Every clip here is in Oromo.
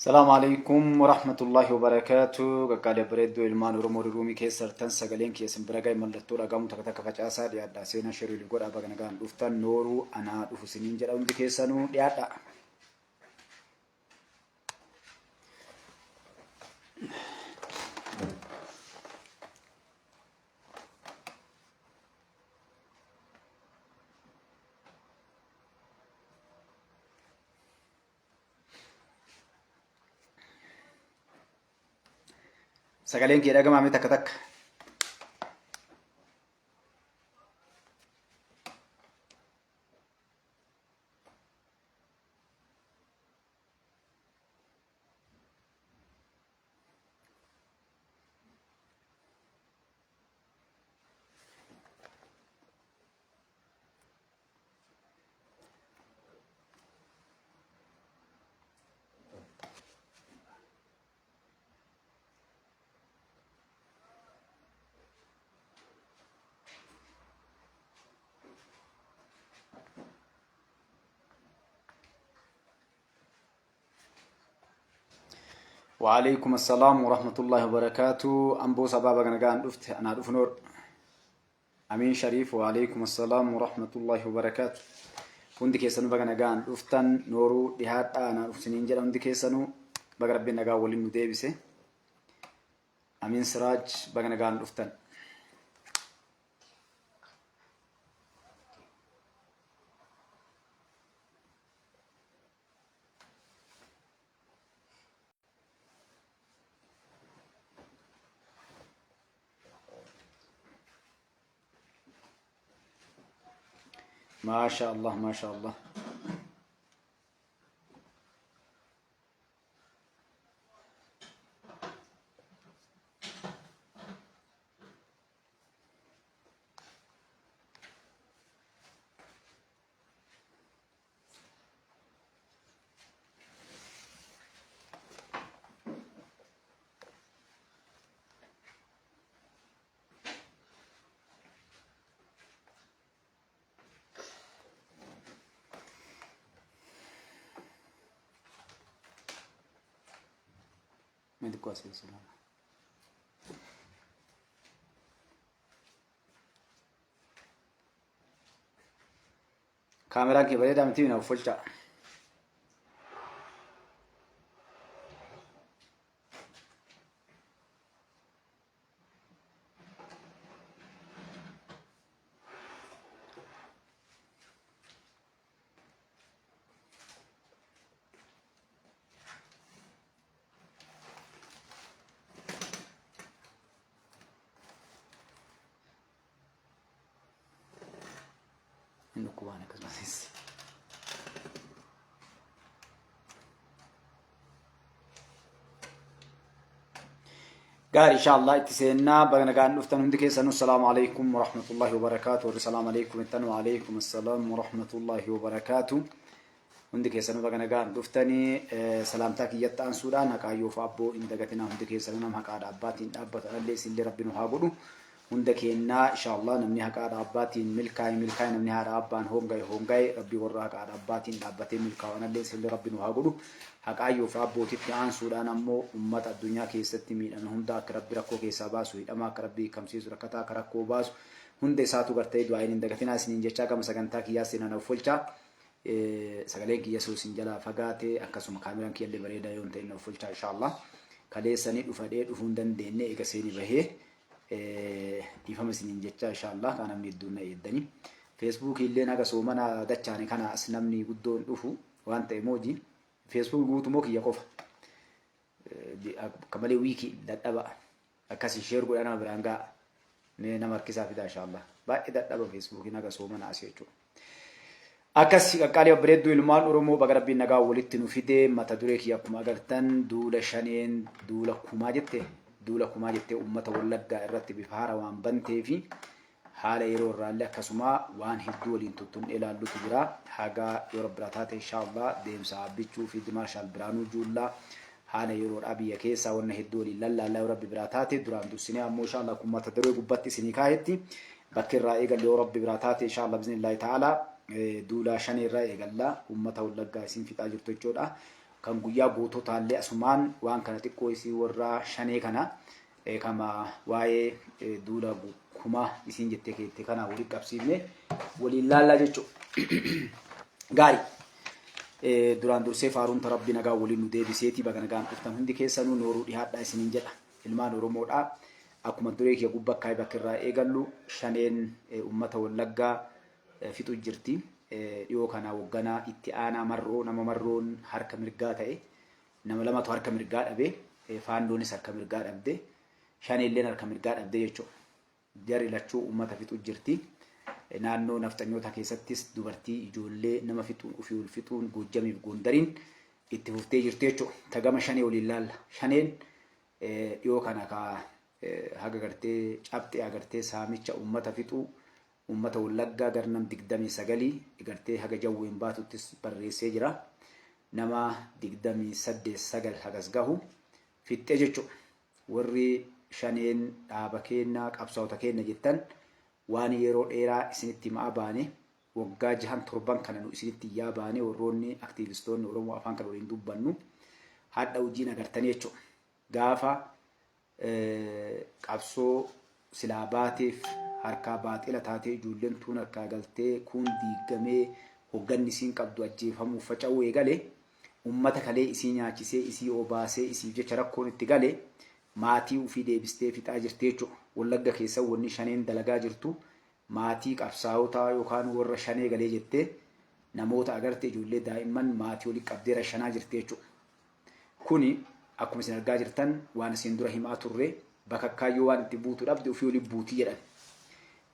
السلام عليكم ورحمة الله وبركاته. قال بريدو إلمان ورمور رومي كيسر تنسى قالين كيسن برقاي ملتورا قاموا تكتك فجأسا ديادا سينا شري لقود أبغنغان دفتان نورو أنا دفو سنين جرأون دي كيسانو ديادا سقالين كي رقم عمي تكتك وعليكم السلام ورحمة الله وبركاته. أمبو سبابا غنغان دفت أنا دفنور أمين شريف. وعليكم السلام ورحمة الله وبركاته. hundi keessanu baga nagaan dhuftan nooruu dhihaadhaa na dhufsiniin jedha hundi keessanu baga rabbiin nagaa waliin nu deebise. Amin Siraaj baga nagaan dhuftan. ما شاء الله ما شاء الله. ما دي كويس السلام. كاميرا كي بدي دام تينا وفلتا إنه كوانا كذا. قال إن شاء الله اتسينا بغنا قال نفتن هندك يسألون السلام عليكم ورحمة الله وبركاته. والسلام عليكم التنو عليكم السلام ورحمة الله وبركاته. هندك يسألون بغنا قال نفتني سلامتك يتان سودان هكا يوف أبو إن دقتنا هندك يسألون هكا عباتين أبت أليس اللي ربنا هاقولوا هندك إن شاء الله نمني هكا عباتين ملكاي نمني هكا عبان هونغاي ربي وراك عباتين عباتين ملكا وانا أليس اللي ربنا هاقولوا haqaa yoo faabbootiif aansuudhaan ammoo ummata addunyaa keessatti miidhame hunda akka rabbi rakkoo keessaa baasu hidhama akka rabbi kamsiisu rakkataa akka rakkoo baasu hunda isaatu gartee du'aa hin dagatinaa isiniin jechaa gama sagantaa kiyyaa seenan offolchaa sagaleen kiyya suusin jalaa fagaatee akkasuma kaameraan kiyyallee bareedaa yoo ta'e offolchaa inshallah kaleessanii dhufuun dandeenye eega seenii bahee dhiifama isiniin jechaa inshallah kan namni hedduun na eeddanii Facebook illee naga soomana dachaane kana as namni guddoon dhufu waan ta'e moojii Facebook guutumoo kiyya qofa kamalee wiiki dadhaba akkasi share godhana biraan gaa ne nama harkisaa fida inshallah baay'ee dadhaba Facebook naga soomana as jechuudha. Akkasi qaqqaalee bareedduu ilmaan Oromoo baga rabbiin nagaa walitti nu fide mata duree kiyya akkuma agartan duula shaneen duula kumaa jettee uummata Wallaggaa irratti bifa haaraa waan banteefi haala yeroo irraallee akkasuma waan hedduu waliin tuttuun ilaallutu jira. Haga yeroo biraataate inshallah deemsa bichuu fi Marshaal Biraanuu Juullaa haala yeroo biyya keessa wanna hedduu waliin lallaalaa yeroo rabbi biraataate duraan dursinee ammoo inshallah kun mata duree gubbatti isinii kaayetti bakki irraa eegalle yeroo rabbi biraataate inshallah biiznillaahi ta'ala duula shan irraa eegalla uummata Wallaggaa isin fixaa jirtu jechuudha. kan guyyaa goototaallee asumaan waan kana xiqqoo isii warra shanee kana kama waa'ee duula kuma isiin jettee keettee kana waliin qabsiifne waliin laallaa jechuudha. Gaarii duraan dursee faaruun rabbi nagaa waliin nu deebiseetii baga nagaan dhuftan hundi keessanuu nooruu dhihaadhaa isiniin jedha. Ilmaan Oromoodhaa akkuma duree kee gubbaa kaayee bakka irraa eegallu shaneen uummata Wallaggaa fixu jirti. Dhiyoo kana wagganaa itti aanaa marroo nama marroon harka mirgaa ta'e nama lamatu harka mirgaa dhabe faandoonis harka mirgaa dhabde shaneelleen harka mirgaa dhabde jechuudha. Jarri lachuu uummata fixu jirti. Naannoo nafxanyoota keessattis dubartii ijoollee nama fixuun ofii ol fixuun Goojjamiif Gondariin itti fuftee jirti jechuudha. Tagama shanee waliin laalla. Shaneen dhiyoo kana haga gartee cabxee agartee saamicha uummata fixuu uummata Wallaggaa garnam 29 gartee haga jawween baatuttis barreessee jira. Nama 28 hagas gahu fixxee jechuudha. Warri shaneen dhaaba keenna qabsaa'ota keenna jettan waan yeroo dheeraa isinitti himaa baane waggaa 6-7 kana nu isinitti yaa baane warroonni aktiivistoonni Oromoo afaan kan waliin dubbannu hadha hojiin agartanii jechuudha. Gaafa qabsoo silaa baateef harkaa baaxila taatee ijoolleen tuun harkaa galtee kuun diigamee hogganni isiin qabdu ajjeefamuu faca'uu eegale uummata kalee isii nyaachisee isii obaasee isiif jecha rakkoon itti gale maatii ufii deebistee fixaa jirti jechuudha. Wallagga keessa wanni shaneen dalagaa jirtu maatii qabsaa'otaa yookaan warra shanee galee jettee namoota agarte ijoollee daa'imman maatii olii qabdee rashanaa jirti jechuudha. Kuni akkuma isin argaa jirtan waan isin dura himaa turre bakka kaayyoo waan itti buutu dhabde ofii olii buutii jedhan.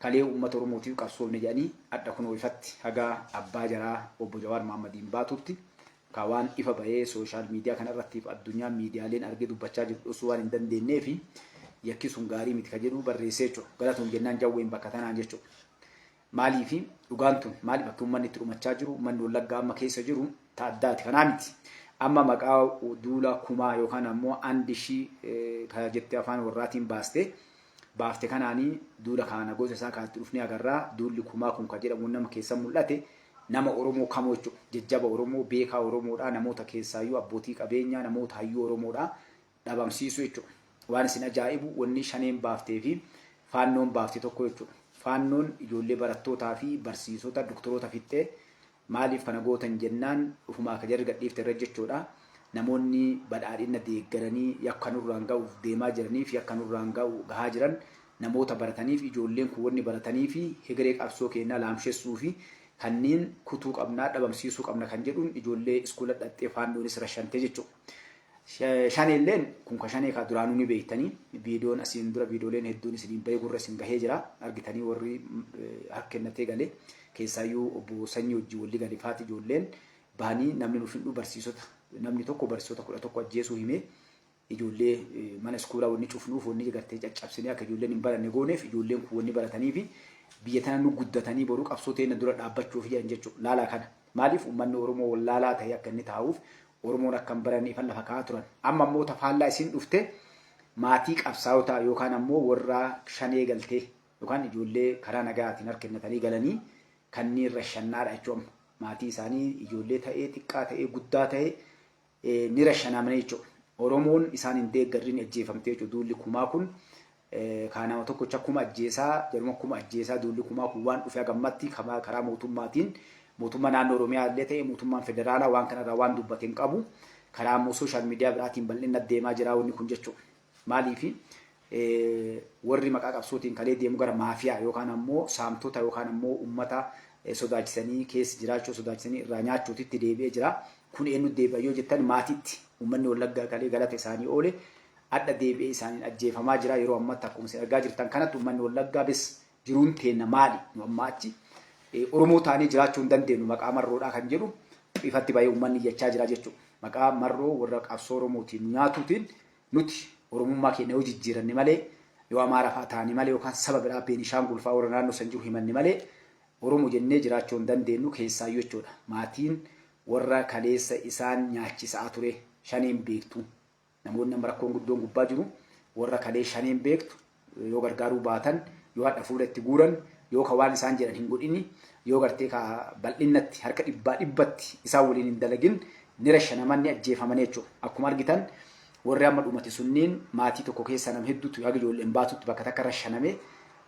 Kalee uummata Oromootiif qabsoofne jedhanii adda kun ifatti haga abbaa jaraa obbo Jawaar Mahaammadiin baatutti ka waan ifa bahee sooshaal miidiyaa kanarratti addunyaan miidiyaaleen argee dubbachaa jiru osoo waan hin dandeenyee fi yakki sun gaarii miti ka jedhu barreessee jechuudha. Galatuun jennaan jawween bakka tanaan jechuudha. Maaliif dhugaan tun maaliif akka uummanni itti dhumachaa jiru uummanni Wallaggaa amma keessa jiru ta'addaati. Kanaa miti amma maqaa duula kumaa yookaan ammoo andishii ka jettee afaan warraatiin baafte kanaanii duula kana gosa isaa kaatti dhufnee agarraa duulli kumaa kun ka jedhamu nama keessa mul'ate nama Oromoo kamoo jechuudha. Jajjaba Oromoo beekaa Oromoodhaa namoota keessaayyuu abbootii qabeenyaa namoota hayyuu Oromoodhaa dhabamsiisu jechuudha. Waan isin ajaa'ibu wanni shaneen baaftee fi faannoon baafte tokko jechuudha. Faannoon ijoollee barattootaa fi barsiisota doktoroota fixxee maaliif kana gootan jennaan ufumaa akka jarri gadhiifte irra jechuudha. Namoonni badhaadhina deeggaranii yakka nurraan ga'uuf deemaa jiranii fi yakka nurraan gahaa jiran namoota barataniif ijoolleen kun wanni baratanii fi hegeree qabsoo keenyaa laamshessuu fi kanneen kutuu qabnaa dhabamsiisuu qabna kan jedhuun ijoollee iskuula dhattee faandoonis rashantee jechuudha. Shaneelleen kun ka shanee ka duraanuu ni beektanii viidiyoon asiin dura viidiyooleen hedduun isiniin bahee gurra isin gahee jira argitanii warri harka kennatee galee keessaayyuu obbo Sanyii hojii walii galifaati ijoolleen bahanii namni nuuf hin barsiisota namni tokko barsiisota 11 ajjeesuu himee ijoollee mana iskuulaa wanni cufnuuf wanni gartee caccabsinee akka ijoolleen hin baranne gooneef ijoolleen kun wanni baratanii fi biyya tana nu guddatanii boruu qabsoo ta'e dura dhaabbachuuf jedhan jechuudha. Laalaa kana maaliif uummanni Oromoo wallaalaa ta'e akka inni taa'uuf Oromoon akka hin baranne ifan lafa kaa'aa turan. Amma ammoo tafaallaa isin dhufte maatii qabsaa'otaa yookaan ammoo warra shanee galtee yookaan ijoollee karaa nagaatiin harka kennatanii galanii kanneen rashannaadha jechuudha. Maatii isaanii ijoollee ta'ee xiqqaa ta'ee guddaa ta'ee ni rashanamanii jechuudha. Oromoon isaan hin deeggarriin ajjeefamtee jechuudha. Duulli kumaa kun kaanama tokkocha kuma ajjeesaa jaruma kuma ajjeesaa duulli kumaa kun waan dhufee gammatti karaa mootummaatiin mootummaa naannoo Oromiyaa illee ta'e mootummaan federaalaa waan kanarraa waan dubbateen qabu karaa ammoo sooshaal miidiyaa biraatiin bal'inna deemaa jira wanni kun jechuudha. Maaliif warri maqaa qabsootiin kalee deemu gara maafiyaa yookaan ammoo saamtota yookaan ammoo uummata sodaachisanii keessa jiraachuu sodaachisanii irraa nyaachuutitti deebi'ee jira. Kun eenyu deebi'a yoo jettan maatiitti uummanni Wallaggaa kalee galata isaanii oole adda deebi'ee isaaniin ajjeefamaa jira yeroo ammatti akkuma isin argaa jirtan kanatti uummanni Wallaggaa bis jiruun teenna maali nu amma achi Oromoo taanii jiraachuu hin dandeenyu maqaa marroodhaa kan jedhu ifatti baay'ee uummanni iyyachaa jira jechuudha. Maqaa marroo warra qabsoo Oromootiin nyaatuutiin nuti Oromummaa keenya yoo jijjiiranne malee yoo Amaaraa fa'aa taanii malee yookaan saba biraa Beenishaangul fa'aa warra naannoo san jiru himanne malee Oromoo jennee jiraachuu hin dandeenyu keessaayyuu jechuudha. Maatiin warra kaleessa isaan nyaachisaa ture shaneen beektu namoonni amma rakkoon guddoon gubbaa jiru warra kalee shaneen beektu yoo gargaaruu baatan yoo hadha fuula itti guuran yoo ka waan isaan jedhan hin godhini yoo gartee ka bal'innatti harka dhibbatti isaan waliin hin dalagin ni rashanaman ni ajjeefaman jechuudha. Akkuma argitan warri amma dhumate sunniin maatii tokko keessa nama hedduutu haga ijoolleen baatutti bakka takka rashaname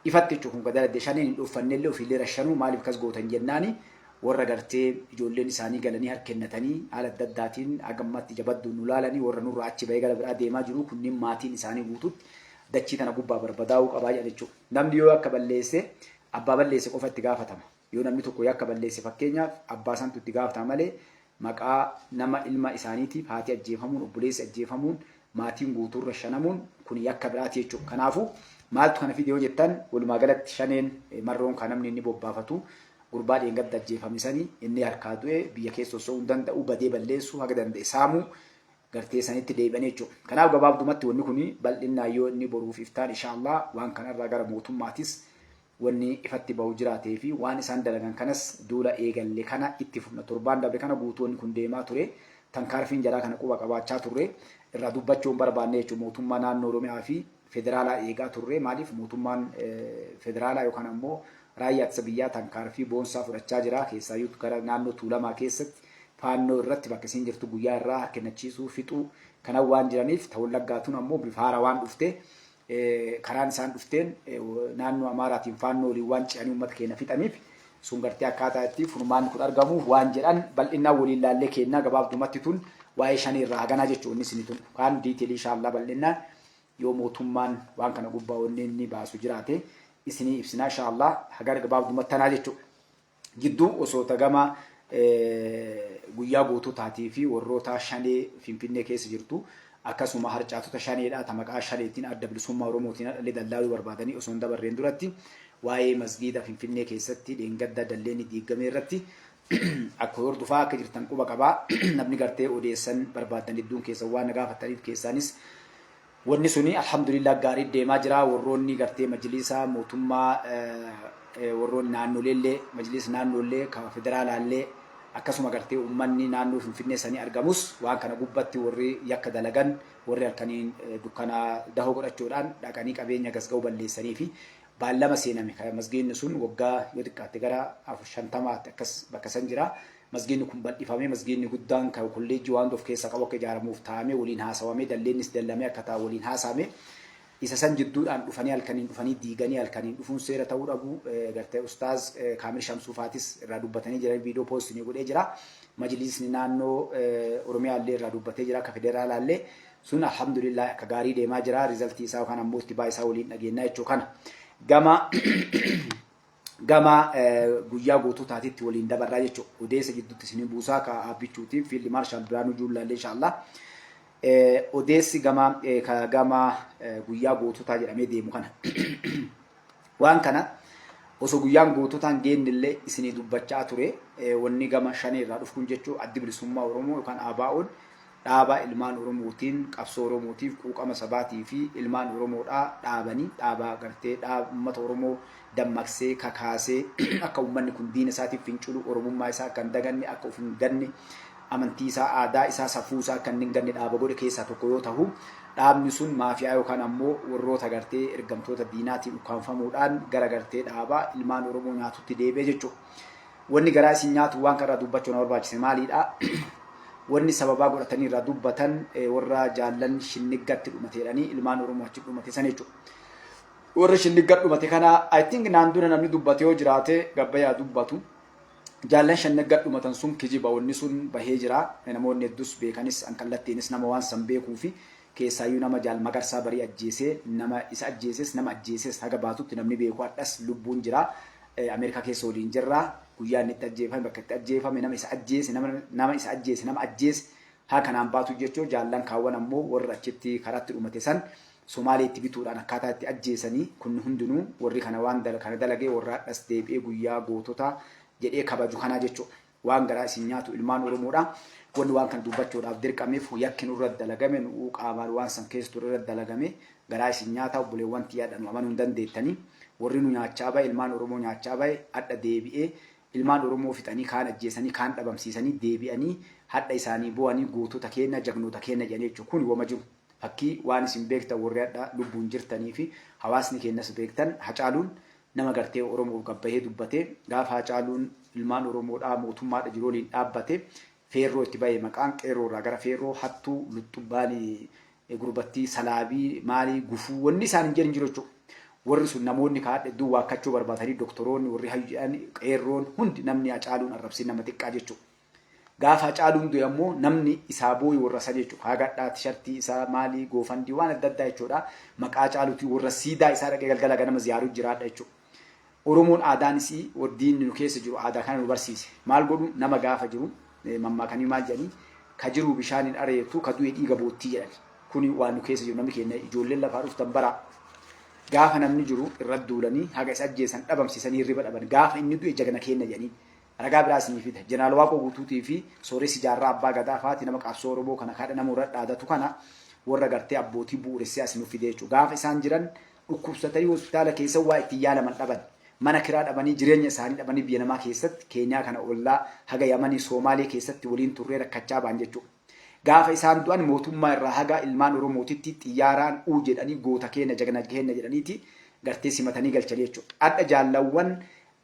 ifatti jechuudha. Kun gadaladde shaniin hin dhuffannellee ofiillee rashanuu maaliif kas gootan jennaani warra gartee ijoolleen isaanii galanii harkennatanii haala adda addaatiin hagammatti jabaddu nu laalanii warra nurraa achi bahee gara biraa deemaa jiru kunniin maatiin isaanii guututti dachii tana gubbaa barbadaa'uu qabaa jechuudha. Namni yoo akka balleesse abbaa balleesse qofa itti gaafatama. Yoo namni tokko akka balleesse fakkeenyaaf abbaa santu itti gaafatama malee maqaa nama ilma isaaniitiif haati ajjeefamuun obboleessi ajjeefamuun maatiin guutuun rashanamuun kun yakka biraati jechuudha. Kanaafuu maaltu kana fide yoo jettan walumaa galatti shaneen marroon kan namni inni bobbaafatu gurbaa dheengadda ajjeefamisanii inni harkaa du'e biyya keessa osoo hin danda'u badee balleessu haga danda'e saamuu gartee sanitti deebi'anii jechuudha. Kanaaf gabaabdumatti wanni kun bal'inaa yoo inni boruuf iftaan inshaallah waan kanarraa gara mootummaatis wanni ifatti bahu jiraatee fi waan isaan dalagan kanas duula eegalle kana itti fufna torbaan dabre kana guutuun kun deemaa ture tankaarfiin jalaa kana quba qabaachaa turre irraa dubbachuun barbaanne jechuudha. Mootummaa naannoo Oromiyaa fi federaalaa eegaa turre maaliif mootummaan federaalaa yookaan ammoo raayyaa ittisa biyyaa tankaarfii boonsaa fudhachaa jira keessaayyuu gara naannoo Tuulamaa keessatti faannoo irratti bakka isin jirtu guyyaa irraa kennachiisuu fixuu kanaan waan jiraniif ta'uu laggaatuun ammoo bifa haaraa waan dhufte karaan isaan dhufteen naannoo Amaaraatiin faannoo olii waan ce'anii uummata keenya fixaniif sun gartee akkaataa itti furmaan kun argamuuf waan jedhan bal'inaa waliin laallee kennaa gabaabdumatti tun waa'ee shanii irraa haganaa jechuun inni tun kaan diiteelii inshaallah bal'inaan yoo mootummaan waan kana gubbaa wanni inni baasu jiraate isinii ibsinaa inshaallah hagar gabaabdumatti tanaa jechuudha. Gidduu osoo tagama guyyaa guutuu taatii fi warroota shanee Finfinnee keessa jirtu akkasuma harcaatota shaneedhaa tamaqaa shaneetiin adda bilisummaa Oromootiin dhalli dallaaluu barbaadanii osoo hin dabarreen duratti waa'ee masgiida Finfinnee keessatti dheengadda dalleen diigamee irratti akka hordofaa akka jirtan quba qabaa namni gartee odeessan barbaadan hedduun keessa waan gaafataniif keessaanis wanni suni alhamdulillah gaarii deemaa jira. Warroonni gartee majlisaa mootummaa warroonni naannoleellee majlis naannoollee ka federaalaallee akkasuma gartee uummanni naannoo Finfinnee sanii argamus waan kana gubbatti warri yakka dalagan warri halkaniin dukkana dahoo godhachuudhaan dhaqanii qabeenya gasga'u balleessanii fi baallama seename kan masgiidni sun waggaa yoo xiqqaate gara 50 akkas bakka san jira. Masgiidni kun bal'ifamee masgiidni guddaan kan kolleejjii waan of keessa qabu akka ijaaramuuf taa'amee waliin haasawamee dalleenis dallamee akka taa'u waliin haasawamee isa san jidduudhaan dhufanii halkaniin dhufanii diiganii halkaniin dhufuun seera ta'uu dhabu gartee ustaaz Kaamil Shamsuufaatis irraa dubbatanii jiran viidiyoo poostii godhee jira. Majlisni naannoo Oromiyaallee irraa dubbatee jira akka federaalaallee sun alhamdulillah akka gaarii deemaa jira. Riizaltii isaa yookaan ammoo itti isaa waliin dhageenyaa jechuu kana gama guyyaa guutuu taatitti waliin dabarraa jechuudha. Odeessa jidduutti isin buusaa ka abbichuutiif fiildi maarshaal Biraanuu Juulaallee inshaallah odeessi gama guyyaa guutuutaa jedhamee deemu kana waan kana osoo guyyaan guutuutaan geennillee isinii dubbachaa ture wanni gama shanii irraa dhufuun jechuun addi bilisummaa Oromoo yookaan ABO'n dhaaba ilmaan Oromootiin qabsoo Oromootiif quuqama sabaatii fi ilmaan Oromoodhaa dhaabanii dhaabaa gartee uummata Oromoo dammaqsee kakaasee akka uummanni kun diina isaatiif finculu Oromummaa isaa akka hin daganne akka of hin ganne amantii isaa aadaa isaa safuu isaa akka hin ganne dhaaba godhe keessaa tokko yoo ta'u dhaabni sun maafiyaa yookaan ammoo warroota gartee ergamtoota diinaatiin ukkaanfamuudhaan gara gartee dhaabaa ilmaan Oromoo nyaatutti deebi'e jechuudha. Wanni garaa isin nyaatu waan kanarraa dubbachuun barbaachise maalidha? Wanni sababaa godhatanii irraa dubbatan warra jaallan shinniggatti dhumateedhanii ilmaan Oromoo achi dhumate san jechuudha. Warra shinniggatti dhumate kana I think naanduna namni dubbate yoo jiraate gabbayaa dubbatu. Jaallan shinniggatti dhumatan sun kijiba wanni sun bahee jira. Namoonni hedduus beekanis ankallattiinis nama waan san beekuu fi keessaayyuu nama jaal Magarsaa Barii ajjeesee nama isa ajjeeses nama ajjeeses haga baatutti namni beeku addas lubbuun jira. Ameerikaa keessa waliin jirra. Guyyaan itti ajjeefame bakka itti ajjeefame nama isa ajjeese nama ajjeese haa kanaan baatu jechuun jaallan kaawwan ammoo warra achitti karaatti dhumate san Somaaliitti bituudhaan akkaataa itti ajjeesanii kun hundinuu warri kana waan kana dalagee warra addas deebi'ee guyyaa gootota jedhee kabaju kana jechuudha. Waan garaa isin nyaatu ilmaan Oromoodha. Wanni waan kan dubbachuudhaaf dirqameef yakki nurra dalagame nu qaamaan waan san keessatti irra dalagame garaa isin nyaata obboleewwan xiyyaadhaan amanuu hin dandeettanii warri nu nyaachaa bahe ilmaan Oromoo nyaachaa bahe adda deebi'ee ilmaan Oromoo fixanii kaan ajjeesanii kaan dhabamsiisanii deebi'anii hadha isaanii bu'anii gootota keenya jagnoota keenya jedhanii jechuudha. Kun wama jiru fakkii waan isin beektan warri hadha lubbuun jirtanii fi hawaasni keenyas beektan Hacaaluun nama gartee Oromoo gabbahee dubbate gaafa Hacaaluun ilmaan Oromoodhaa mootummaadha jiru waliin dhaabbate feerroo itti bahe maqaan qeerroo irraa gara feerroo hattuu luxxubbaanii gurbattii salaabii maalii gufuu wanni isaan hin jedhin jiru jechuudha. Warri sun namoonni kaadhe hedduu waakkachuu barbaadanii doktoroonni warri hayyaan qeerroon hundi namni Hacaaluun arrabsin nama xiqqaa jechuudha. Gaafa Hacaaluun du'e ammoo namni isaa booyi warra san jechuudha. Haagadhaa tishartii isaa maalii goofandii waan adda addaa jechuudha. Maqaa Hacaaluutii warra siidaa isaa dhaqee galgala ganama ziyaaruu jiraadha jechuudha. Oromoon aadaan isii waddiin nu keessa jiru aadaa kana nu barsiise. Maal godhu nama gaafa jiru mammaakanii maal jedhanii ka jiru bishaaniin areetu ka du'e dhiiga boottii jedhani. Kuni waan nu keessa jiru namni keenya ijoolleen lafaa dhuftan bara. Gaafa namni jiru irra duulanii haga isa ajjeesan dhabamsiisanii hirriba dhaban. Gaafa inni du'e jagna keenya jedhanii. Ragaa biraas ni fida. Jeneraal Waaqoo Guutuutii fi Sooressi Jaarraa Abbaa Gadaa faati nama qabsoo Oromoo kana kaadha nama irra dhaadatu kana warra gartee abbootii bu'uuressee as nu fide jechuudha. Gaafa isaan jiran dhukkubsatanii hospitaala keessa waa itti yaalaman dhaban. Mana kiraa dhabanii jireenya isaanii dhabanii biyya namaa keessatti Keenyaa kana ollaa haga Yamanii Soomaalee keessatti waliin turree rakkachaa ba'an jechuudha. Gaafa isaan du'an mootummaa irraa haga ilmaan Oromootitti xiyyaaraan uu jedhanii goota keenya jagna keenya jedhaniiti gartee simatanii galchan jechuudha. Adda jaallawwan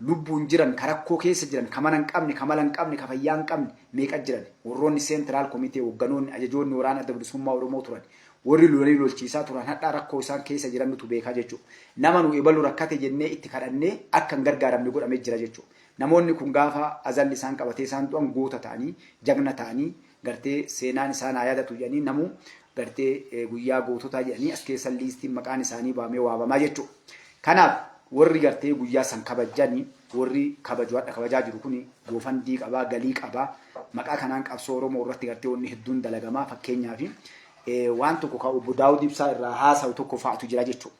lubbuun jiran karakkoo keessa jiran kamana hin qabne kamala hin qabne kafayyaa hin qabne meeqa jiran warroonni seentiraal komitee hogganoonni ajajoonni waraana adda bilisummaa Oromoo turan warri lolanii lolchiisaa turan hadhaa rakkoo isaan keessa jiran nutu beekaa jechuudha. Nama nu ebalu rakkate jennee itti kadhannee akka hin gargaaramne godhamee jira jechuudha. Namoonni kun gaafa azalli isaan qabatee isaan du'an goota ta'anii jagna ta'anii gartee seenaan isaan haa yaadatu jedhanii namuu gartee guyyaa goototaa jedhanii as keessa liistiin maqaan isaanii baamee waabamaa jechuudha. Kanaaf warri gartee guyyaa san kabajanii warri kabajuudhaa kabajaa jiru kuni goofandii qabaa galii qabaa maqaa kanaan qabsoo Oromoo irratti gartee wanni hedduun dalagamaa fakkeenyaaf waan tokko ka obbo Daawud Ibsaa irraa haasa'u tokko fa'atu jira jechuudha.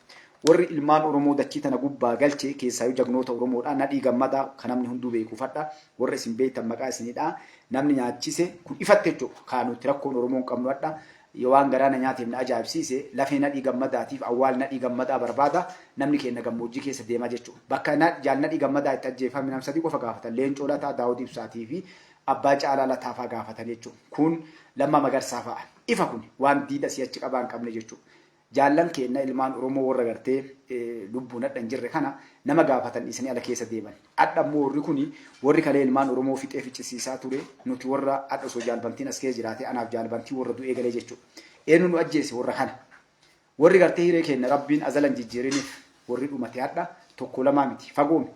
Warri ilmaan Oromoo dachii tana gubbaa galchee keessaayyuu jagnoota Oromoodhaa nadhii gammadaa kan namni hunduu beeku fadha warra isin beektan maqaa isinidhaa namni nyaachise kun ifatte jechuudha kaanutti rakkoon Oromoon qabnu hadha yoo waan garaana nyaateef na ajaa'ibsiise lafee nadhii gammadaatiif awwaal nadhii gammadaa barbaada namni keenya gammoojjii keessa deemaa jechuudha. Bakka jaal nadhii gammadaa itti ajjeefame nam sadii qofa gaafatan Leencoo Lataa Daawud Ibsaatii fi Abbaa Caalaa Lataafaa gaafatan jechuudha. Kun Lammaa Magarsaa fa'a. Ifa kun waan diida si'achi qabaa hin qabne jechuudha. Jaallan keenya ilmaan Oromoo warra gartee lubbuun hadha hin jirre kana nama gaafatan dhiisanii ala keessa deeman. Hadha immoo warri kuni warri kalee ilmaan Oromoo fixee ficcisiisaa ture nuti warra hadha osoo jaalbantiin as keessa jiraate anaaf jaalbantii warra du'ee galee jechuudha. Eenyu nu ajjeese warra kana. Warri gartee hiree keenya Rabbiin azalan jijjiiriniif warri dhumate hadha tokko lamaa miti fagoomi.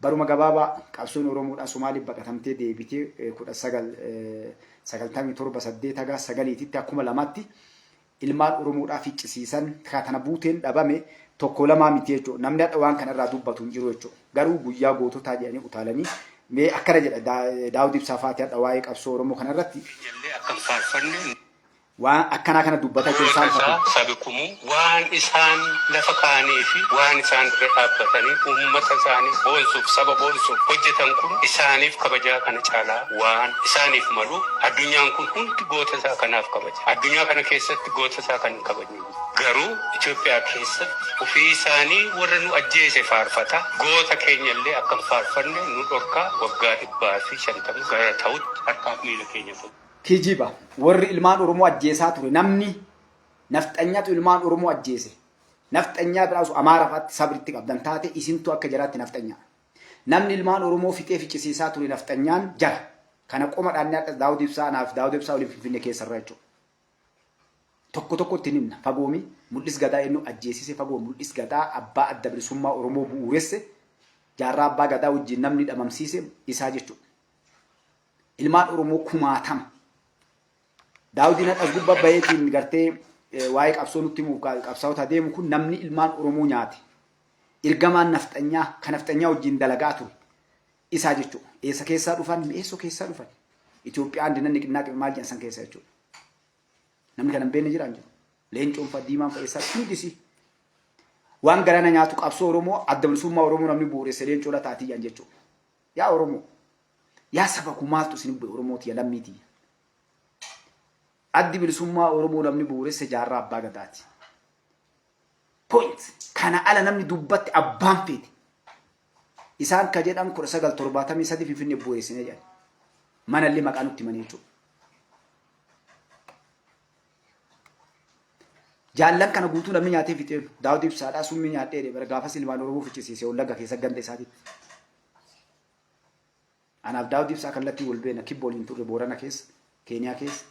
Baruma gabaabaa qabsoon Oromoodhaa Somaaliif baqatamtee deebitee 1997 haga 9 akkuma lamaatti ilmaan Oromoodhaa ficcisiisan kana buuteen dhabame tokko lamaa miti jechuudha. Namni hadha waan kanarraa dubbatu hin jiru jechuudha. Garuu guyyaa goototaa jedhanii utaalanii mee akkana jedha Daawud Ibsaa faati hadha waa'ee qabsoo Oromoo kanarratti. Waan akkanaa kana dubbata keessaan sabikumu waan isaan lafa kaanii fi waan isaan irra dhaabbatanii uummata isaanii boonsuuf saba boonsuuf hojjetan kun isaaniif kabajaa kana caalaa waan isaaniif malu addunyaan kun hundi goota isaa kanaaf kabaja. Addunyaa kana keessatti goota isaa kan hin kabajne. Garuu Itoophiyaa keessatti ofii isaanii warra nu ajjeese faarfata goota keenyallee akka hin faarfanne nu dhorkaa waggaa 150 gara ta'utti harkaaf miila keenya fuudha. Kijiba warri ilmaan Oromoo ajjeesaa ture namni nafxanyaatu ilmaan Oromoo ajjeese nafxanyaa biraasu Amaara fa'aatti sabritti qabdan taate isintu akka jiraatti nafxanyaa namni ilmaan Oromoo fixee ficcisiisaa ture nafxanyaan jara kana qomadhaan nyaata Daawud Ibsaa naaf Daawud Ibsaa waliin Finfinnee keessa irra jechuudha. Tokko tokkotti nimna fagoomi mul'is gadaa eenyu ajjeesise fagoo mul'is gadaa abbaa adda bilisummaa Oromoo bu'uuresse jaarraa abbaa gadaa wajjin namni dhamamsiise isaa jechuudha. Ilmaan Oromoo kumaatama. Daawudiin hadhas gubbaa bayeetiin gartee waa'ee qabsoo nutti himuuf qabsaa'ota deemu kun namni ilmaan Oromoo nyaate. Ergamaan nafxanyaa kan nafxanyaa wajjin dalagaa ture isaa jechuudha. Eessa keessaa dhufan eessoo keessaa dhufan Itoophiyaan dinanni qinnaaqe maal jedhan san keessa jechuudha. Namni kana hin beekne jiraan jiru. Leencoon fa'a diimaan fa'a eessaa hundisi. Waan garaana nyaatu qabsoo Oromoo adda bilisummaa Oromoo namni bu'uuresse Leencoo Lataatii jedhan jechuudha. Yaa Oromoo yaa saba kumaaltu isin Oromooti yaa lammiiti. Addi bilisummaa Oromoo namni bu'uuresse jaarraa abbaa gadaati. Point. Kana ala namni dubbatti abbaan feete. Isaan ka jedhan 1973 Finfinnee bu'uuressinee jedhan. Manallee maqaa nutti himanii jechuudha. Jaallan kana guutuu namni nyaatee fixee Daawud Ibsaadhaa summii nyaadhee bara gaafas ilmaan Oromoo ficcisiisee wallagga keessa ganda isaatiitti. anaaf Daawud Ibsaa kallattii wal beena kibba waliin turre Boorana keessa Keeniyaa keessa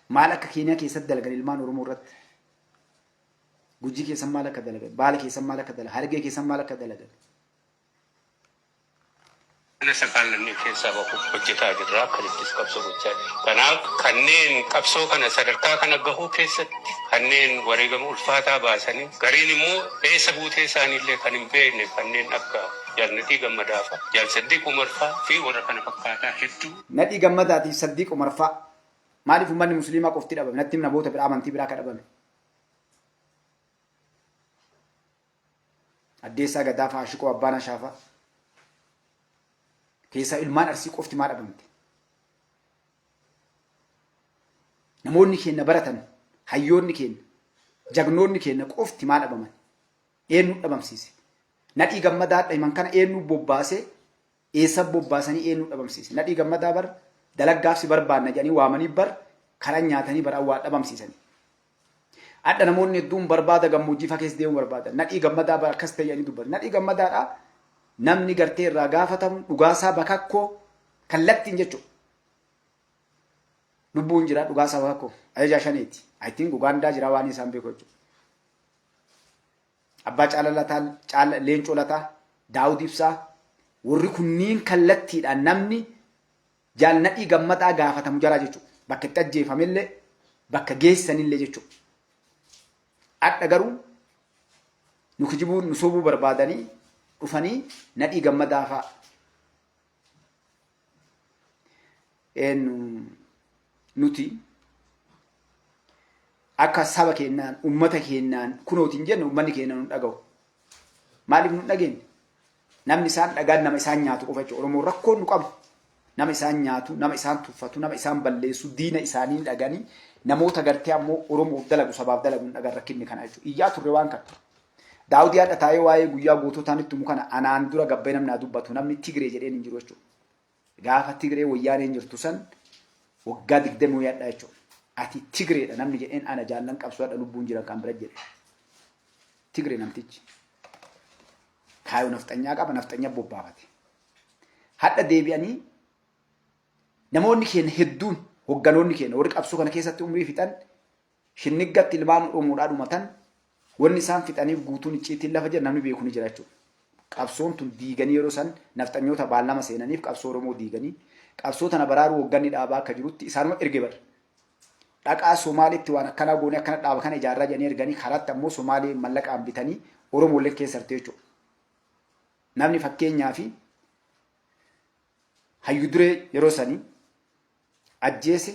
maal akka Keeniyaa keessatti dalagan ilmaan Oromoo irratti Gujii keessan maal akka dalagan Baale keessan maal akka dalagan Harargee keessan maal akka dalagan ana sakaalanni keessa bahu hojjetaa jirra kanittis qabsoo gochaa jira. Kanaaf kanneen qabsoo kana sadarkaa kana gahuu keessatti kanneen wareegama ulfaataa baasanii gariin immoo eessa buutee isaaniillee kan hin beekne kanneen akka Jaalnatii Gammadaa fa'a, Jaal Saddiiq Umarfaa fi warra kana fakkaataa hedduu. Nadhii Gammadaatiif Saddiiq Umarfaa maaliif uummanni musliimaa qofti dhabame natti namoota biraa amantii biraa ka dhabame. Addeessaa Gadaa fa'aa Ashiqoo Abbaan Ashaafaa keessa ilmaan Arsii qofti maa dhabamte. Namoonni keenya baratan hayyoonni keenya jagnoonni keenya qofti maa dhabaman eenyu dhabamsiise. Nadhii Gammadaa dhayman kana eenyu bobbaasee eessa bobbaasanii eenyu dhabamsiise. Nadhii Gammadaa bar dalaggaafsi barbaanna jedhanii waamanii bar karan nyaatanii bara waa dhabamsiisanii. Adda namoonni hedduun barbaada gammoojjii fa'aa keessa deemu barbaada. Nadhii Gammadaa bar akkas ta'e jedhanii dubbatu. Nadhii Gammadaadhaa namni gartee irraa gaafatamu dhugaasaa bakakkoo kallattiin jechuudha. Lubbuun jira dhugaasaa bakakkoo ajajaa shaneeti. I think Ugaandaa jira waan isaan beeku jechuudha. Abbaa Caalalataa, Leencoo Lataa, Daawud Ibsaa warri kunniin kallattiidhaan namni Jaal Nadhii Gammadaa gaafatamu jira jechuudha. Bakka itti ajjeefamillee bakka geessanillee jechuudha. Adda garuu nu kijibuun nu soobuu barbaadanii dhufanii Nadhii Gammadaa fa'a nuti akka saba keenyaan ummata keenyaan kunootiin jennu ummanni keenya nu dhaga'u. Maaliif nu dhageenye? Namni isaan dhagaan nama isaan nyaatu qofa jechuudha. Oromoon rakkoon nu qabu. Nama isaan nyaatu, nama isaan tuffatu, nama isaan balleessu, diina isaanii dhaganii namoota gartee ammoo Oromoof dalagu sabaaf dalagu hin dhagan rakkinni kana jechuudha. Iyyaa turre waan kana. Daawudii hadha taa'ee waa'ee guyyaa goototaan itti himu kana anaan dura gabbee namni dubbatu namni Tigree jedheen hin jiru jechuudha. Gaafa Tigree wayyaaneen jirtu san waggaa 20 yaadha jechuudha. Ati Tigreedha namni jedheen ana jaallan qabsoodha lubbuun jiran kan bira jedhe. Tigree namtichi. Kaayoo nafxanyaa qaba nafxanyaa bobbaafate. Hadha deebi'anii namoonni keenya hedduun hogganoonni keenya warri qabsoo kana keessatti umrii fixan shinniggatti ilmaan Oromoodhaa dhumatan wanni isaan fixaniif guutuun icciitiin lafa jira namni beeku ni jira jechuudha. Qabsoon tun diiganii yeroo san nafxanyoota baallama seenaniif qabsoo Oromoo diiganii qabsoo tana baraaruu wagganni dhaabaa akka jirutti isaanuma erge bar. Dhaqaa Somaaliitti waan akkana goone akkana dhaaba kana ijaarraa jedhanii erganii karaatti ammoo Somaalee mallaqaan bitanii Oromoolee keessatti jechuudha. Namni fakkeenyaa fi hayyu duree yeroo sanii ajjeese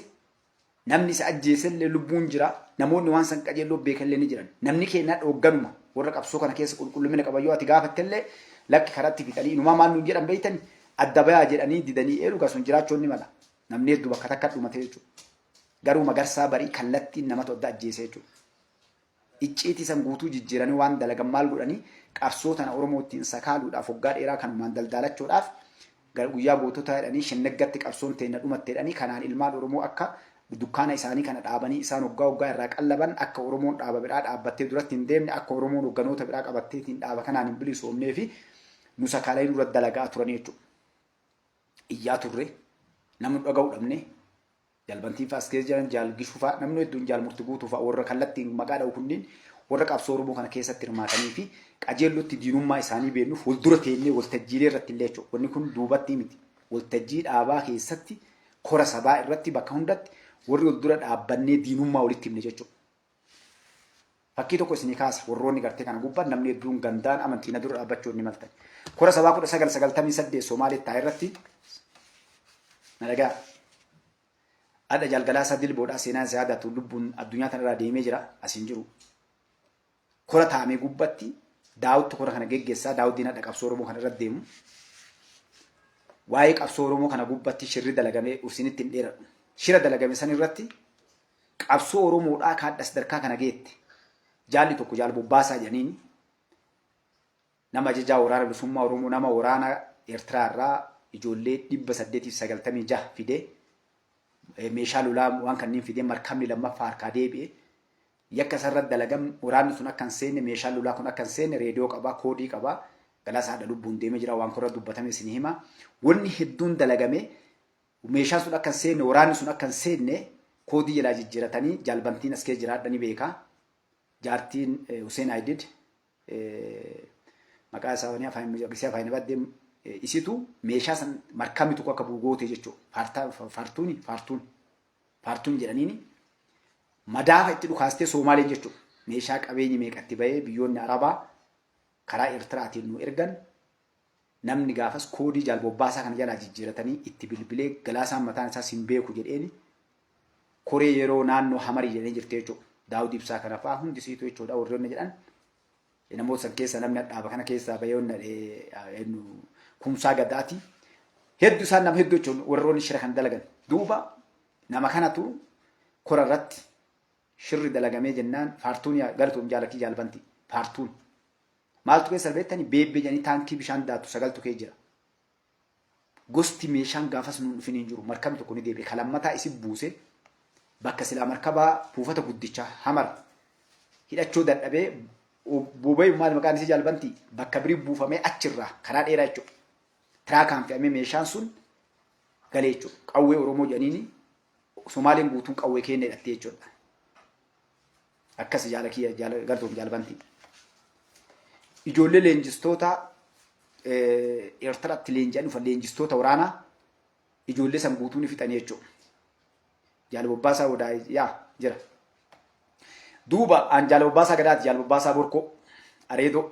namni isa ajjeesellee lubbuun jira namoonni waan san qajeelloo beekallee ni jiran namni keenya hoogganuma warra qabsoo kana keessa qulqullumina qabayyoo ati gaafattellee lakki karaatti fixanii inumaa maal nuun jedhan beeytani adda bayaa jedhanii didanii eeruga sun jiraachuun ni mala namni hedduu bakka takka dhumate jechuudha. Garuu magarsaa barii kallattiin nama todda ajjeese jechuudha. Icciitii san guutuu jijjiiranii waan dalagan maal godhanii qabsoo tana Oromootiin sakaaluudhaaf waggaa dheeraa kanumaan daldalachuudhaaf guyyaa gootota jedhanii shinnaggatti qabsoon teenya dhumatte jedhanii kanaan ilmaan Oromoo akka dukkaana isaanii kana dhaabanii isaan waggaa irraa qallaban akka Oromoon dhaaba biraa dhaabbattee duratti hin deemne akka Oromoon hogganoota biraa qabatteetiin dhaaba kanaan hin bilisoomnee fi nu sakaalee dura dalagaa turan jechuudha. Iyyaa turre namni dhaga'uu dhabne jalbantiin fa'as keessa jiran jaal gishuu fa'a namni hedduun jaal murti guutuu fa'a warra kallattiin maqaa dha'u kunniin warra qabsoo Oromoo kana keessatti hirmaatanii fi qajeellotti diinummaa isaanii beennuuf fuuldura teennee waltajjiilee irratti illee jechuudha. Wanni kun duubatti miti. Waltajjii dhaabaa keessatti kora sabaa irratti bakka hundatti warri wal dura dhaabbannee diinummaa walitti himne jechuudha. Fakkii tokko isinii kaasa warroonni gartee kana gubbaan namni hedduun gandaan amantiina dura dhaabbachuu ni maltan. Kora sabaa 1998 Somaaliyaa taa'e irratti nalagaa adda jalgalaa sadii boodhaa seenaa isaa yaadatu lubbuun addunyaa tanarraa deemee jira asiin jiru. Kora taa'amee gubbatti daawwitti kora kana geggeessaa daawwittiin adda qabsoo Oromoo kana irratti deemu. Waa'ee qabsoo Oromoo kana gubbatti shirri dalagamee usinitti hin dheeradhu. Shira dalagame san irratti qabsoo Oromoodhaa kaadha sadarkaa kana geette. Jaalli tokko jaal bobbaasaa jedhaniin nama ajajaa waraana bilisummaa Oromoo nama waraana Eertiraa irraa ijoollee 896 fidee meeshaa lolaa waan kanneen fidee markabni lammaffaa harkaa deebi'ee yakka sarratti dalagam waraanni sun akka hin seenne meeshaan lolaa kun akka hin seenne reediyoo qabaa koodii qabaa galaasaa dha lubbuun deemee jira waan korra dubbatame isin hima wanni hedduun dalagame meeshaan sun akka hin seenne waraanni sun akka hin seenne koodii jalaa jijjiiratanii jaalbantiin as kee jiraadhanii beekaa jaartiin Hussein Aidid maqaa isaa wani afaan baddee isitu meeshaa san markamitu akka buugoote jechuudha faartuun jedhaniini madaafa itti dhukaastee Soomaaleen jechuudha meeshaa qabeenyi meeqatti bahee biyyoonni Arabaa karaa Eertiraatiin nu ergan namni gaafas koodii jaalbobbaasaa kana jalaa jijjiiratanii itti bilbilee galaasaan mataan isaa sin beeku jedheeni koree yeroo naannoo Hamarii jedhanii jirte jechuudha Daawud Ibsaa kana fa'aa hundi siitu jechuudha warroonni jedhan namoota san keessa namni dhaaba kana keessaa bayoonni kumsaa gaddaati hedduu isaan nama hedduu jechuun warroonni shira kan dalagan duuba nama kanatu kora irratti shirri dalagamee jennaan faartuun galtuun jaalakii jaalbanti faartuun maaltu keessa beektani beebbee jedhanii taankii bishaan daatu sagaltu kee jira gosti meeshaan gaafas nuun dhufin hin jiru markabni tokko ni deebi'e kalammataa isi buuse bakka silaa markabaa buufata guddichaa Hamar hidhachoo dadhabee buubee maal maqaan isii jaalbanti bakka birii buufamee achirraa karaa dheeraa jechuudha tiraakaan fe'amee meeshaan sun galee jechuudha qawwee Oromoo jedhaniini Somaaliin guutuun qawwee keenya hidhattee jechuudha akkas jaalakii galtuun jaalbanti ijoollee leenjistoota Eertiraatti leenji'anii dhufan leenjistoota waraanaa ijoollee san guutuun ni fixanii jechuudha jaalbobbaasaa wadaa yaa jira duuba an jaalbobbaasaa gadaati jaalbobbaasaa borkoo areedoo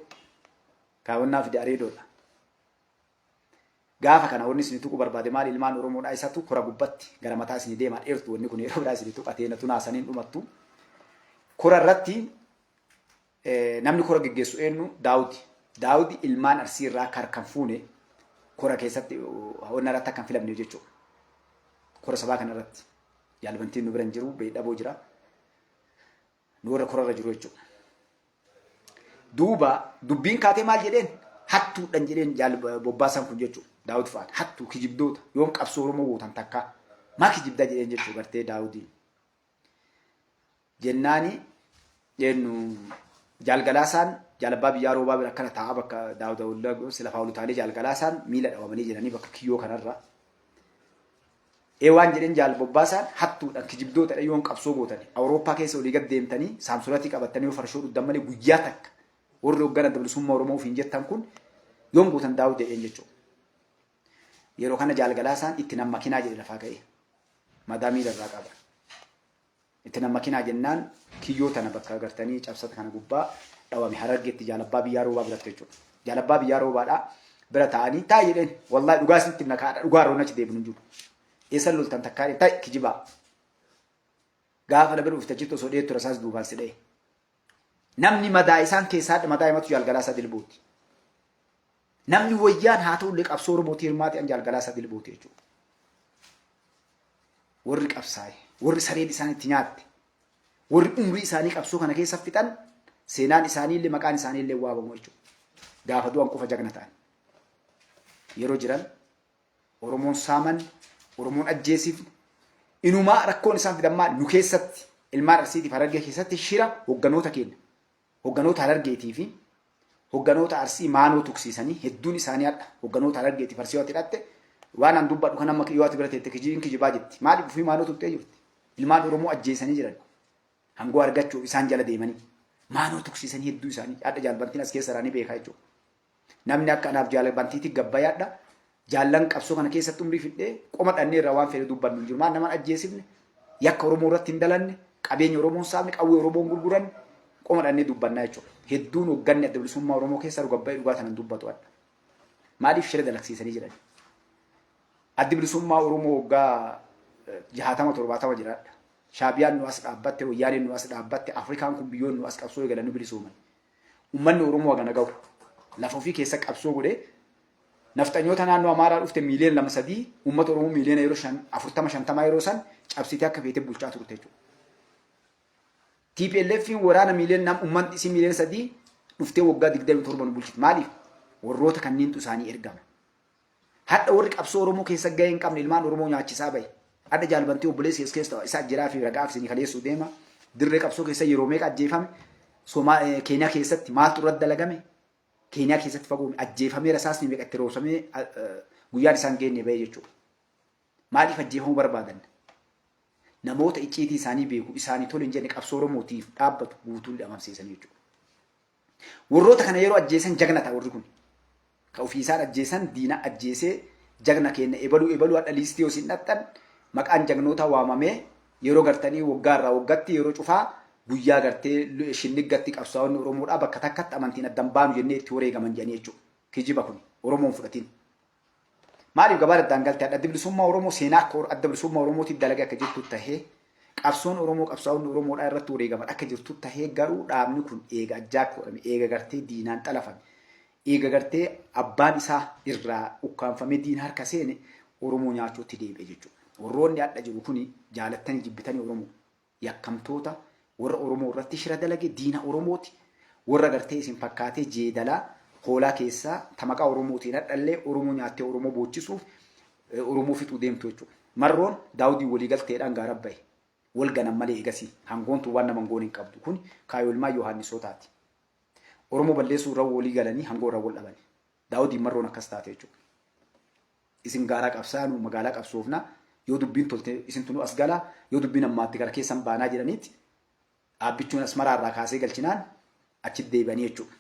kaawwannaa fide areedoodha gaafa kana wanni isin tuqu barbaade maal ilmaan Oromoodhaa isatu kora gubbatti gara mataa isin deemaa dheertu wanni kun yeroo biraa isin tuqatee na tunaasaniin dhumattu kora irratti namni kora geggeessu eenyu Daawudi ilmaan Arsii irraa kan fuune kora keessatti wanna irratti akkan filamne jechuudha kora sabaa kana irratti jaalbantiin nu biran jiru beedhaboo jira nu warra kora irra jiru jechuudha duuba dubbiin kaatee maal jedheen hattuudhan jedheen jaalbobbaasan kun jechuudha Daawud fa'aan hattuu kijibdoota yoom qabsoo Oromoo gootan takka maa kijibdaa jedheen jechuudha gartee Daawudiin jennaani jennu jaalgalaasaan jaalabaa biyyaa roobaa bira akkana taa'aa bakka Daawud sila faawulu taalee jaalgalaasaan miila dhawamanii jiranii bakka kiyyoo kanarra waan jedheen jaalbobbaasaan hattuudhaan kijibdoota yoon qabsoo gootanii Awurooppaa keessa olii gad deemtanii saamsuratii qabatanii farshoo dhudhan malee guyyaa takka warri hoggana dabalisummaa Oromoo ofiin jettan kun yoom gootan Daawud jedheen jechuudha yeroo kana jaalgalaasaan itti nama makinaa jedhe lafaa ka'e madaa miila irraa qaba itti nama makinaa jennaan kiyyoo tana bakka agartanii cabsata kana gubbaa dhawame Harargeetti jaalabbaa biyyaa roobaa biratti jechuudha jaalabbaa biyyaa roobaadhaa bira ta'anii taa'ee jedheen wallahi dhugaa isinitti nakaadha dhugaa roon achi deebinu jiru eessan loltan takkaan ta'i kijibaa gaafa labir uftachitti osoo dheettu rasaas duubaan si dha'e namni madaa isaan keessaa madaa himatu jaalgalaasaa dilbooti namni wayyaan haa ta'ullee qabsoo Oromootii hirmaate an jaalgalaasaa dilbooti jechuudha warri qabsaa'e warri sareen isaaniitti nyaatte warri umrii isaanii qabsoo kana keessa fixan seenaan isaaniillee maqaan isaaniillee waabamu jechuudha gaafa du'an qofa jagna ta'an yeroo jiran Oromoon saaman Oromoon ajjeesiif inumaa rakkoon isaan fidammaa nu keessatti ilmaan Arsiitiif Harargee keessatti shira hogganoota keenya hogganoota Harargeetii fi hogganoota Arsii maanoo tuksiisanii hedduun isaanii hadha hogganoota Harargeetiif Arsii yoo tidhatte waan an dubbadhu kan amma yoo ati bira teette kijibaa jetti maaliif ofii maanoo tuqxee jirti ilmaan Oromoo ajjeesanii jiran hangoo argachuuf isaan jala deemanii maanoo tuksiisanii hedduu isaanii hadha jaalbantiin as keessa raanii beekaa jechuudha namni akka anaaf jaalbantiitti gabbayaadha jaallan qabsoo kana keessatti umrii fidhee qoma dhannee irraa waan fedhe dubbannu hin jiru maan naman ajjeesifne yakka Oromoo irratti hin dalanne qabeenya Oromoon saamne qawwee Oromoon gurguran qoma dhannee dubbannaa jechuudha hedduun hogganni adda bilisummaa Oromoo keessa gabbayee dhugaa tanan dubbatu adda maaliif shira dalagsiisanii jiran adda bilisummaa Oromoo hoggaa 60-70 jiraadha Shaabiyaan nu as dhaabbatte Wayyaaneen nu as dhaabbatte Afrikaan kun biyyoon nu as qabsoo eegalanii bilisooman ummanni Oromoo hagana gahu lafa ofii keessa qabsoo godhee naftanyoota naannoo Amaaraa dhufte miiliyoona 2-3 uummata Oromoo miiliyoona yeroo 40-50 yeroo san cabsitee akka feete bulchaa turte jechuudha. TPLF waraana miiliyoona uummanni isii miiliyoona 3 dhuftee waggaa 27 bulchite maaliif warroota kanneentu isaanii ergama. Hadda warri qabsoo Oromoo keessa gahee hin qabne ilmaan Oromoo nyaachisaa bahe. Hadda jaalbantii obboleessi keessa isaa jiraa fi ragaa fi kaleessuu deema. Dirree qabsoo keessa yeroo meeqa ajjeefame Keeniyaa keessatti maaltu irratti dalagame Keeniyaa keessatti fagoon ajjeefamee rasaasni meeqatti roobsamee guyyaan isaan geenne ba'e jechuudha. Maaliif ajjeefamuu barbaadan? Namoota icciitii isaanii beeku isaanii tole hin jenne qabsoo Oromootiif dhaabbatu guutuun dhamamsiisan jechuudha. Warroota kana yeroo ajjeesan jagna ta'a warri kun. Ka ofiisaan ajjeesan diina ajjeesee jagna kenna ebaluu hadha liistii yoo isin dhaqxan maqaan jagnoota waamamee yeroo gartanii waggaa irraa waggaatti yeroo cufaa guyyaa gartee shinniggatti qabsaa'onni Oromoodhaa bakka takkatti amantiin addan baanu jennee itti wareegaman jedhanii jechuudha. Kijiba kun Oromoon fudhatiin. Maaliif gabaa addaan galtee adda bilisummaa Oromoo seenaa akka adda bilisummaa Oromootiif dalagee akka jirtu tahee qabsoon Oromoo qabsaa'onni Oromoodhaa irratti wareegaman akka jirtu tahee garuu dhaabni kun eega ajjaa godhame eega gartee diinaan xalafame eega gartee abbaan isaa irraa ukkaanfamee diina harka seene Oromoo nyaachuutti deebi'e jechuudha. Warroonni adda jiru kuni jaalattanii jibbitanii Oromoo yakkamtoota warra Oromoo irratti shira dalage diina Oromooti warra gartee isin fakkaatee jeedalaa hoolaa keessaa tamaqaa Oromootiin hadhallee Oromoo nyaattee Oromoo boochisuuf Oromoo fixuu deemtu jechuudha. Marroon Daawudii walii galteedhaan gaara bahe wal ganan malee eegasii hangoontu waan nama hangoon hin qabdu kun kaayolmaa Yohaannisootaati. Oromoo balleessuu irra walii galanii hangoo irra wal dhaban. Daawudiin marroon akkas taate jechuudha. Isin gaaraa qabsaanu magaalaa qabsoofna yoo dubbiin tolte isin tunu as galaa yoo dubbiin ammaatti gara keessan baanaa jedhaniiti dhaabbichuun asmaraa irraa kaasee galchinaan achitti deebi'anii jechuudha.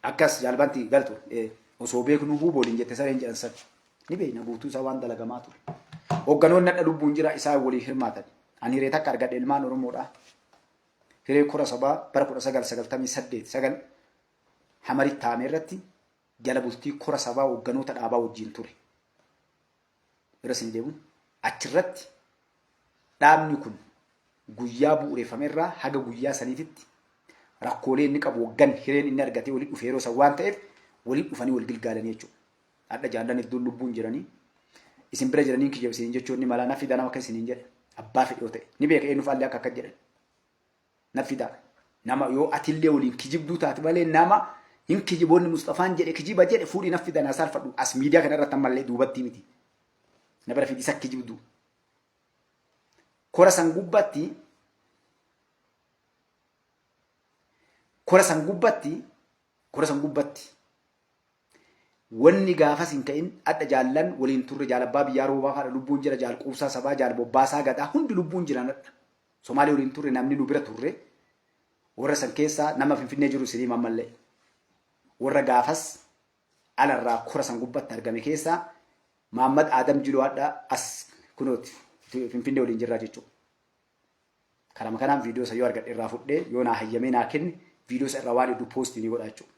Akkas jaalbanti galtu osoo beeknu huubooliin jette sareen jedhan san ni beekna guutuu isaa waan dalagamaa ture. Hoogganoonni adda lubbuun jira isaa walii hirmaatan. Ani hiree takka argadhe ilmaan Oromoodhaa. Hiree kora sabaa bara 1998 Hamarit taa'ame irratti jala bultii kora sabaa hoogganoota dhaabaa wajjin ture. Irra sin deemuun achirratti dhaabni kun guyyaa bu'uureffame irraa haga guyyaa saniititti rakkoolee inni qabu waggan hireen inni argatee walii dhufee yeroo san waan ta'eef walii dhufanii wal gilgaalanii jechuudha. Adda jaallan iddoon lubbuun jiranii isin bira jiranii kiyya isin jechuun ni mala naffi danama akka isiniin jedhe abbaa fedhoo ta'e ni beeka eenyu faallee akka jedhan naffi ta'a nama yoo atillee waliin kijibduu taate malee nama hin kijiboonni Mustafaan jedhe kijiba jedhe fuudhii naffi danaa saalfadhu as miidiyaa kana irratti ammallee duubatti miti na bira fidisa kijibduu kora san gubbatti wanni gaafas hin ta'in adda jaallan waliin turre jaalabbaa biyyaa roobaa faadha lubbuun jira jaal quubsaa sabaa jaal bobbaasaa gadaa hundi lubbuun jiran adda Somaalee waliin turre namni nu bira turre warra san keessaa nama Finfinnee jiru isinii mammallee warra gaafas alarraa kora san gubbatti argame keessaa Muhammad Adam Jiloo adda as kunooti Finfinnee waliin jirraa jechuudha. Karama kanaan viidiyoo isa yoo argadhe irraa fudhee yoo naa hayyamee naa kenne viidiyoo isa irraa waan hedduu poostii ni godha jechuudha.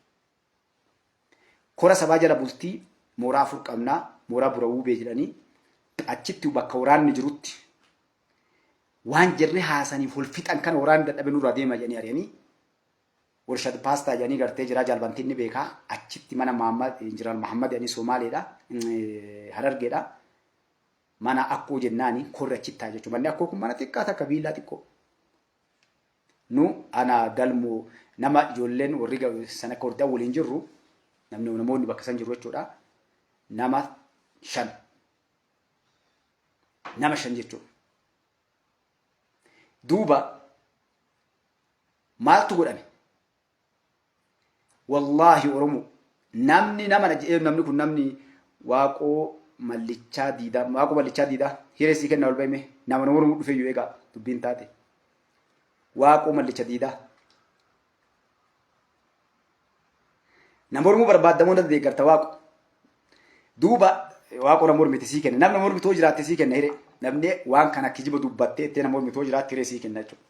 Kora sabaa jala bultii mooraa afur qabnaa mooraa bura uubee jedhanii achitti bakka waraanni jirutti waan jirre haasaniif wal fixan kan waraanni dadhabe nurraa deema jedhanii ari'anii warshaa paastaa jedhanii gartee jira jaalbantiin ni beekaa achitti mana Injinar Mahammad jedhanii Somaaleedha Harargeedha mana akkoo jennaani korri achittaa jechuudha. Manni akkoo kun mana xiqqaa takka viillaa xiqqoo. Nu ana galmoo nama ijoolleen warri sana kordaa waliin jirru namoonni bakka san jiru jechuudha. Nama shan jechuudha. Duuba maaltu godhame? Wallaahi Oromoo namni kun namni waaqoo mallichaa diidaa hireessii kenna ol bahime nama Oromoo dhufee yoo eegaa dubbiin taate waaqoo mallicha diidaa nama Oromoo barbaadamoo na deeggarta waaqo duuba waaqoo nama Oromoo sii kenna namni Oromoo jiraatte sii kenna hire namni waan kana kijiba dubbattee itti nama Oromoo jiraatte hire sii kenna jechuudha.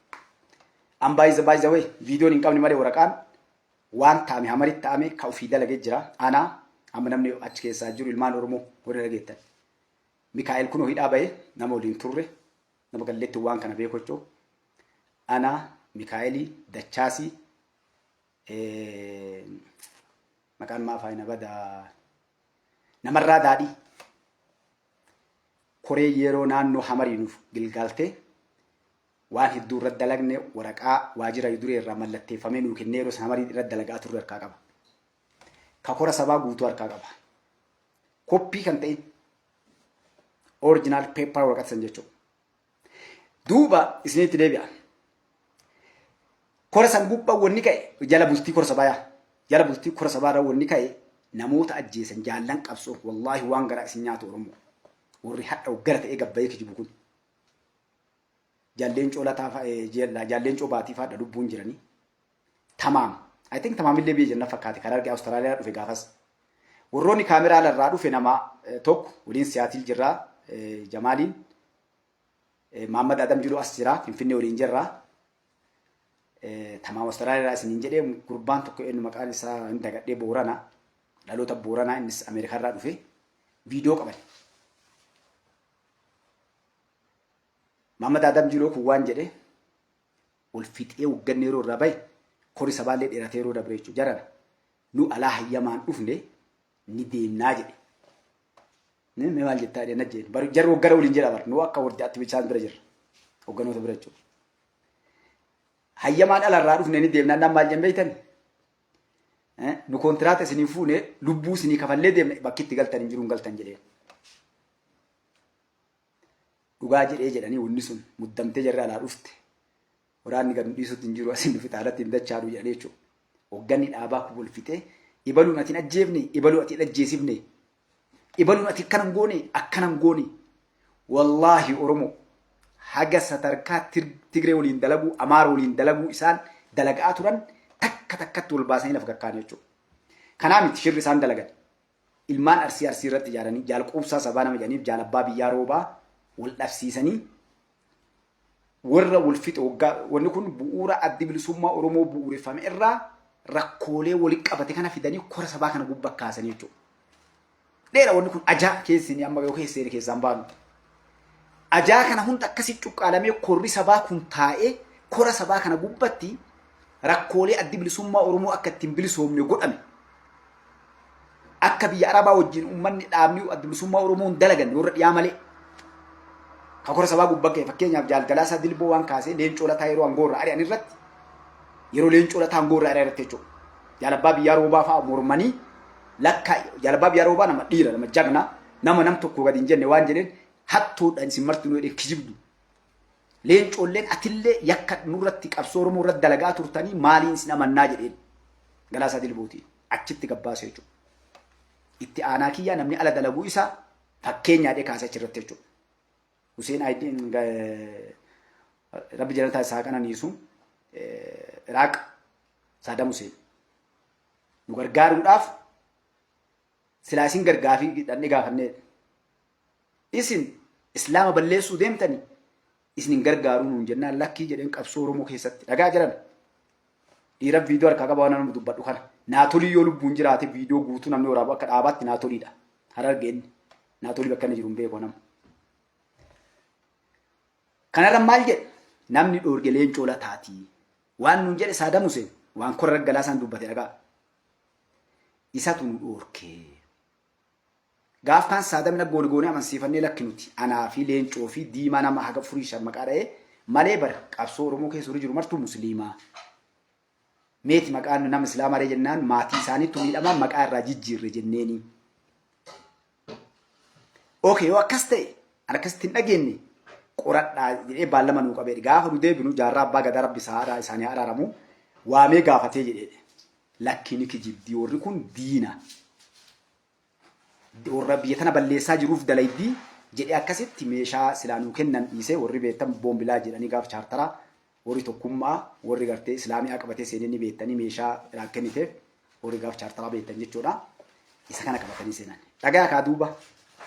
Ambaayiza way viidiyoon hin qabne malee waraqaan waan taa'ame Hamaritti taa'ame ka ofii dalagee jira anaa amma namni achi keessaa jiru ilmaan Oromoo warra dhageettan. Mikaa'el kunoo hidhaa bahee nama waliin turre nama galleetti waan kana beeku jechuudha. Ana Mikaa'elii Dachaasii maqaan maa faayina badaa namarraa daadhii koree yeroo naannoo Hamariinuuf gilgaaltee waan hedduu irratti dalagne waraqaa waajjira duree irraa mallatteeffamee nuu kennee yeroo Hamarii irratti dalagaa turre harkaa qaba. Ka kora sabaa guutuu harkaa qaba. Koppii kan ta'e original paper waraqaa san jechuudha. دوبا إسنيت ديبيا كورسان بوبا ونكاي جالا بلتي كورسبايا جالا بلتي كورسبارا ونكاي نموت أجيسن جالن قبصو والله وانغرا إسنياتو رمو وريحة وقرت إيقا بايك جبكون جالين شو لا تافا جالين شو باتي فا دبون جراني تمام I think تمام اللي بيجي نفكاتي كرار جا أستراليا في غافس وروني كاميرا على الرادو في نما توك ودين سياتيل جرا جمالين محمد آدم جلو أسجرا يمكنني ورين جرا تمام أستراليا رأس نينجدي قربان توك إنه مكان سا عند قدي بورانا لالو تب بورانا إنس أمريكا رادو في فيديو كمان محمد آدم جلو كوان جدي والفتئة وجنيرو رباي كوري سبالة إراتيرو دبريتشو جرا نو الله يمان أفني نديم ناجي نم مال جتاري نجين بارو جرو غرو لينجرا بار نو اكا ورد اتبي چان برجر وغنو تبرچو هيمان على الرادوف نني ديم نانا مال جنبيتن نو كونترات سني فونه لبو سني كفله ديم باكيت غلطن جيرون غلطن جدي دوغاجي ايجداني ونسون مدمت جرا على رفت وراني غن ديسو تنجيرو اسين في تارات اندچارو يانيچو وغني دابا كبول فيته يبلو نتي نجيبني يبلو اتي نجيسبني يبلون أتي كنم غوني والله أرمو حاجة ستركات تجري ولين دلبو أمار ولين دلبو إنسان دلقات ورن تك تول باسين لفك كانيتشو كنامي تشير إنسان دلقات ilmaan arsii irratti ijaaranii jaal quubsaa sabaa nama jedhaniif jaal abbaa biyyaa roobaa wal dhabsiisanii warra wal fixe waggaa wanni kun bu'uura addi bilisummaa Oromoo bu'uureffame irraa rakkoolee walitti qabate kana fidanii kora sabaa kana gubbaa kaasanii jechuudha. Dheera wanni kun ajaa keessanii amma yoo keessanii keessaan baanu. Ajaa kana hunda akkasitti cuqqaalamee korri sabaa kun taa'ee kora sabaa kana gubbatti rakkoolee addi bilisummaa Oromoo akka ittiin bilisoomne godhame. Akka biyya Arabaa wajjin uummanni dhaabni addi bilisummaa Oromoon dalagan warra dhiyaa malee. Kora sabaa gubbaa kee fakkeenyaaf jaalgalaasaa dilboo waan kaasee leencoo lataa yeroo angoorra ari'an irratti yeroo leencoo lataa angoorra ari'an irratti jechuudha. Jaalabbaa biyyaa roobaa fa'aa mormanii lakka jaalabbaa biyyaa roobaa nama dhiira nama jagna nama nam tokko gadi hin jenne waan jedheen hattuudhaan isin marti nu kijibdu. Leencoolleen atillee yakka nurratti qabsoo Oromoo irratti dalagaa turtanii maaliin isin amannaa jedheen galaasaa dilbootiin achitti gabbaasee jechuudha. Itti aanaa kiyyaa namni ala dalaguu isaa fakkeenyaadhee kaasee achirratti jechuudha. Hussein Aydin Rabbi jalataa isaa qananiisu Iraaq Saddam Hussein nu gargaaruudhaaf silaa isin gargaafii dhandhe gaafannee isin islaama balleessuu deemtanii isin gargaaruu nuun jennaan lakkii jedheen qabsoo Oromoo keessatti dhagaa jiran dhiira viidiyoo harkaa qabaa nama dubbadhu kana naatolii yoo lubbuun jiraate viidiyoo guutuu namni waraabu akka dhaabaatti naatoliidha harargeen naatolii bakka inni jiru hin beeku nama. Kanarra maal jedhe namni dhoorge leencoo lataatii waan nuun jedhe Saddam Hussein waan korra galaasaan dubbate dhagaa isatu nu dhoorkee gaaf kan Saddam na goolgoonee amansiifannee lakki nuti anaa fi leencoo fi diimaa nama haga furiishan maqaa dha'ee malee bara qabsoo Oromoo keessa jiru martuu musliimaa meeti maqaan nama islaamaa jennaan maatii isaaniitu miidhamaa maqaa irraa jijjiirre jenneeni. Okay yoo akkas ta'e akkasitti hin dhageenye qoradhaa jedhee baallama nuu qabee gaafa nu deebinu jaarraa abbaa gadaa rabbi saadhaa isaanii araaramu waamee gaafatee jedhee lakkiin kijibdii warri kun diina warra biyya tana balleessaa jiruuf dalaydii jedhee akkasitti meeshaa silaa nuu kennan dhiisee warri beektan boombilaa jedhanii gaaf chaartaraa warri tokkummaa warri gartee islaamii qabatee seenanii beektanii meeshaa irraa kenniteef warri gaaf chaartaraa beektan jechuudha isa kana qabatanii seenan dhagaa kaa duuba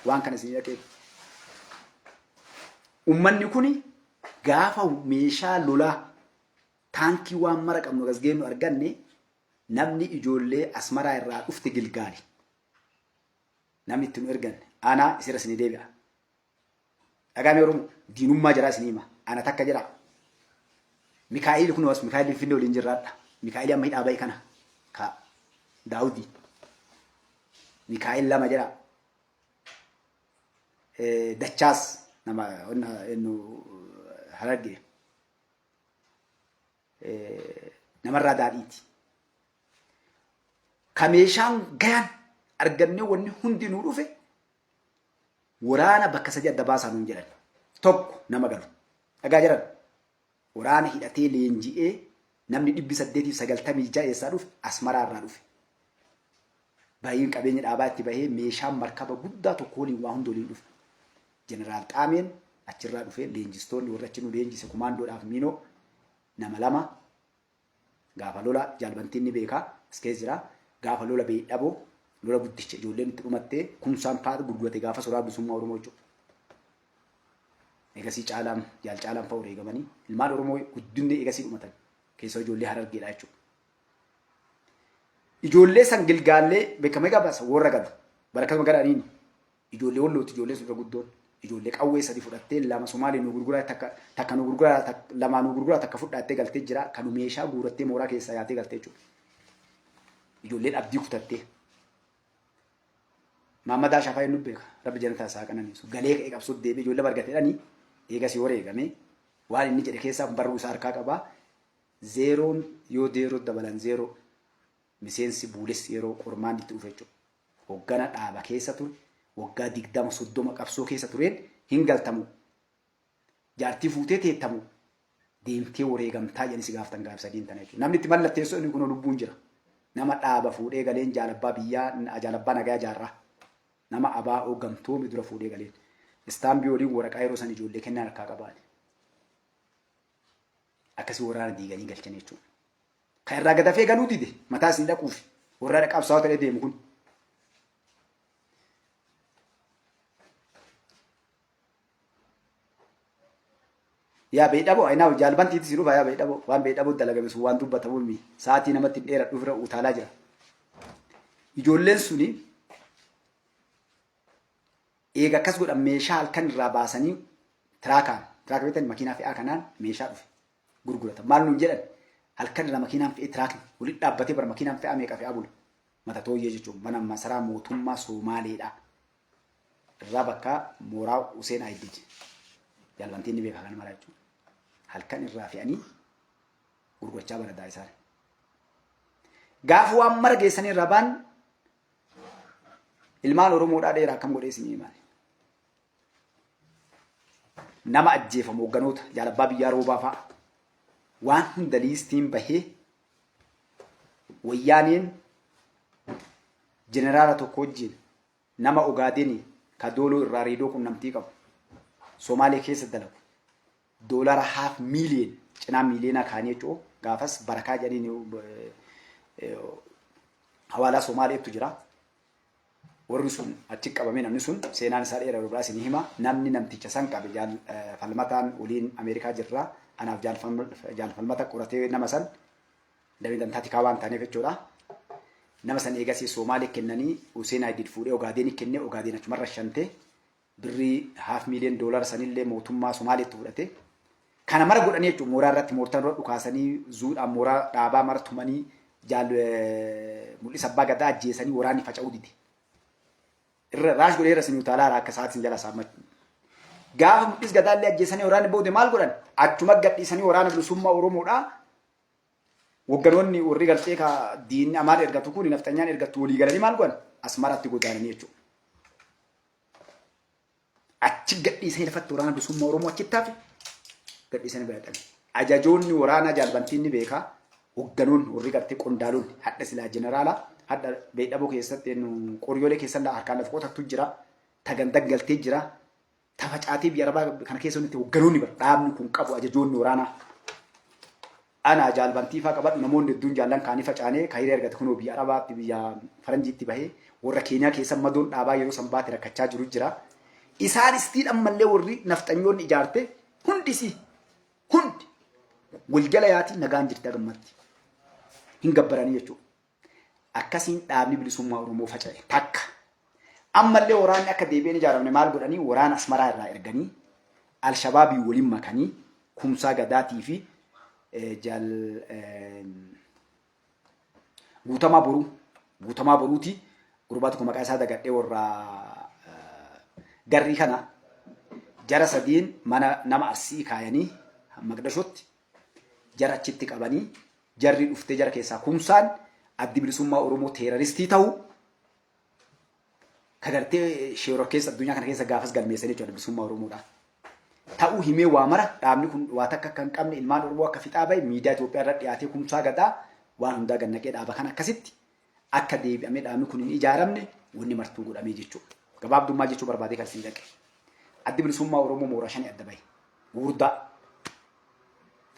waan kana isin dhaqee ummanni kuni gaafa meeshaa lolaa taankii waan mara qabnu gasgeennu arganne namni ijoollee asmaraa irraa dhufte Gilgaali namni itti nu ergan ana isira isin deebi'a dhagaame Oromoo diinummaa jira isin hima ana takka jira Mikaa'il kun was Mikaa'il finne waliin jirraadha Mikaa'il amma hidhaa bahe kana ka Daawudi Mikaa'il lama jira Dachaas nama inu harage namarraa daadhiiti kameeshaan gayan arganne wanni hundi nu dhufe waraana bakka sadii adda baasaa nuun jedhan tokko nama galu dhagaa jiran waraana hidhatee leenji'ee namni 896 eessaa dhufe Asmaraa irraa dhufe. Baay'een qabeenya dhaabaa itti bahee meeshaan markaba guddaa tokko waliin waa hunda waliin dhufe. Jeneraal Xaameen achirraa dhufe leenjistoonni warra achi nu leenjise kumaandoodhaaf miinoo nama 2 gaafa lola jaalbantiin ni beekaa as keessa jira. Gaafa lola beedhaboo lola guddicha ijoolleen itti dhumattee kumsaan faata gurgurate gaafa soraa bilisummaa Oromoo jechuudha. Egasii caalaan jaal caalaan fa'aa wareegamanii ilmaan Oromoo guddinne egasii dhumatan keessaa ijoollee Harargeedha jechuudha. Ijoollee san Gilgaallee beekamee qabaasa warra galu barakatuma gadhaaniin ijoollee wallooti ijoollee surra guddoon ijoollee qawwee 3 fudhattee 2 Somaalee nu gurguraa takka nu gurguraa 2 nu gurguraa takka fudhattee galtee jira kan meeshaa guurattee mooraa keessaa yaatee galtee jechuudha. Ijoolleen abdii kutattee Maamad Ashafaa inni beeka rabbi jannataa isaa qananiisu galee ka'ee qabsuuf deebi'ee ijoollee bargateedhanii eegasii wareegame waan inni jedhe keessaa barruu isaa harkaa qabaa zeeroon yoo zeeroo dabalan zeeroo miseensi buulessi yeroo qormaan itti dhufe jechuudha. Hoggana dhaaba keessa ture waggaa 20-30 qabsoo keessa tureen hin galtamu jaartii fuutee teettamu deemtee wareegamtaa jedhanii gaafatan gaaf sadiin tana jechuudha. Namni itti mallatteessoo inni kun lubbuun jira. Nama dhaaba fuudhee galeen jaalabbaa biyyaa jaalabbaa nagaa jaarraa. Nama abaa gamtoomii dura fuudhee galeen istaambii waliin waraqaa yeroo san ijoollee kennaan harkaa qaban akkasii waraana diiganii galchan jechuudha. Kan irraa gadafee galuu dide mataa isin dhaquuf warra qabsaa'aa ta'ee deemu kun. Yaa beedhaboo ayinaa jaalbantiitti si dhufa yaa beedhaboo waan beedhaboo dalagame sun waan dubbatamuun mi sa'aatii namatti dheeraa dhufira utaalaa jira. Ijoolleen suni eega akkas godhan meeshaa halkan irraa baasanii tiraaka beektan makiinaa fe'aa kanaan meeshaa dhufe gurguratan maal nuun jedhan halkan irraa makiinaan fe'ee tiraakni walitti dhaabbatee bara makiinaan fe'aa meeqa fe'aa bulu mata tooyyee jechuun mana masaraa mootummaa Somaaleedha irraa bakka mooraa Huseen Ayiddiji jaalbantiin ni beekaa kan mara jechuudha halkan irraa fe'anii gurgurachaa baradaa isaan gaafa waan mara geessanii irraa baan ilmaan Oromoodhaa dheeraa akkam godhee isin himan nama ajjeefamu hogganoota jaalabbaa biyyaa roobaa fa'a waan hunda liistiin bahee wayyaaneen jeneraala tokko wajjin nama Ogaadenii ka dooloo irraa reedoo qunnamtii qabu Somaalee keessa dalagu doolara $500,000 cinaa miiliyoonaa kaanii jechuudha gaafas barakaa jedhanii hawaalaa Somaaleetu jira. Warri sun achi qabame namni sun seenaan isaa dheeraa yeroo isin hima namni namticha san qabe falmataan waliin Ameerikaa jirra anaaf jaalfalmata qoratee nama san dabeedantaati kaawaan taaneef jechuudha. Nama san eegasii Somaalee kennanii Huseen Ayiddid fuudhee Ogaadenii kennee Ogaadeen achumarra shantee birrii $500,000 sanillee mootummaa Somaaleetti fudhate. Kana mara godhanii jechuudha mooraa irratti moortaan irra dhukaasanii zuudhaan mooraa dhaabaa mara tumanii mul'isa abbaa gadaa ajjeesanii waraanni faca'uu dide. Raash godhee irra sinuu taalaa akka sa'aatiin jala saammachu. Gaafa mul'is gadaallee ajjeesanii waraanni booda maal godhan achuma gadhiisanii waraana bilisummaa Oromoodhaa wagganoonni warri galtee ka diinni amaan ergatu kun nafxanyaan ergatu walii galanii maal godhan Asmaraatti godaananii jechuudha. Achi gadhiisanii lafatti waraana bilisummaa Oromoo achitti hafe gadhiisanii baay'atan. Ajajoonni waraanaa jaalbantiin ni beekaa wagganoonni warri galtee qondaaloonni hadha silaa jeneraalaa hadda beedhaboo keessatti qoriyoolee keessatti harkaan lafa qotattu jira tagandag galtee jira tafacaatii biyya arabaa kana keessatti wagganoonni bar dhaabni kun qabu ajajoonni waraanaa ana jaalbantii faa qabadhu namoonni hedduun jaallan kaanii facaanee kaayiree argate kunoo biyya arabaatti biyya faranjiitti bahee warra Keeniyaa keessa madoon dhaabaa yeroo san baate rakkachaa jiru jira isaan istiidhaan mallee warri nafxanyoonni ijaarte hundi wal jala yaati nagaan jirti gammatti hin gabbaranii jechuudha. Akkasiin dhaabni bilisummaa Oromoo faca'e takka ammallee waraanni akka deebi'een ijaaramne maal godhanii waraana Asmaraa irraa erganii Alshabaabii waliin makanii kumsaa gadaatii fi guutamaa boruuti gurbaatu kun maqaa isaa dagadhee warra garrii kana jara sadiin mana nama Arsii kaayanii Maqdashootti jara achitti qabanii jarri dhuftee jara keessaa kumsaan addi bilisummaa Oromoo teeroristii ta'uu kagartee sheeroo keessa addunyaa kana keessa gaafas galmeessanii jechuudha bilisummaa Oromoodha. ta'uu himee waa mara dhaabni kun waa takka kan qabne ilmaan Oromoo akka fixaa bahe miidiyaa Itoophiyaa irratti dhiyaatee kumsaa gadaa waan hundaa gannaqee dhaaba kan akkasitti akka deebi'amee dhaabni kun hin ijaaramne wanni martuu godhamee jechuudha. Gabaabdummaa jechuu barbaadee kan siin dhaqe. Addi bilisummaa Oromoo mooraa shanii adda bahe. Gurguddaa.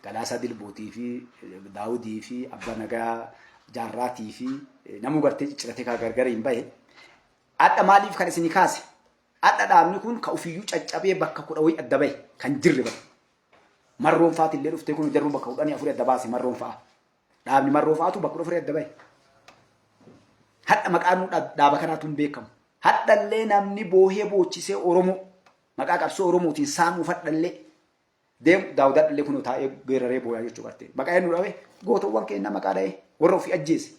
Galaasaa Dilbootii fi Daawudii fi Abbaa Nagaa Jaarraatii fi namuu gartee cicciratee kaa gargar hin bahe. Adda maaliif kan isinii kaase? Adda dhaabni kun ka ufiyyuu caccabee bakka 10 wayii adda bahe kan jirre bara. Marroon fa'aati illee dhuftee kun jarru bakka 14 adda baase marroon fa'a. Dhaabni marroo fa'aatu bakka 14 adda bahe. Hadda maqaan dhaaba kanaatu hin beekamu. Hadda illee namni boohee boochisee Oromoo maqaa qabsoo Oromootiin saamuu fadhallee deemu Daawudaa illee kun taa'ee geeraree booyaa jechuu bartee. Maqaa eenyu dhabe gootawwan keenya maqaa dha'ee warra ofii ajjeese.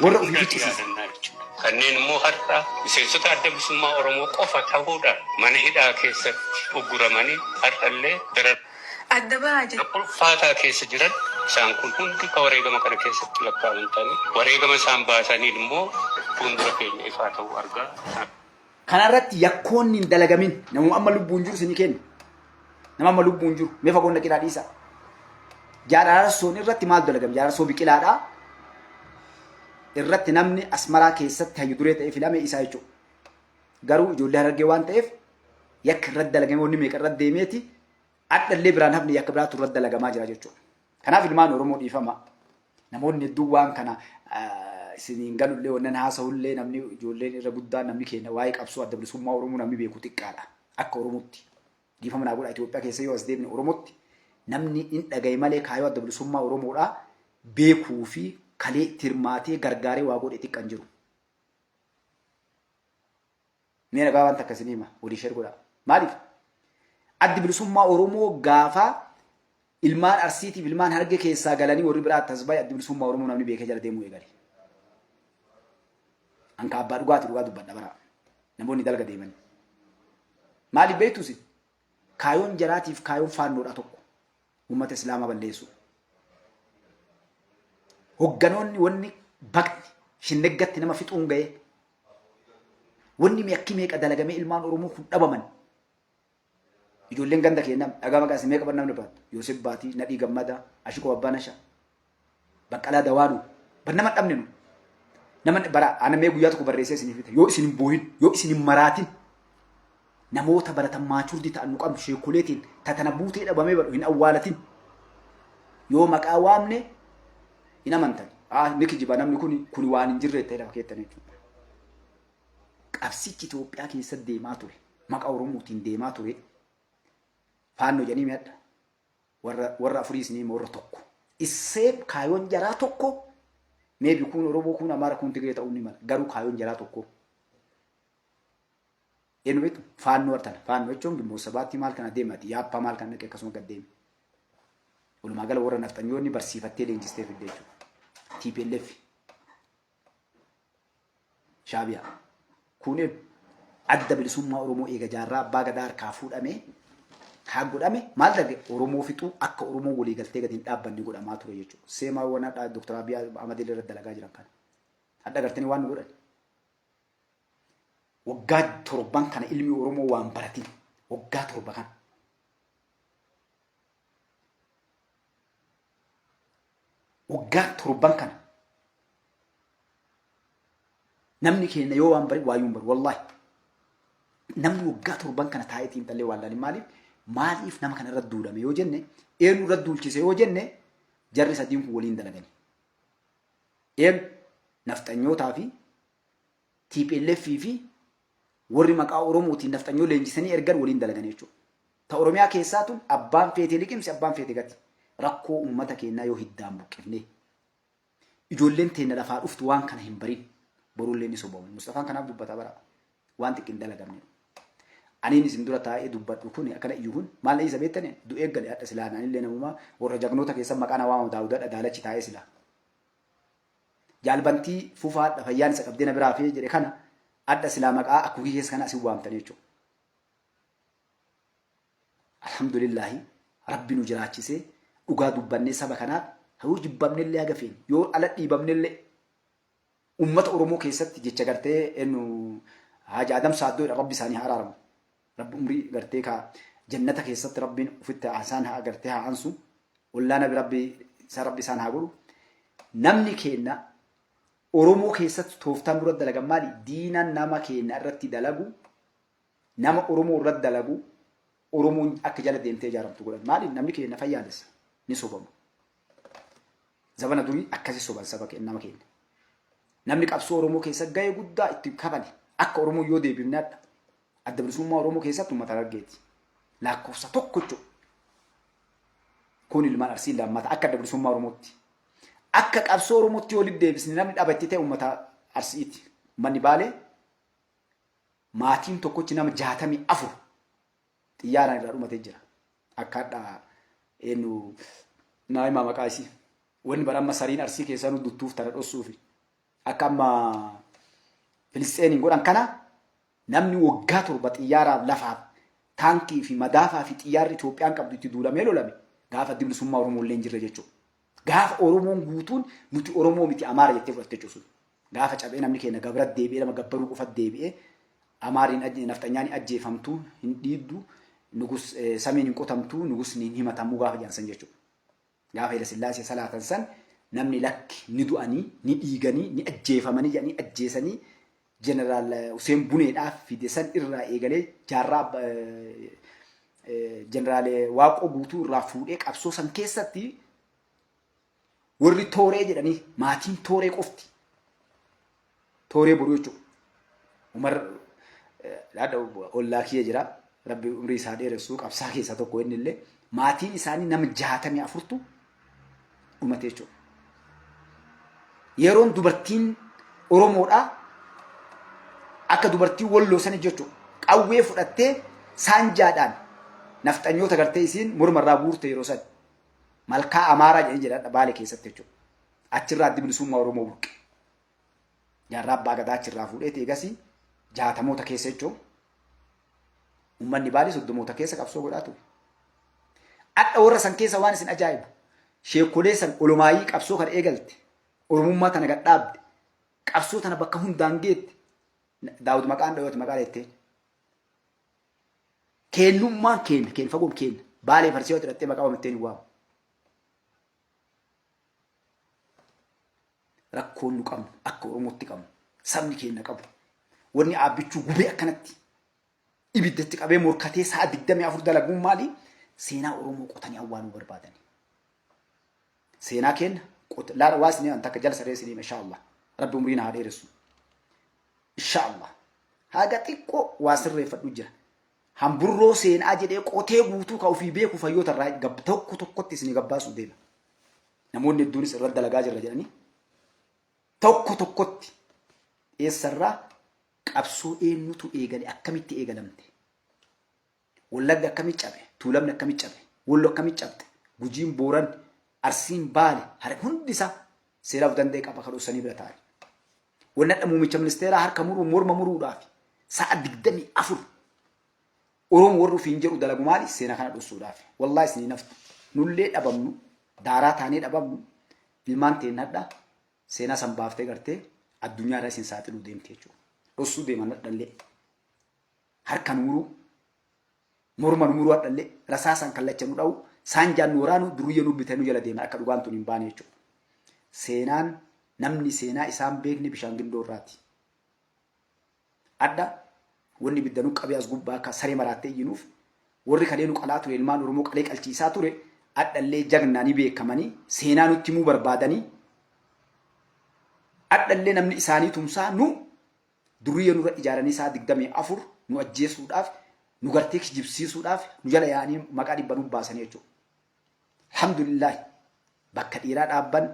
Warra ofii ficcisiise. Kanneen immoo har'a miseensota adda bilisummaa Oromoo qofa ta'uudhaan mana hidhaa keessatti ugguramanii har'allee daran adda bahaa jiru. Ulfaataa keessa jiran isaan kun hundi ka wareegama kana keessatti lakkaa'amtanii wareegama isaan baasanii immoo fuuldura keenya ifaa ta'uu argaa. Kanarratti yakkoonni hin dalagamin namuu amma lubbuun jiru isinii kenna. Nama amma lubbuun jiru mee fagoon dhaqidhaa dhiisa. Jaararsoon irratti maal dalagame? Jaararsoo biqilaadhaa. Irratti namni Asmaraa keessatti hayyu duree ta'ee filame isaa jechuudha. Garuu ijoollee Harargee waan ta'eef yakka irratti dalagame wanni meeqa irratti deemeeti addallee biraan hafni yakka biraatu irratti dalagamaa jira jechuudha. Kanaaf ilmaan Oromoo dhiifama. Namoonni hedduu waan kana isiniin galullee wannan haasa'ullee namni ijoolleen irra guddaan namni keenya waa'ee qabsoo adda bilisummaa Oromoo namni beeku xiqqaadha. Akka Oromootti. Dhiifama naa godha Itoophiyaa keessa yoo as deemne Oromootti namni hin dhagaye malee kaayoo adda bilisummaa Oromoodhaa beekuu fi kalee tirmaatee gargaaree waa godhe xiqqaan jiru. Mee nagaa waan takka isinii hima walii sheer godha. Maaliif? Addi bilisummaa Oromoo gaafa ilmaan Arsiitiif ilmaan Harargee keessaa galanii warri biraa tasbaa addi bilisummaa Oromoo namni beekee jala deemuu eegale. Anka abbaa dhugaati dhugaa dubbadha bara. Namoonni dalga deeman. Maaliif beektusi? Kaayoon jaraatiif kaayoon faannoodha tokko. Uummata Islaamaa balleessu. Hogganoonni wanni baqni shinneggatti nama fixuun ga'e. Wanni meeqa meeqa dalagamee ilmaan Oromoo kun dhabaman. Ijoolleen ganda keenyam dhagaa maqaa meeqa bar namni baatu. Yoosef Baatii, Nadhii Gammadaa, Ashikoo Abbaa Nashaa, Baqqalaa Dawaanuu. Bar nama dhabne nu. Nama bara ana mee guyyaa tokko barreessee isinii fite. Yoo isin hin boohin, yoo isin hin maraatin namoota baratan maachurdi ta'an nu qabdu sheekoleetiin tatana buutee dhabamee badhu hin awwaalatin. Yoo maqaa waamne hin amantan. Ni kijiba namni kun waan hin jirre ta'e lafa keettan jechuudha. Qabsichi Itoophiyaa keessatti deemaa ture. Maqaa Oromootiin deemaa ture. Faannoo jedhanii mi'adha. Warra afurii isinii warra tokko. Isseef kaayoon jaraa tokko meebi kun Oromoo kun Amaara kun Tigree ta'uu ni mala. Garuu kaayoon jaraa tokko. Eenyu beektu faannoo artana. Faannoo jechuun gimmoo sabaatti maal kana deemati. Yaappaa maal kana dhaqee akkasuma gad deemi. Walumaa gala warra naftanyoonni barsiifattee leenjistee fidde jechuudha. TPLF. Shaabiyaa. Kunneen adda bilisummaa Oromoo eega jaarraa abbaa gadaa harkaa fuudhamee haa godhame maal dage Oromoo fixuu akka Oromoo walii galtee gadi hin dhaabbanne godhamaa ture jechuudha. Seemaa wanaa Dr. Abiy Ahmed irra dalagaa jiran kana. Adda gartanii waan godhan. Waggaa torban kana ilmi Oromoo waan baratin. Waggaa torba kana. Waggaa torban kana. Namni keenya yoo waan bari waayuun bari wallahi. Namni waggaa torban kana taa'eetiin tallee waan laali maaliif nama kana irra duudame yoo jenne eenyu irra duulchise yoo jenne jarri sadiin kun waliin dalagani. Nafxanyootaa fi TPLF fi warri maqaa Oromootiin nafxanyoo leenjisanii ergan waliin dalaganii jechuudha. Ta Oromiyaa keessaa tun abbaan feetee liqimsi abbaan feetee gati. Rakkoo uummata keenyaa yoo hiddaan buqqifne ijoolleen teenya lafaa dhuftu waan kana hin barin borullee ni sobamu. Mustafaan kanaaf dubbata bara waan xiqqin dalagamne. Aniin isin dura taa'ee dubbadhu kun akkana iyyuun maal isa beektane du'ee gale hadha silaa naanillee namuma warra jagnoota keessa maqaan waamamu Daawudaa Daalachi taa'ee silaa. Jaalbantii fufaadha fayyaan isa qabdee na biraa fi jedhe kana adda silaa maqaa akkuma keessa kana asin waamtan jechuudha. Alhamdulillahi Rabbi nu jiraachisee dhugaa dubbannee saba kanaaf hawuu jibbamnellee agafeen yoo ala dhiibamnellee ummata Oromoo keessatti jecha gartee enu Haji Adam Saaddoo Rabbi isaanii haa araaramu. Rabbi umrii gartee ka jannata keessatti rabbiin ufitti isaan haa agartee haa ansu ollaana rabbi isaan haa godhu namni keenya Oromoo keessatti tooftaan dura dalagan maali diinan nama keenya irratti dalagu nama Oromoo irratti dalagu Oromoon akka jala deemtee ijaaramtu godhan maali namni keenya fayyaalessa ni sobamu zabana durii akkasi soban saba nama keenya namni qabsoo Oromoo keessatti gahee guddaa itti kabale akka Oromoo yoo deebifneedha adda bilisummaa Oromoo keessatti uummata argeeti lakkoofsa tokko jechuudha kun ilmaan Arsii lammata akka adda bilisummaa Oromootti akka qabsoo Oromootti walitti deebisni namni dhaabatti ta'e uummata Arsiiti manni Baalee maatiin tokkochi nama 64 xiyyaaraan irraa dhumatee jira akka eenyu naayima maqaa isii wanni baramma sariin Arsii keessaa nu duttuuf tana dhossuufi akka amma Filisxeeniin godhan kana namni waggaa 7 xiyyaaraaf lafaaf taankii fi madaafaa fi xiyyaarri Itoophiyaan qabdu itti duulamee lolame gaafa adda bilisummaa Oromoo illee hin jirre jechuudha. Gaafa Oromoon guutuun nuti Oromoo miti Amaara jettee fudhatte jechuudha. Gaafa cabee namni keenya gabrat deebi'ee nama gabbaruu qofat deebi'ee Amaariin nafxanyaan ajjeefamtuu hin dhiiddu nugus samiin hin qotamtuu nugus hin himatamuu gaafa jaansan jechuudha. Gaafa Hayila Sillaasee salaatan san namni lakki ni du'anii ni dhiiganii ni ajjeefamanii jedhanii ajjeesanii Jeneraal Hussein Buneedhaaf fide san irraa eegalee jaarraa Jeneraal Waaqoo guutuu irraa fuudhee qabsoo san keessatti warri tooree jedhanii maatiin tooree qofti tooree boruu jechuudha. Umar ollaa kiyya jira rabbi umrii isaa dheeressuu qabsaa keessaa tokko inni illee maatiin isaanii nama 64tu dhumate jechuudha. Yeroon dubartiin Oromoodhaa akka dubartii Walloo sana jechuudha qawwee fudhattee saanjaadhaan nafxanyoota gartee isiin mormarraa buurte yeroo san malkaa Amaaraa jedhanii jedha Baalee keessatti jechuudha. Achirraa adda bilisummaa Oromoo buqqe. Jaarraa abbaa gadaa achirraa fuudhee eegasii 60moota keessa jechuudha. Uummanni Baalee 30moota keessa qabsoo godhaa ture. Adda warra san keessa waan isin ajaa'ibu sheekolee san olumaayii qabsoo kana eegalte Oromummaa tana gadhaabde qabsoo tana bakka hundaan geette Daawud maqaan dhayooti maqaa leettee keennummaan keenya fagoon keenya Baalee farsii yoo xidhattee maqaa waamtee ni waamu. Rakkoon nu qabnu akka Oromootti qabnu sabni keenya qabu wanni aabbichuu gubee akkanatti ibiddatti qabee morkatee sa'a 24 dalaguun maali seenaa Oromoo qotanii awwaaluu barbaadani. Seenaa keenya laala waasni an takka jala saree sinii inshaallah rabbi umriin haa dheeressu inshaallah haga xiqqoo waa sirreeffadhu jira. Hamburroo seenaa jedhee qotee guutuu ka ofii beeku fayyoota irraa tokko tokkotti isin gabbaasu deema. Namoonni hedduunis irra dalagaa jirra jedhanii tokko tokkotti eessarraa qabsoo eenyutu eegale akkamitti eegalamte Wallagga akkamitti cabe Tuulamni akkamitti cabe Walloo akkamitti cabte Gujiin Booran Arsiin Baale har hundi isaa seeraaf danda'e qaba kan dhosanii bira ta'an. Wanna muummicha ministeeraa harka muruu morma muruudhaaf sa'a 24 Oromoo warri ofiin jedhu dalagu maali seenaa kana dhossuudhaaf. Wallahi isin naftu nullee dhabamnu daaraa taanee dhabamnu ilmaan teennadha seenaa san baaftee gartee addunyaa irraa isin saaxiluu deemte jechuudha. Dhossuu deeman dhallee harka muruu morma muruu dhallee rasaasan kallacha nu dha'u saanjaan waraanu duruyya nu bitanu jala deeman akka dhugaan tun hin baane jechuudha. Seenaan namni seenaa isaan beekne bishaan gindoo irraati. Adda wanni biddanu qabee as gubbaa akka saree maraattee iyyinuuf warri kaleenu qalaa ture ilmaan Oromoo qalee qalchiisaa ture addallee jagnaanii beekamanii seenaa nutti himuu barbaadanii addallee namni isaanii tumsaa nu duruyya nurra ijaaranii isaa 24 nu ajjeesuudhaaf nu gartee kijibsiisuudhaaf nu jala yaanii maqaa dhibbanuu baasanii jechuudha. Alhamdulillah bakka dhiiraa dhaabban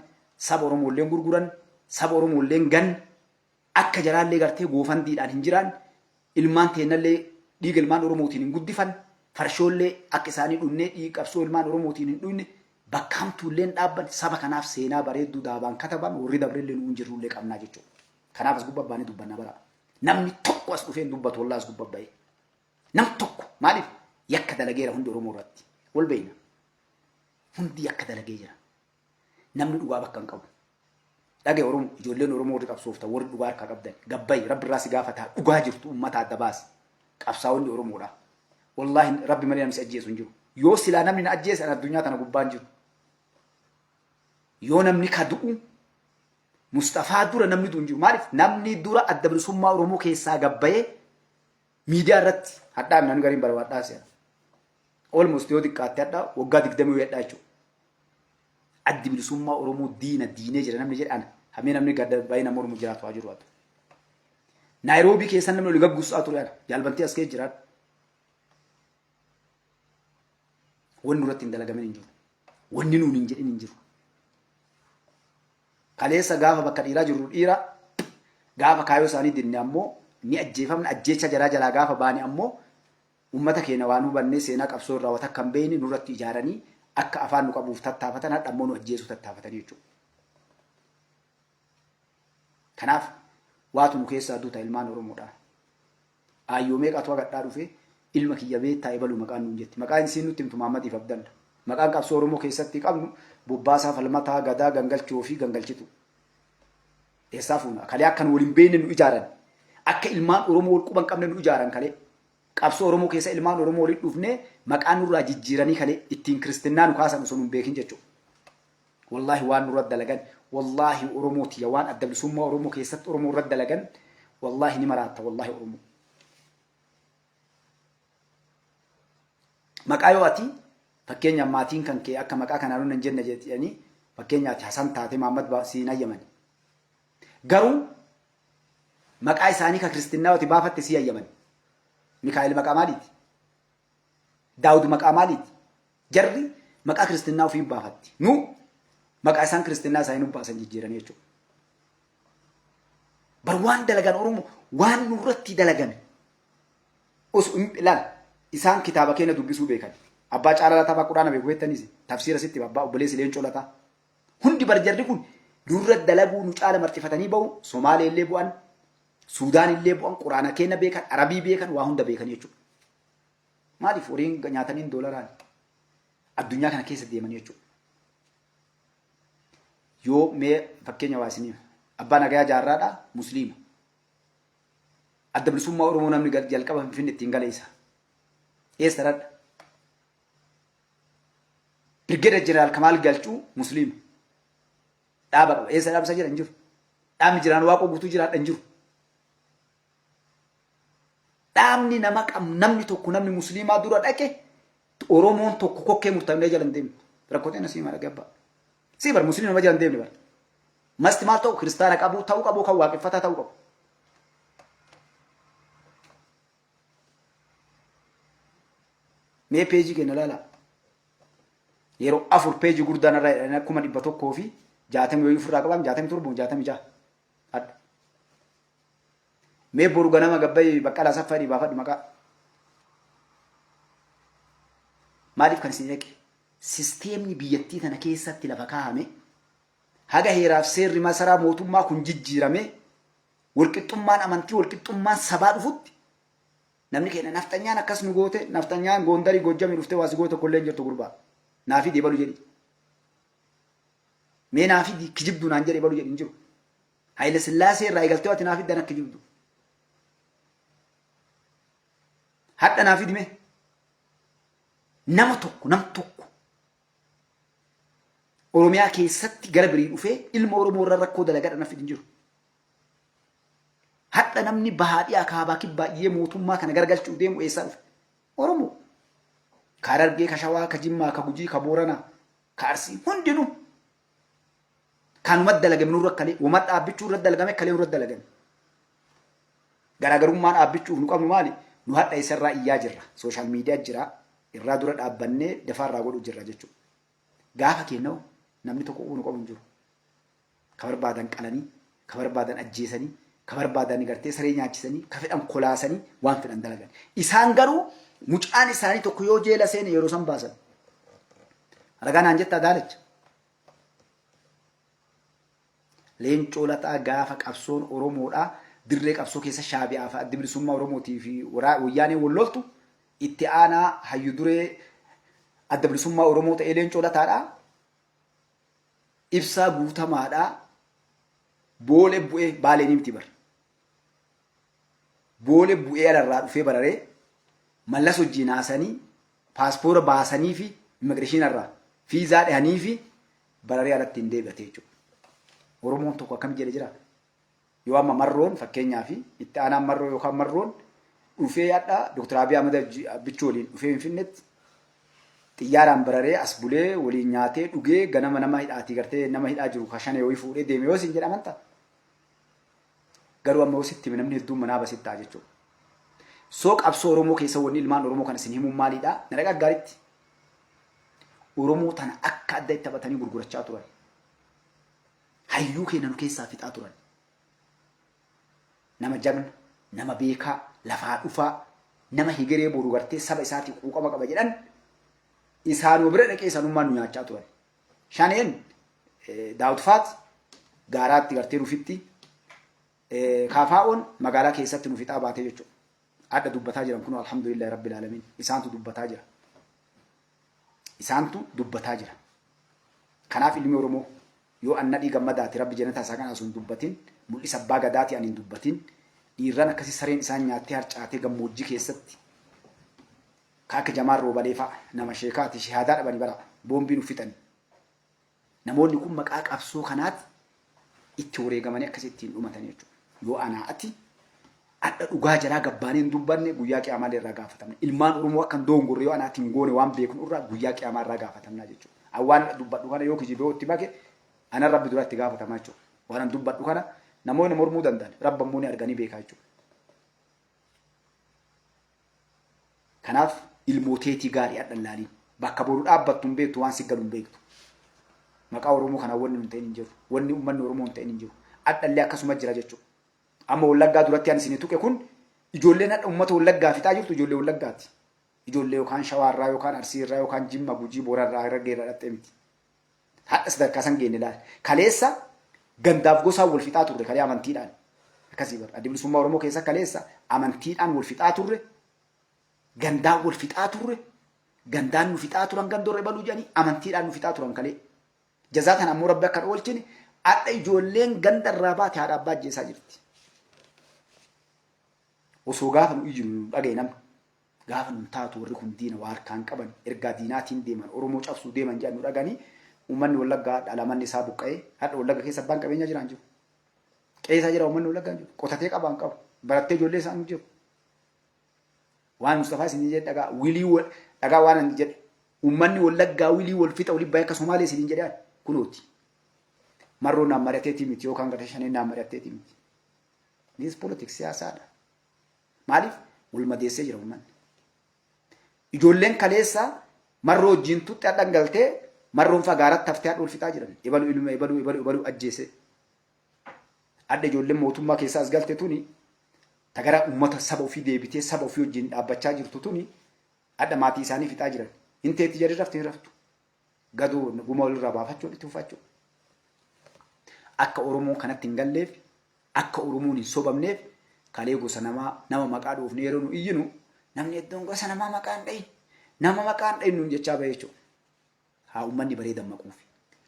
saba Oromoolleen gurguran saba Oromoolleen gan akka jaraallee gartee goofandiidhaan hin jiraan ilmaan teennallee dhiiga ilmaan Oromootiin hin guddifan farshoollee akka isaanii dhunnee dhiiga qabsoo ilmaan Oromootiin hin dhunne bakka hamtuulleen dhaabban saba kanaaf seenaa bareedduu daabaan kataban warri dabreellee nu hin jirrullee qabnaa jechuudha. Kanaaf as gubbaabbaanii dubbanna bara. Namni tokko as dhufeen dubbatu wallahi as gubbaabbaa'ee. Nam tokko maaliif yakka dalageera hundi Oromoo irratti wal beeyna. Hundi yakka dalagee jira. Namni dhugaa bakka hin qabu. Dhagee Oromoo ijoolleen Oromoo warri qabsooftan warri dhugaa harkaa qabdan gabbayi rabbi irraa si gaafataa dhugaa jirtu uummata adda baasi. Qabsaa'onni Oromoodha. wallahi rabbi malee namni ajjeesu hin jiru yoo silaa namni na ajjeesan addunyaa tana gubbaan jiru yoo namni ka du'u Mustafaa dura namni du'u hin jiru maaliif namni dura adda bilisummaa Oromoo keessaa gabbayee miidiyaa irratti hadhaa namni gariin barbaadhaa seera almost yoo xiqqaatte hadhaa waggaa 20 hedhaa jechuudha addi bilisummaa Oromoo diinee jira namni jedhan hamee namni gadda baay'ee nama Oromoo jiraatu haa jiru Nairobi keessa namni oli gagguusaa ture jaalbantii as keessa jiraatu wanni irratti hin dalagamin hin jiru wanni nuun hin jedhin hin jiru kaleessa gaafa bakka dhiiraa jiru dhiira gaafa kaayoo isaanii dinne ammoo ni ajjeefamna ajjeecha jaraa jalaa gaafa baane ammoo ummata keenya waan hubannee seenaa qabsoo irraa wata kan beeyne nurratti ijaaranii akka afaan nu qabuuf tattaafatan hadha ammoo nu ajjeesu tattaafatanii jechuudha. Kanaaf waatu nu keessaa duuta ilmaan Oromoodha. Aayyoo meeqatu agadhaa dhufe ilma kiyya beektaa ebalu maqaan nuun jetti. Maqaan isiin nutti himtu Mahammadiif Abdalla. Maqaan qabsoo Oromoo keessatti qabnu bobbaasaa falmataa gadaa gangalchoo fi gangalchitu. Eessaa fuuna kalee akkan waliin beekne nu ijaaran. Akka ilmaan Oromoo wal quban qabne nu ijaaran kalee. Qabsoo Oromoo keessa ilmaan Oromoo waliin dhufne maqaan nurraa jijjiiranii kalee ittiin kiristinnaa nu kaasan osoo nun beekin jechuudha. Wallahi waan nurra dalagan wallahi Oromooti yaa waan adda bilisummaa Oromoo keessatti Oromoo irra dalagan wallahi ni maraatta wallahi Oromoo. Maqaa yoo ati fakkeenya maatiin kan kee akka maqaa kanaan hin jenne jedhanii fakkeenyaatti Hasan taate Mahammad siin ayyaman. Garuu maqaa isaanii ka kiristinnaa wati baafatte si ayyaman. Mikaa'el maqaa maaliiti? Daawud maqaa maaliiti? Jarri maqaa kiristinnaa ofii baafatti. Nu maqaa isaan kiristinnaa isaanii nu baasan jijjiiranii jechuudha. Bar waan dalagan Oromoo waan nurratti dalagan osoo ilaal isaan kitaaba keenya dubbisuu beekan. Abbaa Caalaa Lataa Quraana beeku beektanis tafsiira sitti abbaa obboleessi Leencoo Lataa. Hundi bar jarri kun nurra dalaguu nu caala martifatanii bahu Somaalee illee bu'an Suudaan illee bu'an Quraana keenya beekan Arabii beekan waa hunda beekan jechuudha. Maaliif horiin nyaataniin doolaraan addunyaa kana keessa deemanii jechuudha. Yoo mee fakkeenya waa isiniif abbaa nagayaa jaarraadha musliima. Adda bilisummaa Oromoo namni jalqaba Finfinnee ittiin galeessa. Eessa radha? Brigadier General Kamal Galchuu musliima. Dhaaba qaba. Eessa dhaabsa jira hin jiru. Dhaabni jiraan waaqoo guutuu jiraadha hin jiru. Dhaabni nama qabu namni tokko namni musliimaa dura dhaqe Oromoon tokko kokkee murtaa'ee jala hin deemne. Rakkooteen asii maal gabba. Si bar musliima nama jala hin deemne bar. Masti maal ta'u kiristaana qabu ta'uu qabu kan waaqeffataa ta'uu qabu. Mee peejii keenya laala. Yeroo 4 peejii guddaan irraa akkuma 100 fi 60 yoo ofirraa qabaam 67 66 adda. Mee boru ganama gabbayee baqqalaa saffari baafadhu maqaa. Maaliif kan isin eege? Sisteemni biyyattii tana keessatti lafa kaa'ame haga heeraaf seerri masaraa mootummaa kun jijjiirame walqixxummaan amantii walqixxummaan sabaa dhufutti namni keenya naftanyaan akkas nu goote naftanyaan Gondarii Gojjamii dhuftee waasi goote kolleen jirtu gurbaa naafi deebalu jedhi mee naafi kijibdu naan jedhe balu jedhi hin jiru Haile Sillaasee irraa eegaltee waati naafi dan akka kijibdu hadha naafi dime nama tokko Oromiyaa keessatti gara birii dhufee ilma Oromoo irra rakkoo dalagaa naafi hin jiru. Hadha namni bahaadhii akaabaa kibbaayyee mootummaa kana garagalchuu deemu eessaa dhufe? Oromoo. Ka Harargee, ka Shawaa, ka Jimmaa, ka Gujii, ka Booranaa, ka Arsii hundinuu kanuma dalagame nurra kalee wama dhaabbichuu irra dalagame kalee nurra dalagame. Garaagarummaan dhaabbichuuf nu qabnu maali? Nu hadha isarraa iyyaa jirra. Sooshaal miidiyaa jira. Irraa dura dhaabbannee dafaarraa godhu jirra jechuudha. Gaafa keenyaa'u namni tokko nu qabu hin jiru. Ka barbaadan qalanii, ka barbaadan ajjeesanii, ka barbaadan gartee saree nyaachisanii, ka fedhan kolaasanii waan fedhan dalagan. Isaan garuu mucaan isaanii tokko yoo jeela seene yeroo san baasan. Ragaa naan jettaa daalacha. Leencoo Lataa gaafa qabsoon Oromoodhaa dirree qabsoo keessa Shaabi'aa fi adda bilisummaa Oromootii fi wayyaanee wal loltu itti aanaa hayyu duree adda bilisummaa Oromoo ta'ee Leencoo Lataadhaa ibsaa guutamaadhaa boolee bu'ee baalee nimti bar boolee bu'ee alarraa dhufee bararee mallas wajjin haasanii paaspoora baasanii fi immigireeshinii irraa fiizaa dhahanii fi bararee alatti hin deebi'ate jechuudha. Oromoon tokko akkam jedhe jira. Yoo amma marroon fakkeenyaaf itti aanaan marroo yookaan marroon dhufee hadhaa Dr. Abiy Ahmed bichuu waliin dhufee Finfinneetti xiyyaaraan bararee as bulee waliin nyaatee dhugee ganama nama hidhaatii gartee nama hidhaa jiru kashanee wayii fuudhee deeme yoo isin jedhaman ta'a. Garuu amma wasitti namni hedduun manaa basitti ta'a jechuudha. Soo qabsoo Oromoo keessa wanni ilmaan Oromoo kana isin himuun maalidhaa? Na dhagaa gaariitti. Oromoo tana akka adda itti taphatanii gurgurachaa turan. Hayyuu keenya nu keessaa fixaa turan. Nama jabna, nama beekaa, lafaa dhufaa, nama higeree boru gartee saba isaatii quuqama qaba jedhan isaanuu bira dhaqee isaanummaan nu nyaachaa turan. Shaneen Daawud Faat gaaraatti gartee nufitti Kaafaa'oon magaalaa keessatti nu fixaa baatee jechuudha. Adda dubbataa jiran kun alhamdulillahi rabbil alamin. Isaantu dubbataa jira. Isaantu dubbataa jira. Kanaaf ilmi Oromoo yoo annadhii gammadaati rabbi jannata isaa kana sun dubbatin mul'isa abbaa gadaati ani dubbatin dhiirran akkasii sareen isaan nyaattee harcaatee gammoojjii keessatti kaaka jamaan roobalee fa'a nama sheekaati shahaadaa dhabanii bara boombiin uffitani. Namoonni kun maqaa qabsoo kanaatti itti wareegamanii akkasii ittiin dhumatanii jechuudha. Yoo anaati adda dhugaa jalaa gabbaaneen dubbanne guyyaa qiyaamaa irraa gaafatamna. Ilmaan Oromoo akkan doongorre yoo anaatiin goone waan beeknu irraa guyyaa qiyaamaa irraa gaafatamna jechuudha. Awwaan dubbadhu kana yoo kijibee itti make ana rabbi duratti gaafatamaa jechuudha. Waan dubbadhu kana namoonni mormuu danda'an rabbammoo ni arganii beekaa jechuudha. Kanaaf ilmooteetii gaarii adda laaliin bakka boru dhaabbattu hin beektu waan si galu hin beektu. Maqaa Oromoo kana wanni hin ta'in hin jiru. Wanni uummanni Oromoo hin ta'in hin jiru. Addallee akkasuma jira jechuudha. Amma Wallaggaa duratti ani isin tuqe kun ijoolleen hadha uummata Wallaggaa fixaa jirtu ijoollee Wallaggaati. Ijoollee yookaan Shawaarraa yookaan Arsiirraa yookaan Jimma Gujii Boorarraa irra geerra dhattee miti. Hadha sadarkaa san geenne laal. Kaleessa gandaaf gosaan wal fixaa turre kalee amantiidhaan. Akkasii bara. Adda bilisummaa Oromoo keessa kaleessa amantiidhaan wal fixaa turre. Gandaan wal fixaa turre. Gandaan nu fixaa turan gandoorra baluu jedhanii amantiidhaan nu fixaa turan kalee. Jazaatan ammoo rabbi akka oolchine hadha ijoolleen gandarraa baate haadha abbaa ajjeesaa jirti. Osoo gaafa nu ijjiru dhaga'e namni gaafa nu taatu warri kun diina waa harkaan qaban ergaa diinaatiin deeman Oromoo cabsuu deeman jedhan nu dhaganii uummanni Wallaggaa dhalamanni isaa buqqa'ee hadha Wallagga keessa abbaan qabeenya jiraan jiru. Qeesaa jira uummanni Wallaggaa jiru. Qotatee qabaan qabu. Barattee ijoollee isaan jiru. Waan Mustafaa isin jedhe dhagaa wilii dhagaa waan ani jedhe uummanni Wallaggaa wilii wal fixa walii baay'ee akka Somaalee isin jedhan kunooti. Marroo naan mari'ateetii miti yookaan gata shanee naan mari'ateetii miti. This politics siyaasaadha. Maaliif wal madeessee jira uummanni. Ijoolleen kaleessa marroo wajjin tutti hadhan galtee marroon fagaaratti haftee hadha wal fixaa jiran. Ebaluu ajjeese. Adda ijoolleen mootummaa keessaa as galte tuni tagara uummata saba ofii deebitee saba ofii wajjin dhaabbachaa jirtu tuni adda maatii isaanii fixaa jiran. Inteetti jedhee raftee raftu. Gadoo guma walirraa baafachuu itti uffachuu. Akka Oromoon kanatti hin galleef akka Oromoon hin sobamneef kalee gosa nama maqaa dhoofne yeroo nu iyyinu namni hedduun gosa namaa maqaa hin dhayin nama maqaa hin dhayin nuun jechaa bahe jechuudha. Haa uummanni bareedan maquufi.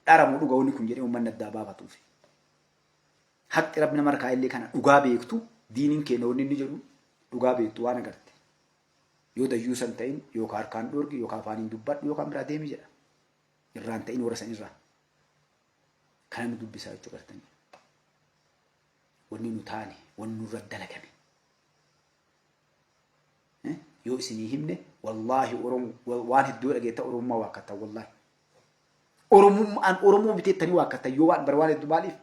Dharamuu dhugaa wanni kun jedhee uummanni addaa baafatuufi. Haqqi rabbi nama harkaa illee kana dhugaa beektu diiniin keenya wanni inni jedhu dhugaa beektu waan agarte. Yoo dayyuu san ta'in yookaan harkaan dhoorgi yookaan afaaniin dubbadhu yookaan biraa deemi jedha. Irraan ta'in warra san irraa. Kana nu dubbisaa jechuu gartanii. Wanni nu taane, wanni nurra dalagame. Yoo isinii himne wallaahi Oromoo waan hedduu dhageetta Oromummaa waakkata wallaahi. Oromoo biteettanii waakkata yoo waan bara waan hedduu maaliif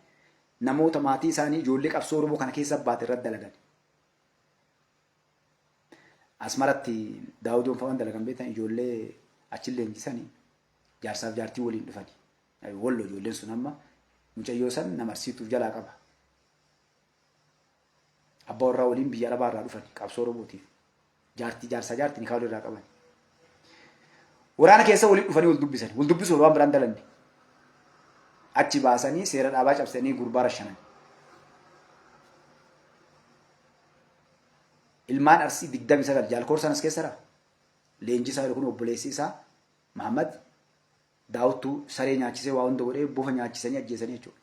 namoota maatii isaanii ijoollee qabsoo Oromoo kana keessa baate irra dalagan. Asmaratti Daawudoon fa'aan dalagan beektan ijoollee achillee leenjisanii jaarsaaf jaartii waliin dhufanii. Wallo ijoolleen sun amma mucayyoo san nama arsiituuf jalaa qaba. Abbaa warraa waliin biyya Arabaa irraa dhufan qabsoo Oromootiif. Jaarsa jaartii ni kaawwan irraa qaban. Waraana keessa waliin dhufanii wal dubbisan. Wal dubbisuu waan biraan dalanne. Achi baasanii seera dhaabaa cabsanii gurbaa rashanan. Ilmaan Arsii 29 jaalkoorsan as keessa jira. Leenjisaa kun obboleessi isaa Mahammad Daawutu saree nyaachisee waa hunda godhee bofa nyaachisanii ajjeesanii jechuudha.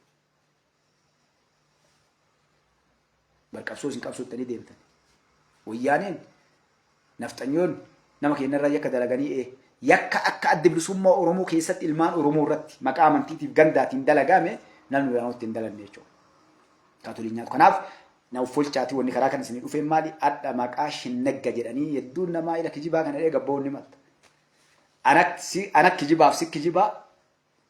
Barqabsoo isin qabsoottanii deemtan. Wayyaaneen nafxanyoon nama keenyarraa yakka dalaganii yakka akka adda bilisummaa Oromoo keessatti ilmaan Oromoo irratti maqaa amantiitiif gandaatiin dalagame namni biraanootti hin dalanne jechuudha. Kaatoliinyaatu. Kanaaf na uffolchaati wanni karaa kan isin dhufeen maali adda maqaa shinnagga jedhanii hedduun namaa ila kijibaa kana gabboonni matta. Anak kijibaaf si kijibaa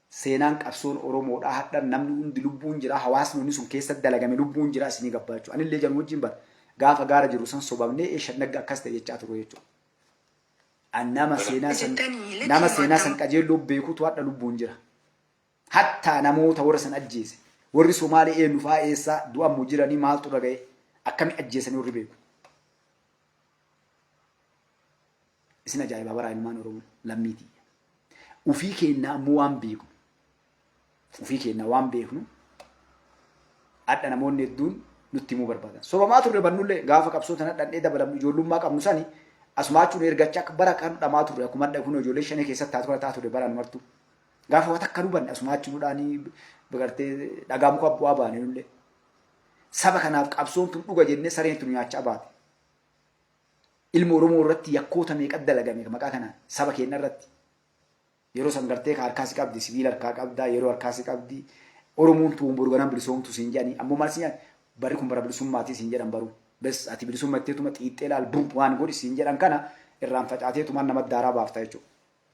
seenaan qabsoon Oromoodhaa hadha namni hundi lubbuun jira hawaasni hundi sun keessatti dalagame lubbuun jira isinii gabbaa jechuudha. Anillee jan wajjin bara gaafa gaara jiru san sobamnee shinnagga akkas ta'e jechaa turre jechuudha. Nama seenaa san qajeelloo beekutu hadha lubbuun jira. Hatta namoota warra san ajjeese. Warri Somaalee eenyu fa'aa eessaa du'amuu jiranii maaltu dhaga'e akkami ajjeesanii warri beeku. Isin ajaa'ibaa baraa ilmaan Oromoo lammiitii. Ufii keenya ammoo waan beeknu. Ufii keenya waan beeknu adda namoonni hedduun nutti himuu barbaadan. Sobamaa turre bannullee gaafa qabsoota nadhandhee dabalamnu ijoollummaa qabnu sani asumaachuun ergachaa akka bara kan dhamaa turre akkuma adda kun ijoollee shanee keessatti taatu turre baraan martu. Gaafa wata akka dubanne asumaachuudhaanii bagartee dhagaa muka bu'aa baane nullee. Saba kanaaf qabsoon tun dhuga jennee sareen tun nyaachaa baate. Ilma Oromoo irratti yakkoota meeqa dalagame maqaa kanaan saba keenya irratti. Yeroo san gartee harkaasi qabdi sibiila harkaa qabdaa yeroo harkaasi qabdi Oromoon tuun borganaan bilisoomtu siin jedhanii ammoo maal siin barri kun bara bilisummaatii siin jedhan baruu. Bes ati bilisummaa itteetuma xiixxee laal bum waan godhi siin jedhan kana irraan facaateetuma nama daaraa baafta jechuudha.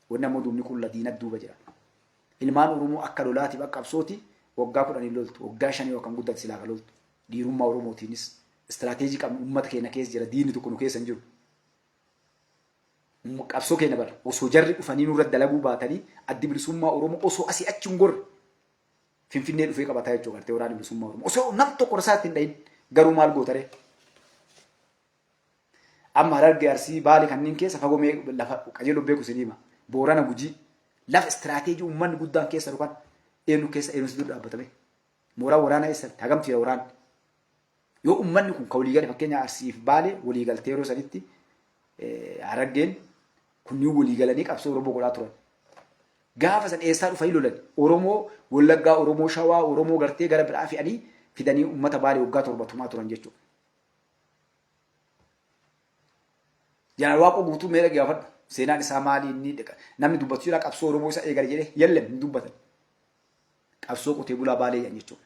Wanni ammoo duubni kun ladiina duuba jira. Ilmaan Oromoo akka lolaatiif akka qabsooti waggaa 10 loltu waggaa 5 yookaan guddatti silaa loltu. Dhiirummaa Oromootiinis istiraatiijii qabnu uummata keenya keessa jira diinni tokko nu keessa hin jiru. Qabsoo keenya bara osoo jarri dhufanii nurratti dalaguu baatanii addi bilisummaa Oromoo osoo asii achi hin gorre Finfinnee dhufee qabataa jechuudha gartee waraana bilisummaa Oromoo osoo nam tokko rasaatti hin dhayin garuu maal gootaree. Amma Harargee Arsii Baalee kanneen keessa fagoo lafa qajeeloo beeku sinima Boorana Gujii lafa istiraatiijii uummanni guddaan keessa dhufan eenyu keessa eenyu sitti dhaabbatame mooraa waraanaa eessatti hagamtiira waraanni yoo uummanni kun ka waliigale fakkeenya Arsiif Baalee waliigaltee yeroo sanitti Harargeen kunniin waliigalanii qabsoo Oromoo godhaa turan. Gaafa san eessaa dhufanii lolan Oromoo Wallaggaa Oromoo Shawaa Oromoo gartee gara biraa fe'anii fidanii uummata Baalee waggaa 70 turan jechuudha. Jaal Waaqoo guutuu meeqa gaafadhu seenaan isaa maali inni namni dubbatu jira qabsoo Oromoo isa eegale jedhee yallan hin dubbatan. Qabsoo qotee bulaa Baalee jedhan jechuudha.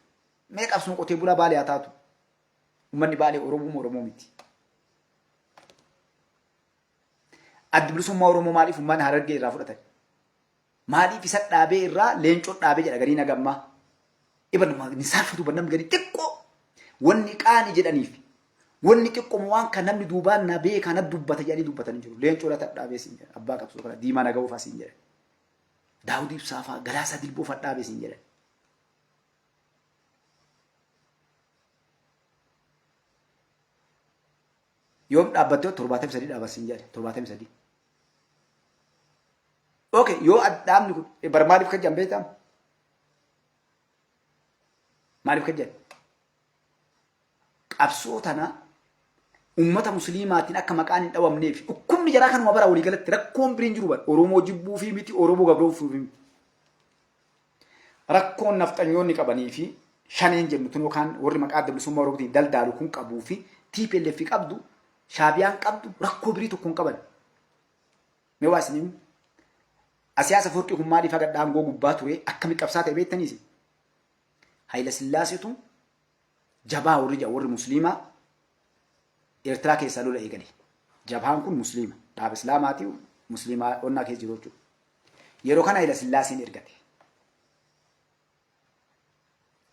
Mee qabsoo qotee bulaa Baalee haa taatu uummanni Baalee Oromoo miti. Addi bilisummaa Oromoo maaliif uummanni Harargee irraa fudhatan? Maaliif isa dhaabee irraa leencoo dhaabee jedha garii nagammaa? Iban ni saafatu ban namni garii xiqqoo wanni qaani jedhaniif wanni xiqqoo waan kan namni duubaan na beekaa na dubbata jedhanii dubbatanii jiru. Leencoo laata dhaabee siin jedha abbaa qabsoo kana diimaa nagaa ofaa siin jedha. Daawudii Ibsaafaa Galaasaa Dilboo fa'aa dhaabee siin jedha. Yoom dhaabbattee 73 dhaabasiin jedhe 73. Okay, yoo dhaabni kun barmaaliif kan jedhan beektaa? Maaliif kan jedhan? Qabsoo tana uummata musliimaatiin akka maqaan hin dhawamneef dhukkubni jaraa kanuma bara walii galatti rakkoon biriin jiru bara Oromoo jibbuu fi miti Oromoo gabroofuuf miti. Rakkoon nafxanyoonni qabanii fi shaneen jennu tun yookaan warri maqaa adda bilisummaa Oromootiin daldaalu kun qabuu fi TPLF qabdu Shaabiyaan qabdu rakkoo birii tokko hin qaban. Mee waa isiniin asiyaasa forqii kun maaliif haga daangoo gubbaa ture akkami qabsaa ta'e beektaniisi. Hayila Sillaaseetu jabaa warri musliimaa Eertiraa keessaa lola eegale. Jabaan kun musliima dhaaba islaamaatii musliimaa onnaa keessa jiru jechuudha. Yeroo kana Hayila Sillaaseen ergate.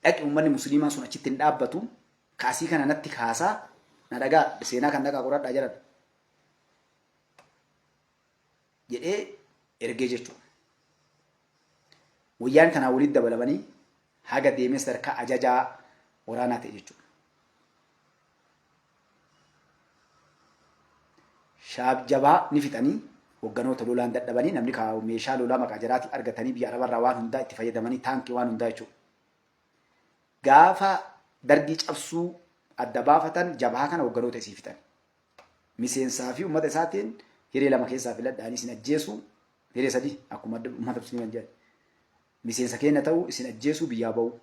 Dhaqi uummanni musliimaa sun achitti hin dhaabbatu kaasii kana natti kaasaa na dhagaa seenaa kan dhagaa qoradhaa jiran jedhee ergee jechuudha. Wayyaan kanaa walitti dabalamanii haga deemee sadarkaa ajajaa waraanaa ta'e jechuudha. Shaab jabaa ni fixanii hogganoota lolaan dadhabanii namni kaa'u meeshaa lolaa maqaa jaraatii argatanii biyya arabarraa waan hundaa itti fayyadamanii taankii waan hundaa jechuudha. Gaafa dargii cabsuu adda baafatan jabaa kana hogganoota isii fixan. Miseensaa fi uummata isaatiin hiree lama keessaa filadhaanii isin ajjeesuu hiree sadii akkuma uummata musliiman jedhan. Miseensa keenya ta'uu isin ajjeesuu biyyaa ba'uu.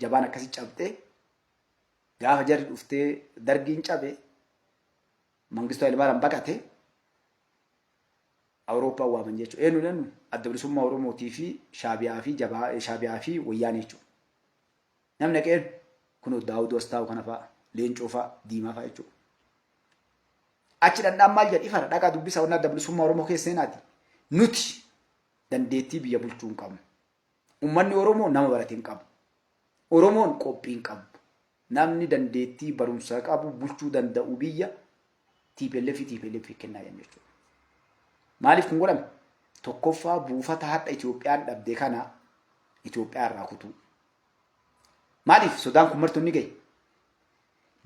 Jabaan akkasii cabxee gaafa jarri dhuftee dargiin cabe Mangistuu Hayilamaariyaam baqate Awurooppaa waaman jechuudha. Eenyuudhaan adda bilisummaa Oromootii fi Shaabiyaa fi Wayyaanee jechuudha. Namni dhaqeen kun Daawud Wastaa'u kana fa'a, Leencoo fa'a, Diimaa fa'a jechuudha. Achi dhandhaan maal jedhi fara dhaqaa dubbisa wanna adda bilisummaa Oromoo keesseenaati. Nuti dandeettii biyya bulchuu hin qabnu. Uummanni Oromoo nama barate hin qabu. Oromoon qophii hin qabu. Namni dandeettii barumsa qabu bulchuu danda'u biyya TPLF kennaa jechuudha. Maaliif kun godhame? Tokkoffaa buufata hadha Itoophiyaan dhabde kana Itoophiyaa irraa kutuu. Maaliif sodaan kun martuu ni gahe?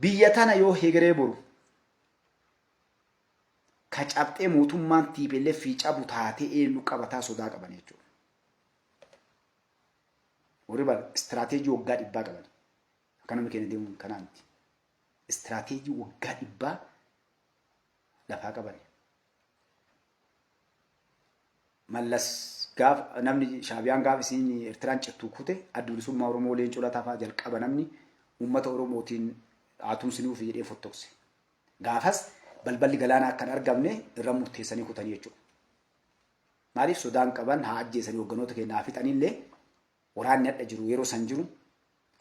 Biyya tana yoo hegeree boru ka cabxee mootummaan TPLF cabu taatee eenyu qabataa sodaa qaban jechuudha. Warri bara istiraatiijii waggaa 100 qaban. Akkanuma keenya deemuun kanaa miti. Istiraatiijii waggaa 100 lafaa qaban. Mallas gaaf namni Shaabiyaan gaaf isin Eertiraan cittuu kute adda bilisummaa Oromoo Leencoo Lataa fa'aa jalqaba namni uummata Oromootiin aatumsinuuf jedhee fottokse. Gaafas balballi galaanaa akkan argamne irra murteessanii kutanii jechuudha. Maaliif sodaan qaban haa ajjeesanii hogganoota keenyaa fixanillee waraanni hadha jiru yeroo san jiru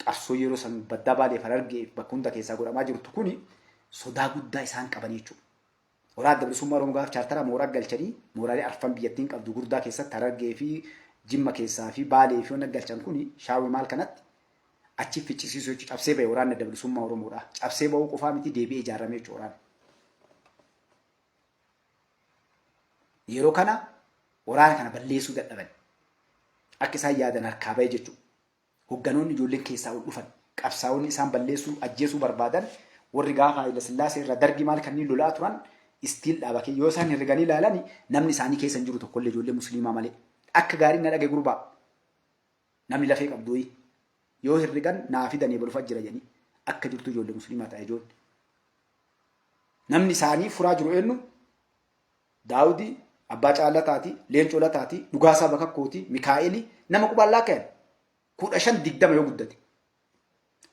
qarsoo yeroo san baddaa baadee farargee bakka hunda keessaa godhamaa jirtu kuni sodaa guddaa isaan qaban jechuudha. Waraana adda bilisummaa Oromoo gaaf chaartara mooraa galchanii mooraalee arfan biyyattiin qabdu guddaa keessatti Harargee fi Jimma keessaa fi Baalee fi wanta galchan kuni shaawii maal kanatti achi ficcisiisuu jechuudha. Cabsee ba'e waraanni adda bilisummaa Oromoodha. Cabsee ba'uu qofaa miti deebi'ee ijaaramee jechuudha waraana. Yeroo kana waraana kana balleessuu dadhaban. Akka isaan yaadan harkaa ba'e jechuudha. Hogganoonni ijoolleen keessaa ol dhufan qabsaa'onni isaan balleessuu ajjeesuu barbaadan warri gaafa Haayila Sillaasee irra dargi maal kanneen lolaa turan istiin dhaabake yoo isaan herreganii ilaalani namni isaanii keessa hin jiru tokkollee ijoollee musliimaa malee akka gaarii na dhage gurbaa namni lafee qabdu yoo herregan naa fidanii balufa jira jedhanii akka jirtu ijoollee musliimaa ta'e ijoollee namni isaanii furaa jiru eenyu Daawudii Abbaa Caalataati Leencoo Lataati Dhugaasaa Bakakkooti Mikaa'elii nama qubaallaa ka'an 15-20 yoo guddate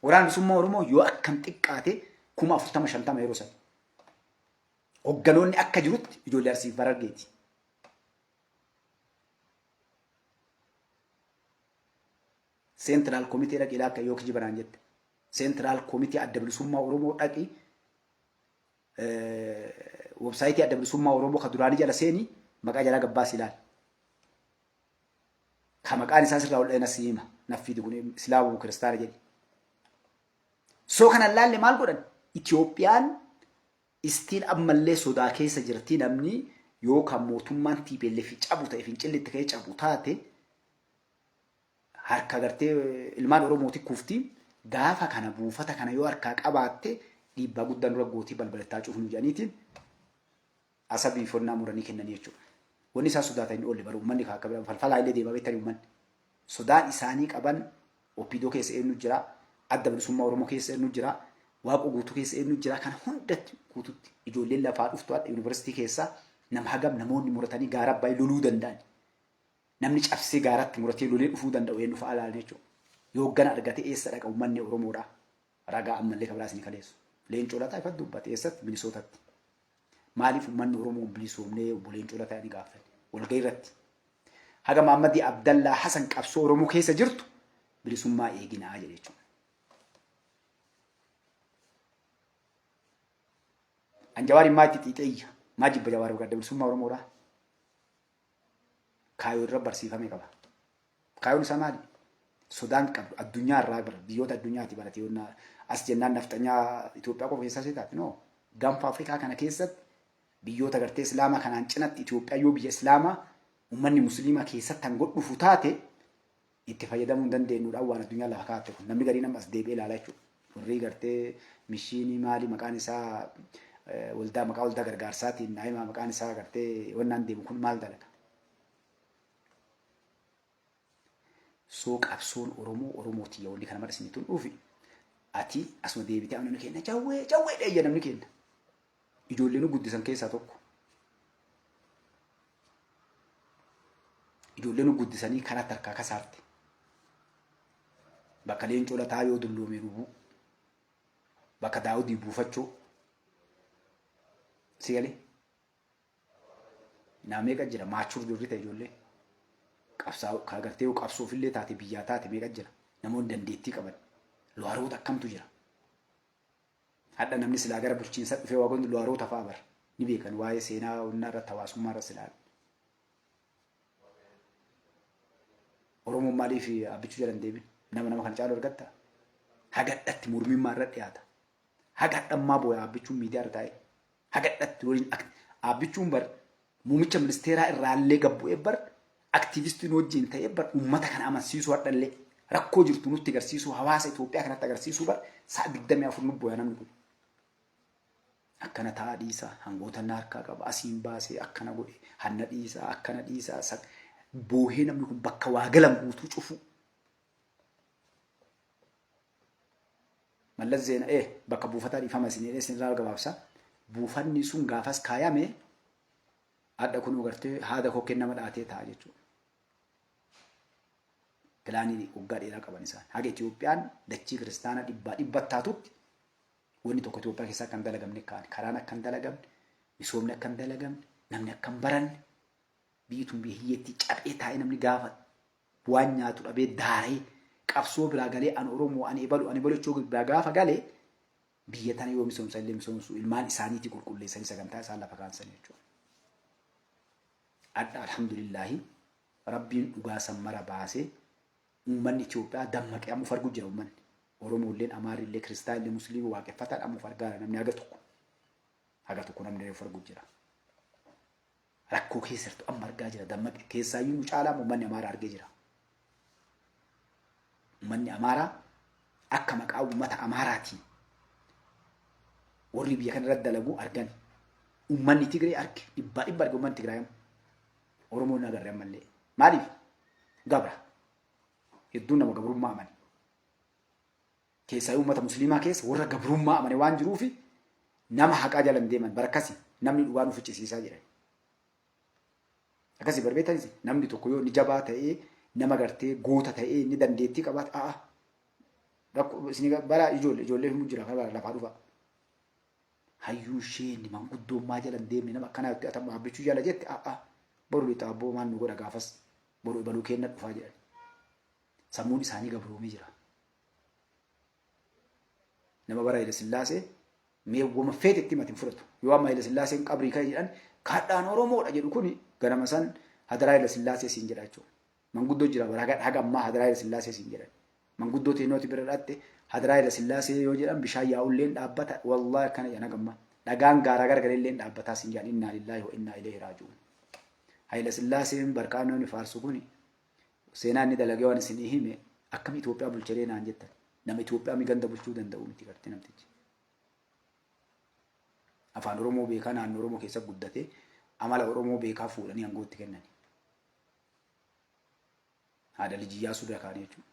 waraana bilisummaa Oromoo yoo akkam xiqqaate 40-50 yeroo san hogganoonni akka jirutti ijoollee Arsiif Harargeeti. Seentiraal Komitee dhaqii akka yoo kijibanaan jette. Seentiraal Komitee adda bilisummaa Oromoo dhaqii websaayitii adda bilisummaa Oromoo ka duraanii jala seenii maqaa jalaa gabbaas ilaal. Ka maqaan isaa sirraa ol dheena siima naffiidi kun Islaamu Kiristaana jedhi. Soo kana laalle maal godhan? Itoophiyaan istiin ammallee sodaa keessa jirti namni yoo kan mootummaan TPLF cabu ta'e fincillitti ka'ee cabu taate harka gartee ilmaan Oromooti kufti gaafa kana buufata kana yoo harkaa qabaatte dhiibbaa guddaan dura gootii balbalattaa cuufnu jedhaniitiin asabii fonnaa muranii kennanii jechuudha. Wanni isaa sodaatanii oolle bara uummanni kaa akka falfalaa illee deemaa beektanii uummanni. Sodaan isaanii qaban OPDO keessa eenyu jira, adda bilisummaa Oromoo keessa eenyu jira, Waaqoo guutuu keessa eenyu jira kana hundatti guututti ijoolleen lafaa dhuftu adda yuunivarsiitii keessaa nama hagam namoonni muratanii gaara baay'ee loluu danda'an. Namni cabsee gaaratti muratee lolee dhufuu danda'u eenyu fa'aa ilaalan jechuudha. Yoo gana argate eessa dhaqa uummanni Oromoodha. Ragaa ammallee kabiraas ni kaleessu. Leencoo Lataa ifatti dubbate eessatti Minisootatti. Maaliif uummanni Oromoo bilisoomnee obbo Leencoo Lataa ni gaafate walgahii irratti. Haga Maammadii Abdallaa Hasan qabsoo Oromoo keessa jirtu bilisummaa eeginaa jedhe jechuudha. Anjawaari maatii xiixeeyya maa jibba Jawaari gadda bilisummaa Oromoodha. Kaayoo irra barsiifame qaba. Kaayoon isaa maali? Sodaan qabdu addunyaa irraa biyyoota addunyaati barate yoona as jennaan naftanyaa Itoophiyaa qofa keessaa seetaati noo gaanfa Afrikaa kana keessatti biyyoota gartee Islaamaa kanaan cinatti Itoophiyaa yoo biyya Islaamaa uummanni Musliimaa keessatti kan godhufu taate itti fayyadamuu hin dandeenyuudhaan waan addunyaa lafa kaa'atte kun namni garii nama as deebi'ee ilaalaa jechuudha. Warri gartee mishiinii maali maqaan isaa waldaa maqaa waldaa gargaarsaatiin naayima maqaan isaa gartee wannaan deemu kun maal dalaga? Soo qabsoon Oromooti yaa walli kana marsini tun dhufi ati asuma deebitee amna kenna jawwee dheeyya namni kenna. Ijoollee nu guddisan keessaa tokko. Ijoollee nu guddisanii karaa tarkaa kasaarte. Bakka Leencoo Lataa yoo dulloomee dhubuu bakka Daawudii buufachuu Sigalee naa meeqa jira maachur durri ta'e ijoollee qabsaa kaagartee qabsuufillee taate biyyaa taate meeqa jira namoonni dandeettii qaban lu'aaroota akkamtu jira. Hadha namni silaa gara bulchiinsa dhufee waaqonni lu'aaroota fa'aa bara ni beekan waa'ee seenaa onnaa irratti hawaasummaa irratti silaa. Oromoon maaliif abbichuu jalan deebiin nama kan caalu argatta hagadhatti mormimmaa irra dhiyaata hagadhammaa booya abbichuun miidiyaa irra taa'e hagadhatti waliin abbichuun bar muumicha ministeeraa irraallee gabbu'ee bar aktiivistiin wajjin ta'ee bar uummata kana amansiisuu hadhallee rakkoo jirtu nutti agarsiisuu hawaasa Itoophiyaa kanatti agarsiisuu bar sa'a 24 nubbooya namni kun akkana ta'a dhiisaa hangoota harkaa qaba asiin baasee akkana godhe hanna dhiisaa akkana dhiisaa boohee namni kun bakka waa galan guutuu cufu. Mallas Zeenaa bakka buufataa dhiifama isin irraa gabaabsa buufanni sun gaafas kaayame adda kun agartee haada kokkeen nama dhaatee ta'a jechuudha. Pilaanii waggaa dheeraa qaban isaan haga Itoophiyaan dachii kiristaanaa dhibba taatutti wanni tokko Itoophiyaa keessaa kan dalagamne karaan akka hin dalagamne misoomni akka hin dalagamne namni akka hin baranne biyyituun biyyeetti cabee taa'ee namni gaafa waan nyaatu dhabee daaree qabsoo biraa galee an Oromoo ani ebalu jechuu biraa gaafa galee biyya tana yoo misoomsa illee misoomsu ilmaan isaaniitti qulqulleessanii sagantaa isaan lafa kaansan jechuudha. Adda alhamdulillahi rabbiin dhugaa sammara baasee uummanni Itoophiyaa dammaqee ammoo fargu jira uummanni Oromoolleen Amaarrillee Kiristaanillee Musliimii waaqeffataan ammoo fargaara namni haga tokko namni fargu jira. Rakkoo keessattu amma argaa jira dammaqee keessaayyuu nu caalaa uummanni Amaaraa argee jira. Uummanni Amaaraa akka maqaa uummata Amaaraatiin warri biyya kana irratti dalagu argan uummanni Tigree arge dhibba arge uummanni Tigraayam Oromoon agarre ammallee maaliif gabra hedduun nama gabrummaa amane keessaa uummata musliimaa keessa warra gabrummaa amane waan jiruufi nama haqaa jalan deeman barakkasi namni dhugaan uficcisiisaa jiran akkasii barbeetanis namni tokko yoo ni jabaa ta'ee nama gartee goota ta'ee ni dandeettii qabaata isin bara ijoollee himu jira kan lafaa dhufa hayyuu isheen manguddummaa jalan deemne nama akkanaatti atamu abbichuu jala jette boru lixaabboo maan nu godha gaafas boru baluu kenna dhufaa jedhan sammuun isaanii gabroomee jira. Nama bara Haile Sillaasee meewwama feetetti matiin fudhatu yoo amma Haile Sillaaseen qabrii ka'e jedhan kaadhaan Oromoodha jedhu kun ganama san hadaraa Haile Sillaasee siin jedha jechuudha. Manguddoo jira bara haga ammaa hadaraa Haile Sillaasee siin jedhan. Manguddoo teenooti bira dhaatte hadaraa Haile Sillaasee yoo jedhan bishaan yaa'ulleen dhaabbata wallahi akkana jedhan gamma dhagaan gaaraa garagareelleen dhaabbataa siin jedhan innaa lillahi wa innaa ilaihi raaji'uun. Haile Sillaaseen barqaan namni faarsu kun seenaan ni dalagee waan isin hime akkam Itoophiyaa bulchee naan jettan nama Itoophiyaa mi ganda bulchuu danda'u miti gartee namtichi. Afaan Oromoo beekaa naannoo Oromoo keessa guddate amala Oromoo beekaa fuudhanii aangootti kennani. Haadha Lijiyyaa Suudaa kaanii jechuudha.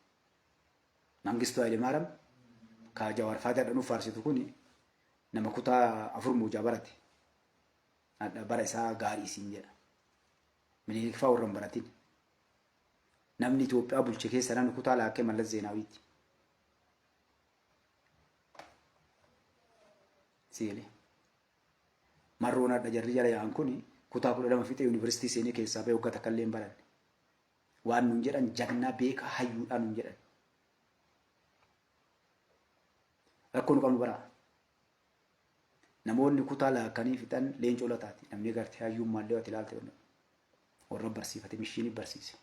Mangistuu Hayilemaariyaam ka Jawaar Faataa dhanuuf faarsitu kun nama kutaa 4 muujaa barate. Bara isaa gaarii isiin jedha. Minilik fa'aa warra hin baratin. Namni Itoophiyaa bulche keessa namni kutaa laakkee Mallas Zeenaawiiti. Siile. Marroon adda jarri jala yaa'an kun kutaa 12 fixee yuunivarsiitii seenee keessaa ba'ee waggaa takka illee hin baranne. Waan nuun jedhan jagnaa beekaa hayyuudhaan nuun jedhan. Rakkoo nu qabnu baraa. Namoonni kutaa laakkanii fixan leencoo lataati. Namni gartee hayyummaallee wati ilaalte warra barsiifate mishiinii barsiise.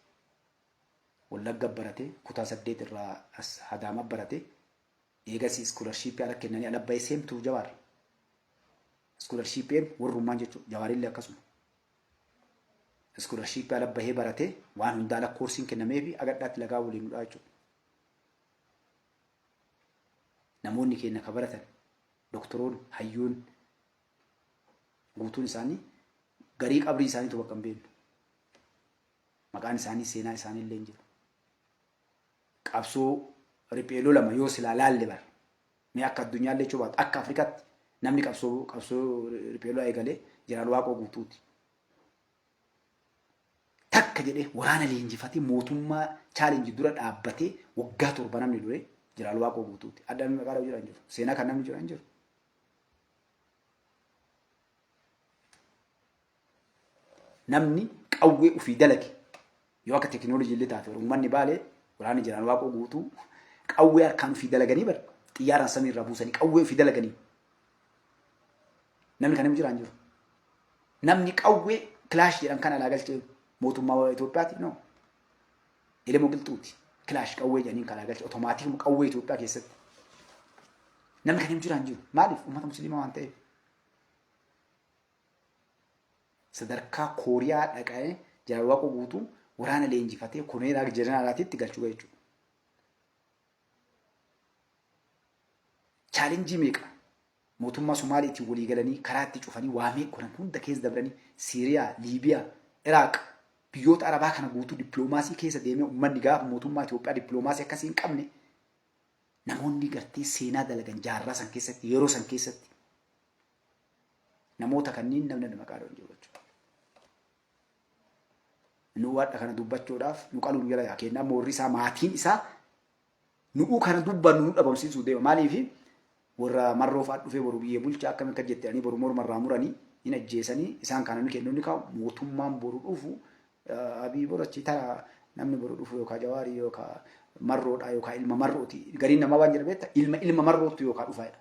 Wallagga barate kutaa 8 irraa as Hadaama barate eegasii iskoolarshipii ala kennanii ala baay'ee seemtuu Jawaar. Iskoolarshipii warrummaan jechuudha Jawaarillee akkasuma. Iskoolarshipii ala bahee barate waan hundaa lakkoorsiin kennameefi agaddaatti lagaa waliin nudhaa jechuudha. Namoonni keenya ka baratan doktoroon hayyuun guutuun isaanii garii qabrii isaanii bakka hin beeknu. Maqaan isaanii seenaa isaanii illee jiru. Qabsoo riphee lolama yoo silaa laalle bara. Mee akka addunyaallee jechuudha akka Afrikaatti namni qabsoo riphee lolaa eegalee Jeneraal Waaqoo Guutuuti. Takka jedhee waraana leenjifatee mootummaa chaalenjii dura dhaabbatee waggaa 7 namni dure Jeneraal Waaqoo Guutuuti. Addaan maqaa jiran jiru. Seenaa kan namni jiran jiru. namni qawwee ufii dalage yoo akka teknoolojii illee taate uummanni baalee waraanni jiraan waaqoo guutuu qawwee harkaan ufii dalaganii bar xiyyaaraan samii irraa buusanii qawwee ufii dalaganii namni kan hin jiraan jiru namni qawwee kilaash jedhan kan alaa galchee mootummaa Itoophiyaati no ilmoo qilxuuti kilaash qawwee jedhaniin kan alaa galchee otomaatikuma qawwee Itoophiyaa keessatti namni kan hin jiraan jiru maaliif uummata musliimaa waan ta'eef sadarkaa Kooriyaa dhaqee jara waaqoo guutuu waraana leenjifatee koneeraa jeneraalaatiitti galchuu jechuudha. Chaalenjii meeqa mootummaa Somaaliitiin walii galanii karaa itti cufanii waa meeqa godhan hunda keessa dabranii Siiriyaa, Liibiyaa, Iraaq biyyoota Arabaa kana guutuu dippiloomaasii keessa deemee uummanni gaafa mootummaa Itoophiyaa dippiloomaasii akkasii hin qabne namoonni gartee seenaa dalagan jaarraa san keessatti yeroo san keessatti namoota kanneen namni maqaa dhawan jiru jechuudha. Nu waadha kana dubbachuudhaaf nu qaluun jala yaa kennaa moorri isaa maatiin isaa nu kana dubbannu nu dhabamsiisuu deema maaliif warra marroo fa'aa dhufee boru biyyee bulchaa akkamiin akka jettanii boru mormarraa muranii hin ajjeesanii isaan kana nu kennuun ni kaa'u mootummaan boru dhufu abii borachi tara namni boru dhufu yookaan jawaarii yookaan marroodhaa yookaan ilma marrooti gariin namaa waan jedhameetta ilma marrootu yookaan dhufaadha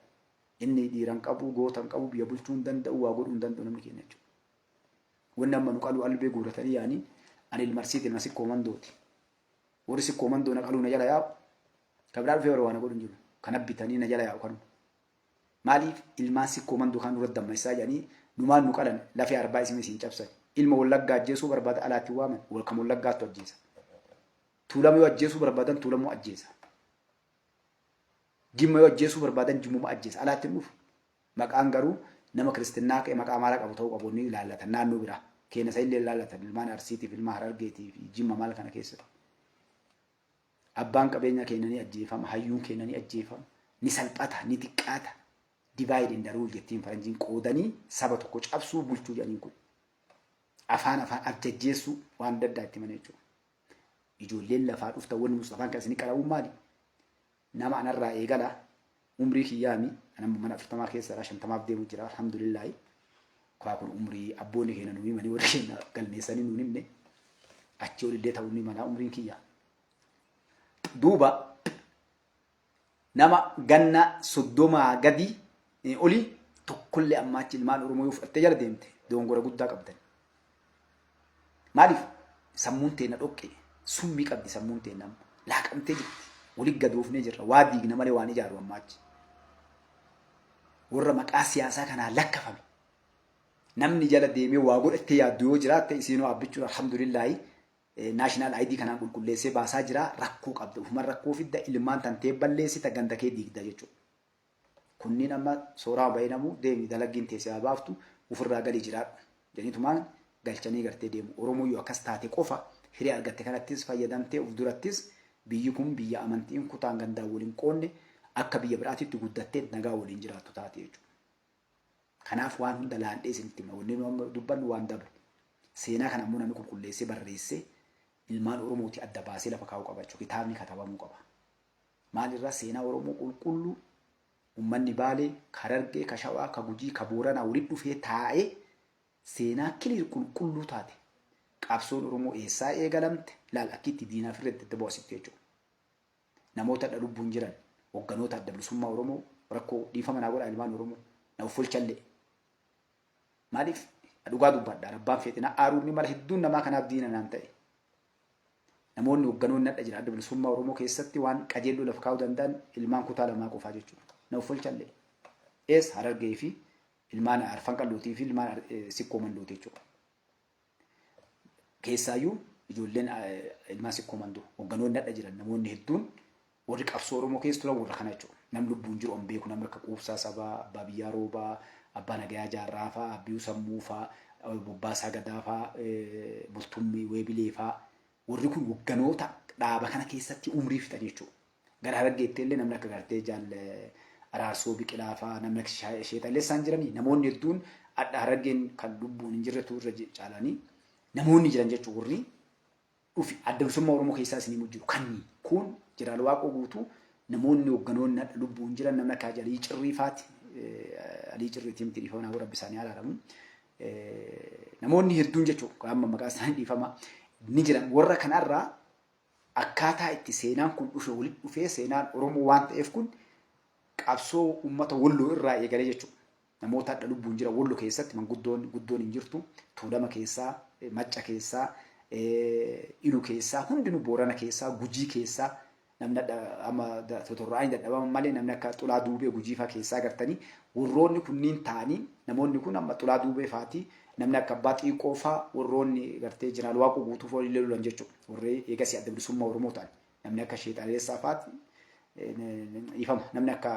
inni dhiiran qabu gootan qabu biyya bulchuu hin danda'u waa godhuu hin danda'u namni keenya jechuudha. Wanni amma nu qaluu albee guuratanii yaanii ani ilmarsiiti ilma sikkoo mandooti warri sikkoo mandoo na qaluu na jala yaa'u kabiraan dhufee warra waan na godhu jiru kana bitanii na jala yaa'u kanuma. Maaliif ilmaan sikkoo mandoo kan dura dammaysaa jedhanii numaan nu qalan lafee arbaa isin isin cabsan ilma wallaggaa ajjeesuu barbaada alaatti waaman walkam wallaggaattu ajjeesa. Tuulamuu ajjeesuu barbaadan tuulamuu ajjeesa. Jimma yoo ajjeesuu barbaadan jimmuma ajjeesa alaatti dhufu. Maqaan garuu nama kiristinnaa ka'e maqaa amaaraa qabu ta'uu qabu ni ilaallatan naannoo biraa. Keenya isa illee ilaallatan ilmaan Arsiitiif ilmaan Harargeetii fi Jimma maal kana keessatti. Abbaan qabeenya keenya ni ajjeefama hayyuun keenya ni ajjeefama ni salphata ni xiqqaata. Divide and rule jettiin faranjiin qoodanii saba tokko cabsuu bulchuu jedhanii kun. Afaan ajjeesuu waan daddaa itti mana jechuudha. Ijoolleen lafaa dhufta wanni Mustafaan kan isin qarabu maali? Nama anarraa eegala umrii kiyyaami anamma mana 40 keessa 50 deemu jira alhamdulillah. Kwa kun umrii abboonni keenya nuyi mani warri keenya galmeessanii nuun himne achi olillee ta'uu ni mana umriin kiyya. Duuba nama ganna 30 gadi oli tokkollee ammaachi ilmaan Oromoo yoo fudhattee jala deemte dongora guddaa qabdan. Maaliif sammuun teenya dhoqqee summii qabdi sammuun teenya laaqamtee jirti waliin gadoofnee jirra waa diigna malee waan ijaaru ammaachi. Warra maqaa siyaasaa kanaa lakkafame namni jala deemee waa godhattee yaaddu yoo jiraatte isiinoo abbichuun alhamdulillah naashinaal ID kanaan qulqulleessee baasaa jira rakkoo qabda ufuma rakkoo fidda ilmaan tantee balleessita ganda kee diigda jechuudha. Kunniin amma sooraa bayinamu deemi dalaggiin teessee baaftu ofirraa galii jiraadhu jedhitumaan galchanii gartee deemu Oromoo yoo akkas taate qofa hiree argatte kanattis fayyadamtee of durattis biyyi kun biyya amantiin kutaan gandaa waliin qoonne akka biyya biraatitti guddattee nagaa waliin jiraattu taate jechuudha. Kanaaf waan hunda laandhee isinitti hima wanni dubbannu waan dabre seenaa kana ammoo namni qulqulleessee barreessee ilmaan Oromooti adda baasee lafa kaa'uu qaba jechuudha. Kitaabni katabamuu qaba. Maalirraa seenaa Oromoo qulqulluu ummanni Baalee, Harargee, Shawaa, Gujii, Booranaa walitti dhufee taa'ee seenaa kiliir qulqulluu taate qabsoon Oromoo eessaa eegalamte laal akkitti diinaa firreetti itti boosifte jechuudha. Namoota adda lubbuun jiran hogganoota adda bilisummaa Oromoo rakkoo dhiifama naa godha ilmaan Oromoo na uffolchallee. Maaliif dhugaa dubbadhaan abbaan feetinaa aaruun mala hedduun namaa kanaaf diina naan ta'e. Namoonni hogganoonni adda jiran adda bilisummaa Oromoo keessatti waan qajeelloo lafa kaa'uu danda'an ilmaan kutaa lamaa qofaa jechuudha. Na uffolchallee. Ees Harargee fi ilmaan Arfan Qalluutii fi ilmaan Sikkoo Mandootii jechuudha. Keessaayyuu ijoolleen ilmaan Sikkoo Mandoo hogganoonni adda jiran namoonni hedduun warri qabsoo Oromoo keessa turan warra kana jechuudha. Nam lubbuun jiru on beeku namni akka Quubsaa Sabaa, Abbaa Biyyaa Roobaa, Abbaa Nagayaa Jaarraa fa'aa, Abbiyuu Sammuu fa'aa, Bobbaasaa Gadaa fa'aa, Bultummii Weebilee fa'aa warri kun hogganoota dhaaba kana keessatti umrii fixan jechuudha. Gara Harargeetti illee namni akka gartee jaalle Araarsoo Biqilaa fa'aa namni akka Sheexallee isaan jiranii namoonni hedduun adda Harargeen kan lubbuun hin jirretu irra caalanii namoonni jiran jechuudha warri dhufi adda bilisummaa Oromoo keessaa isinii mujjiru kanni kun jiraal waaqoo guutuu namoonni hogganoonni adda lubbuun jiran namni akka Alii Cirrii fa'aati Alii Cirrii tiimtii dhiifamnaa warra bisaanii alaalamu namoonni hedduun jechuudha amma maqaa isaanii dhiifama ni jiran warra kanarraa akkaataa itti seenaan kun dhufe walitti dhufee seenaan Oromoo waan ta'eef kun qabsoo uummata Walloo irraa eegalee jechuudha. Namoota adda lubbuun jira Walloo keessatti guddoon hin jirtu Tuulama keessaa Macca keessaa Iluu keessaa hundinuu Boorana keessaa Gujii keessaa namni amma totorraa'anii dadhabaman malee namni akka Xulaa Duubee Gujii fa'aa keessaa gartanii warroonni kunniin ta'anii namoonni kun amma Xulaa Duubee fa'aati namni akka Abbaa Xiiqoo fa'aa warroonni gartee Jeneraal Waaqoo Guutuu fa'aa illee lolan jechuudha. Warree eegas adda bilisummaa Oromoo ta'an namni akka Sheexaleessaa fa'aati ifama namni akka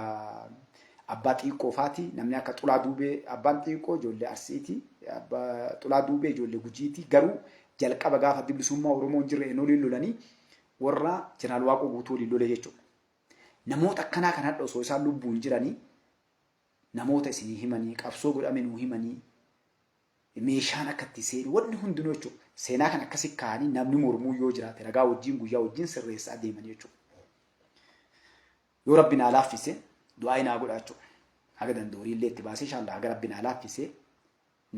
Abbaa Xiiqoo fa'aati namni akka Xulaa Duubee Abbaan Xiiqoo ijoollee Arsiiti Abbaa Xulaa Duubee ijoollee Gujiiti garuu jalqaba gaafa adda bilisummaa Oromoo jirre enoolii lolanii warra Jeneraal Waaqoo Guutuu waliin lole jechuudha. Namoota akkanaa kan hadha osoo isaan lubbuun jiranii namoota isinii himanii qabsoo godhame nuu himanii meeshaan akkatti seenu wanni hundinuu jechuudha. Seenaa kan akkasi kaanii namni mormuu yoo jiraate ragaa wajjin guyyaa wajjin sirreessaa deemanii jechuudha. Yoo Rabbi naa laaffise du'aa naa godha jechuudha. Haga danda'urii illee itti baasee inshaAllah haga Rabbi naa laaffise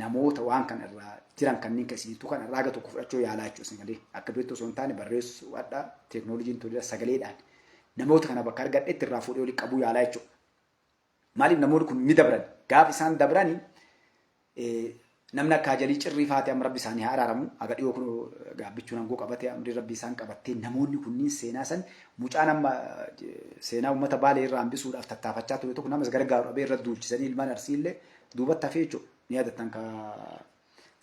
namoota waan kan irraa jiran kanneen keessattuu kan irraa haga tokko fudhachuu yaalaa jechuudha malee akka beektu osoo hin taane barreessu wadhaa teeknooloojiin tolida sagaleedhaan namoota kana bakka argadhetti irraa fuudhee walitti qabuu yaalaa jechuudha. Maaliif namoonni kun ni dabran gaafa isaan dabranii namni akka Hajalii Cirrii faate amma Rabbi isaanii haa araaramu haga dhiyoo kun gaabbichuun hangoo qabatee amri Rabbi isaan qabattee namoonni kunniin seenaa san mucaan amma seenaa uummata Baalee irraa hambisuudhaaf tattaafachaa ture tokko namas gargaaru dhabee irra duulchisanii ilmaan Arsii illee duubatti hafee jechuudha. Ni yaadattan ka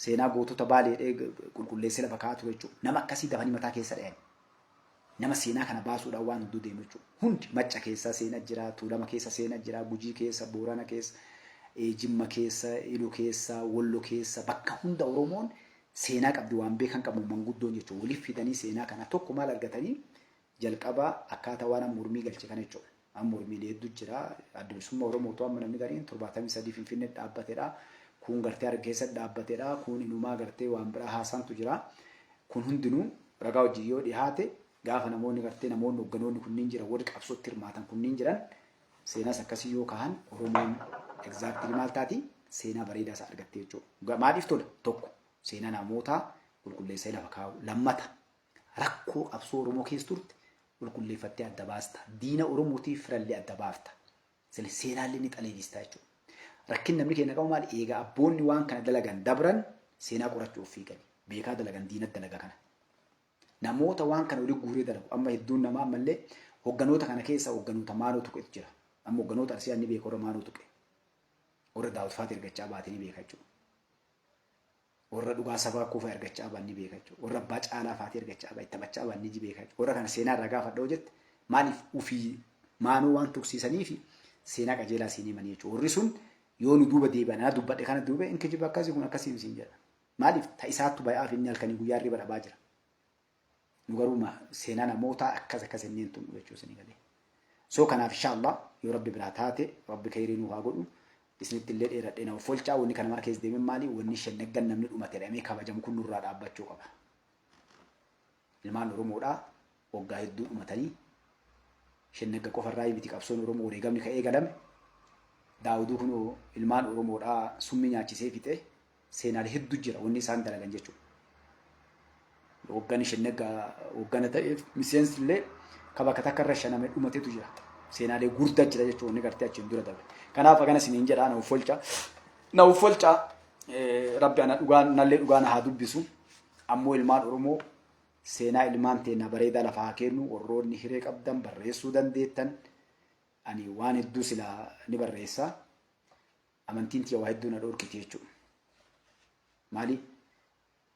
seenaa gootota Baalee qulqulleessee lafa kaa'atu jechuudha. Nama akkasii dafanii mataa keessa dha'an. Nama seenaa kana baasuudhaan waan hunduu deemu jechuudha. Hundi Macca keessa seenaa jira, Tuulama keessa seenaa jira, Gujii keessa, Boorana keessa, Jimma keessa, Iluu keessa, Walloo keessa bakka hunda Oromoon seenaa qabdi waan beekan qabu manguddoon jechuudha. Waliif fidanii seenaa kana tokko maal argatanii jalqabaa akkaataa waan mormii galche kana jechuudha. Amma mormiilee hedduu jira. Adda bilisummaa Oromoo ta'u amma namni gariin 73 Finfinnee dhaabbateedha. Kun gartee Harargee keessatti dhaabbateedha. Kun inumaa gartee waan biraa haasaantu jira. Kun hundinuu ragaa hojii yoo dhiyaate gaafa namoonni gartee namoonni hogganoonni kunniin jiran warri qabsootti hirmaatan kunniin jiran seenaas akkasii yoo kahan Oromoon exactly maal taati seenaa bareedaa isaa argattee jechuudha. Maaliif tola tokko seenaa namoota qulqulleessee lafa kaa'u lammata rakkoo qabsoo Oromoo keessa turte qulqulleeffattee adda baasta. Diina Oromootiif firallee adda baafta. Seenaallee ni xaleelista jechuudha. Rakkin namni keenya qabu maali eegaa abboonni waan kana dalagan dabran seenaa qorachuuf fiigani. Beekaa dalagan diina dalaga kana. Namoota waan kana olii guuree dalagu amma hedduun namaa ammallee hogganoota kana keessa hogganoota maaloo tuqetu jira. Amma hogganoota Arsii ni beeku warra maaloo tuqe. Warra Daawud Faat ergachaa baatee ni beeka jechuudha. Warra dhugaa sabaa kuufa ergachaa baan ni beeka jechuudha. Warra abbaa caalaa faatee ergachaa baan itti taphachaa baan ni beeka jechuudha. Warra kana seenaa irraa gaafa dha'u jette maaliif ufii maanoo waan tuqsiisanii fi seenaa qajeelaa siinii manii jechuudha. Warri sun yoo nu duuba deebi'an haa dubbadhe kana duuba in kijiba akkasii kun akkasii misiin jedha. Maaliif ta'isaattu baay'aaf inni halkanii guyyaa riba dhabaa jira. Nu garuu seenaa namoota akkas inni tun jechuudha isin galee. So kanaaf inshallah yoo Rabbi biraa taate Rabbi khayrii nu haa godhu. Isinitti illee dheeradhee nama folchaa wanni kana mara keessa deemen maali wanni shannaggan namni dhumate dhamee kabajamu kun nurraa dhaabbachuu qaba. Ilmaan Oromoodhaa waggaa hedduu dhumatanii shannagga qofarraa miti qabsoon Oromoo wareegamni ka'ee galame. Daawuduu kun ilmaan Oromoodhaa summi nyaachisee fixe seenaalee hedduu jira wanni isaan dalagan jechuudha. Waggaan shannagga waggana ta'eef miseensi illee kabaka takka irra shaname dhumateetu jira. Seenaalee gurdaa jira jechuudha wanni gartee achiin dura dabre. Kanaaf akana isiniin jedhaa na uffolcha Rabbi ana dhugaan nallee dhugaan haa dubbisu ammoo ilmaan Oromoo seenaa ilmaan teennaa bareedaa lafa haa kennu warroonni hiree qabdan barreessuu dandeettan ani waan hedduu silaa ni barreessa amantiin tiyya waa hedduu na dhorkiti jechuudha. Maali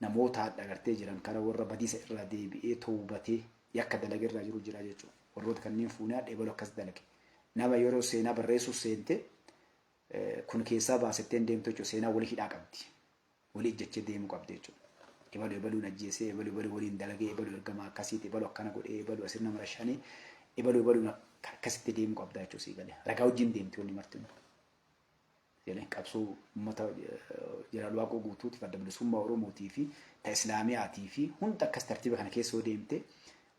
namoota hadha gartee jiran kana warra badiisa irraa deebi'ee toobatee yakka dalage irraa jiru jira jechuudha. Warroota kanneen fuunee dheebalu akkas dalage. Nama yeroo seenaa barreessuuf seente kun keessaa baasetteen deemtu jechuudha. Seenaa walii hidhaa qabdi. Walii ijjechee deemuu qabdi jechuudha. Ebaluu ajjeesee ebaluu waliin dalagee ebaluu ergamaa akkasiiti ebaluu akkana godhee ebaluu asirra nama rashanii ebaluu akkasitti deemuu qabda jechuudha sii galee. Ragaa wajjin deemti wanni marti. Jedhee qabsoo uummata Jeneraal Waaqoo Guutuutiif adda bilisummaa Oromootii fi ta Islaamiyaatii fi hunda akkas tartiiba kana keessa yoo deemte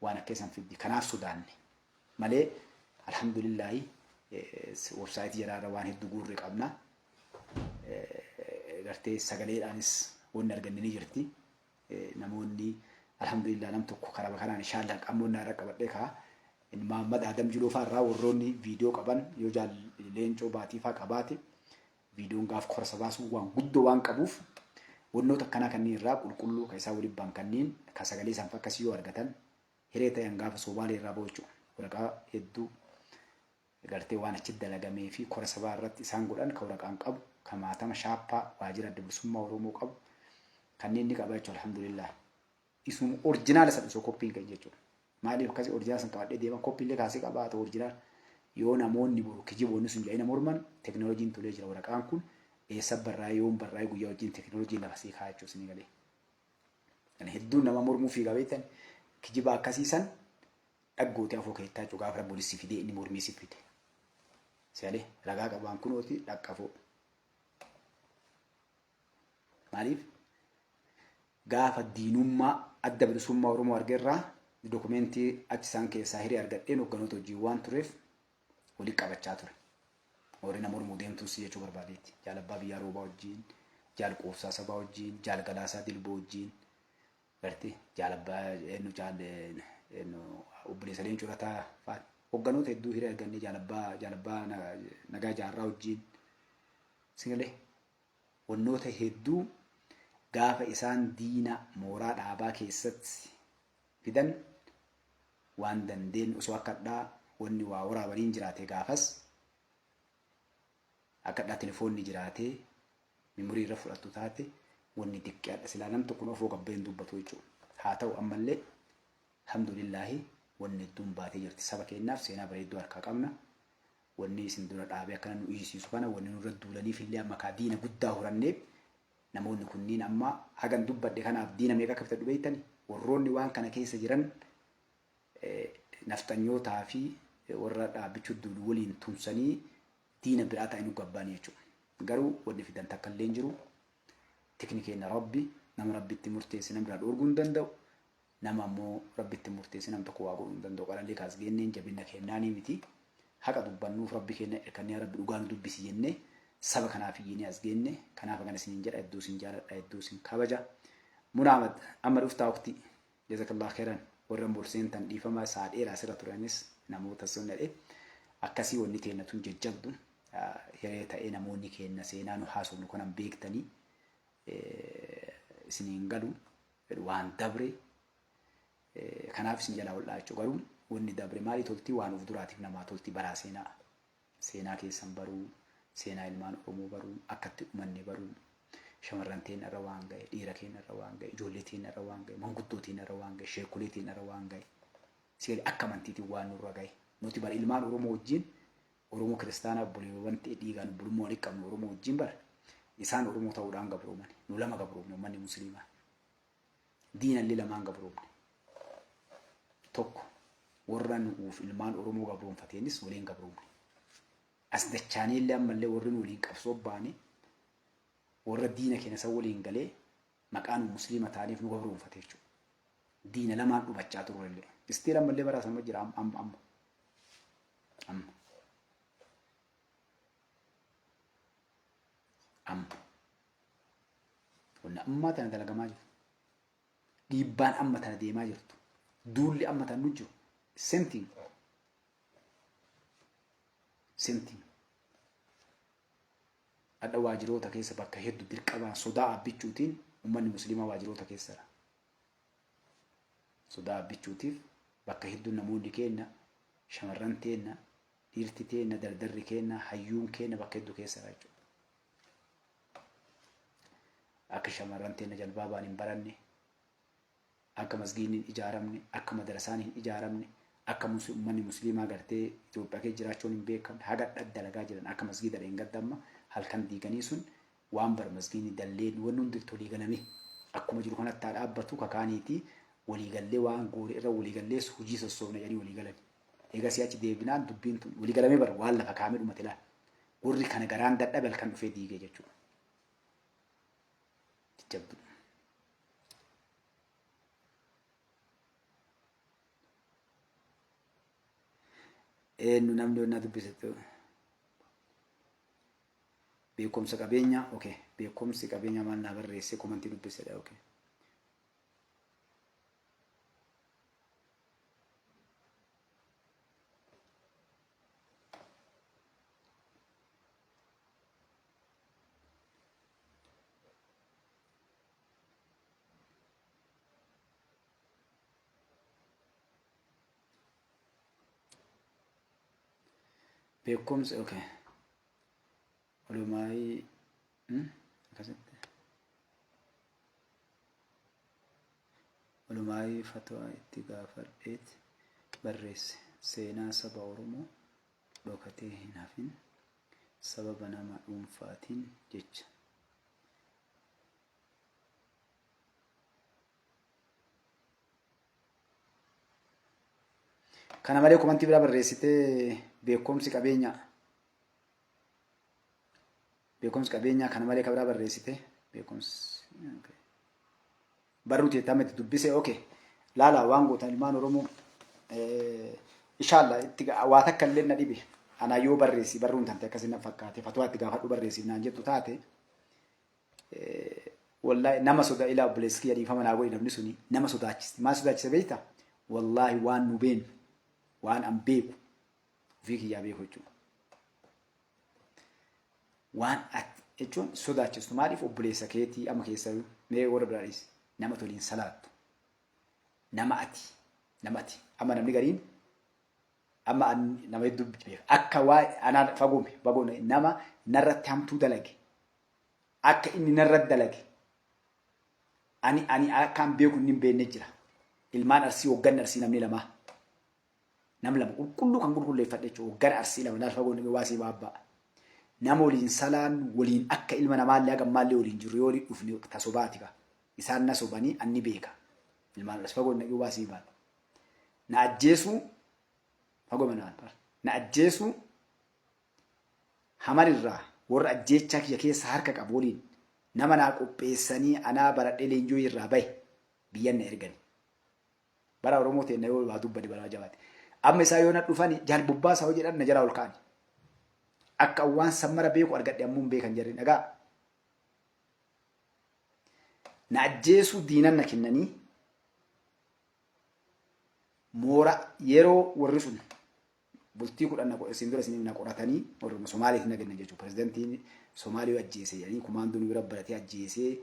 waan akkasiin fiddi. Kanaaf sodaanne malee alhamdulillahi websaayitii jiraarra waan hedduu guurre qabna. gartee sagaleedhaanis wanni arganne ni jirti. Namoonni alhamdulillah nam tokko karaa kanaan inshallah qaamonni irra qabadhee kaa Muhammad Adam Jiloo fa'arraa warroonni viidiyoo qaban yoo leencoo baatii fa'aa qabaate viidiyoon gaaf korsa baasuu waan guddoo waan qabuuf wannoota akkanaa kanneen irraa qulqulluu ka isaa waliin baan kanneen ka sagalee isaan fakkasii yoo argatan hiree ta'an gaafa soomaalee irraa ba'u jechuudha. Waraqaa hedduu gartee waan achi dalagamee fi korsa baa irratti isaan godhan ka waraqaan qabu ka maatama shaappaa waajjira adda bilisummaa Oromoo qabu kanneen ni qaba jechuudha alhamdulillah. Isuma orjinaala sana osoo koppiin kan jechuudha. Maaliif akkasii orjinaala sana qabadhee deeman koppiillee kaasee qabaa ta'u orjinaala yoo namoonni boru kijiboonni sun jedhanii morman teknooloojiin tolee jira waraqaan kun eessa barraa yoon barraa guyyaa wajjin teknooloojiin lafa sii kaa jechuus ni galee. Kan hedduun nama mormuu fi qabeetan kijiba akkasiisan dhaggootee afoo keettaa jechuudha gaafa bolisii fidee inni mormii si fide. Siyalee ragaa qabaan kunooti dhaqqafoo. Maaliif gaafa diinummaa adda bilisummaa Oromoo argeerraa dokumentii achi isaan keessaa hiree argadheen hogganoota hojii waan tureef walii qabachaa ture. Horii nama Oromoo deemtuus jechuu barbaadeetti. Jaal Abbaa Biyyaa Roobaa wajjin, Jaal Qoobsaa Sabaa wajjin, Jaal Galaasaa Dilboo wajjin, gartee Jaal Abbaa obboleessa Leencoo Lataa fa'aa hogganoota hedduu hiree argannee Jaal Abbaa Nagaa Jaarraa wajjin singalee wannoota hedduu gaafa isaan diina mooraa dhaabaa keessatti fidan waan dandeen osoo akkadhaa wanni waa waraabaniin jiraate gaafas akkadhaa telefoonni jiraate memorii irra fudhattu taate wanni xiqqaadha silaa nam tokko ofoo qabbeen dubbatu jechuudha. Haa ta'u ammallee alhamdulillahi wanni hedduun baatee jirti saba keenyaaf seenaa bareedduu harkaa qabna. Wanni isin dura dhaabee akkana nu ijisiisu kana wanni nurra duulaniif illee amma kaa diina guddaa horanneef namoonni kunniin amma hagan dubbadhe kanaaf diina meeqa akka fitadhu beeytani warroonni waan kana keessa jiran naftanyootaa fi warra dhaabbichuu duulu waliin tumsanii diina biraa ta'anii gabbaan jechuudha. Garuu wanni fidan takka illee jiru teknikeenna rabbi nama rabbitti murteessi nama biraa dhoorguu hin danda'u nama ammoo rabbitti murteessi nama tokko waa godhuu hin danda'u qarallee kaas geenneen jabinna kennaanii miti haqa dubbannuuf rabbi keenya erkannee rabbi dhugaan dubbisi jennee saba kanaaf iyyinee as geenne kanaaf kan isin jedha hedduu isin jaaladha hedduu isin kabaja. Munaamad amma dhuftaa waqti jazakallah khairan warra borseen tan dhiifama saa dheeraa asirra turanis namoota sunnadhe akkasii wanni teennatuun jajjabdu hiree ta'ee namoonni keenya seenaa nu haasofnu kanan beektanii isiniin galu waan dabre kanaaf isin jalaa ol'aa jechuudha. Garuu wanni dabre maalii tolti waan of duraatiif namaa tolti baraa seenaa keessan baruu seenaa ilmaan Oromoo baruu akkatti uummanne baruu shamarran teenya irra waan ga'e dhiira keenya irra waan ga'e ijoollee teenya irra waan ga'e manguddoo teenya irra waan ga'e sheekulee teenya irra waan ga'e si'eli akka amantiitiin waan nurra ga'e nuti bara ilmaan Oromoo wajjin Oromoo kiristaanaa obboleewwan ta'e dhiigaan bulummaa waliin qabnu Oromoo wajjin bara isaan Oromoo ta'uudhaan gabrooman nu lama gabroomne uummanni musliimaa diinallee lamaan gabroomne tokko warra nuuf ilmaan Oromoo gabroonfateenis waliin gabroomne as dachaaniillee ammallee warri nu waliin qabsoo baane warra diina keenya san waliin galee maqaan musliima taaniif nu gabroonfate jechuudha. Diina lamaan dhumachaa turrellee istiil ammallee bara sama jira amma wanna amma tana dalagamaa jiru dhiibbaan amma tana deemaa jirtu duulli amma tana nu jiru sentiin adda waajiroota keessa bakka hedduu dirqamaan sodaa abbichuutiin uummanni musliimaa waajiroota keessadha. Sodaa abbichuutiif bakka hedduu namoonni keenya shamarran teenya dhiirti teenya dardarri keenya hayyuun keenya bakka hedduu keessadha jechuudha. Akka shamarran teenya jalbaabaan hin baranne akka masgiinni hin ijaaramne akka madarasaan hin ijaaramne akka uummanni musliimaa gartee Itoophiyaa keessa jiraachuun hin beekamne haga dalagaa jiran akka masgiida dheen gaddamma halkan diiganii sun waan bar masgiinni dalleen wanni hundi tolii galame akkuma jiru kanatti dhaabbatu kakaaniitii waliigallee waan goore irra waliigallees hojii sossoofna jedhanii waliigalan. Egaa si'achi deebinaan dubbiin tun waliigalamee bara waan lafa kaamee dhumate laal warri kana garaan dadhabe halkan dhufee diigee jechuudha. Jabdu. Nu namni onnaa dubbisetu beekumsa qabeenya okay beekumsi qabeenya maal na barreesse komantii dubbisedha okay beekumsi okay walumaay akkasitti walumaay fatwa itti gaafadheet barreesse seenaa saba Oromoo dhokatee hin hafin sababa nama dhuunfaatiin jecha kana malee komantii biraa barreessitee beekumsi qabeenya kana malee kabira barreessite beekumsi barruuti tamati dubbise okay laala waan gootan ilmaan Oromoo inshallah itti waa takka illee na dhibe ana yoo barreessi barruun tante akkasin na fakkaate fatwa itti gaafadhu barreessi naan jettu taate wallahi nama soda ila obboleessi yadiifama naa godhi namni suni nama sodaachiste maa sodaachise beekta wallahi waan nu beenu waan an beeku ofii kiyyaa beeku jechuudha waan jechuun sodaachistu maaliif obboleessa keetii amma keessa mee warra biraadhis nama toliin salaattu nama ati amma namni gariin amma nama hedduu beeka akka waa anaan fagoome nama narratti hamtuu dalage akka inni narratti dalage ani akkaan beeku inni hin beekne jira ilmaan arsii waggan arsii namni lama qulqulluu kan qulqulleeffadhe jechuudha waggan arsii lama naaf fagoone waasii baabbaa nama waliin salaan waliin akka ilma namaallee akka maallee waliin jiru yoo dhufne tasobaatika isaan na sobanii anni beeka ilmaan as fagoon naqii waasii baal na ajjeesu na ajjeesu hamarirraa warra ajjeechaa kiyya keessa harka qabu waliin nama naa qopheessanii anaa baradhee leenjoo irraa bahe biyyan na ergani bara Oromoo ta'e na yoo waa dubbade bara jabaate amma isaa yoo na dhufani jaalbubbaa isaa jedhan na jala ol kaani akka waan sammara beeku argadhe ammuun beekan jarri dhagaa na ajjeesu diinan na kennanii moora yeroo warri sun bultii kudhan na isin dura isin na qoratanii warra Somaaliitiin na kennan jechuudha pirezidantiin Somaaliyoo ajjeesee yani kumaandoon bira baratee ajjeesee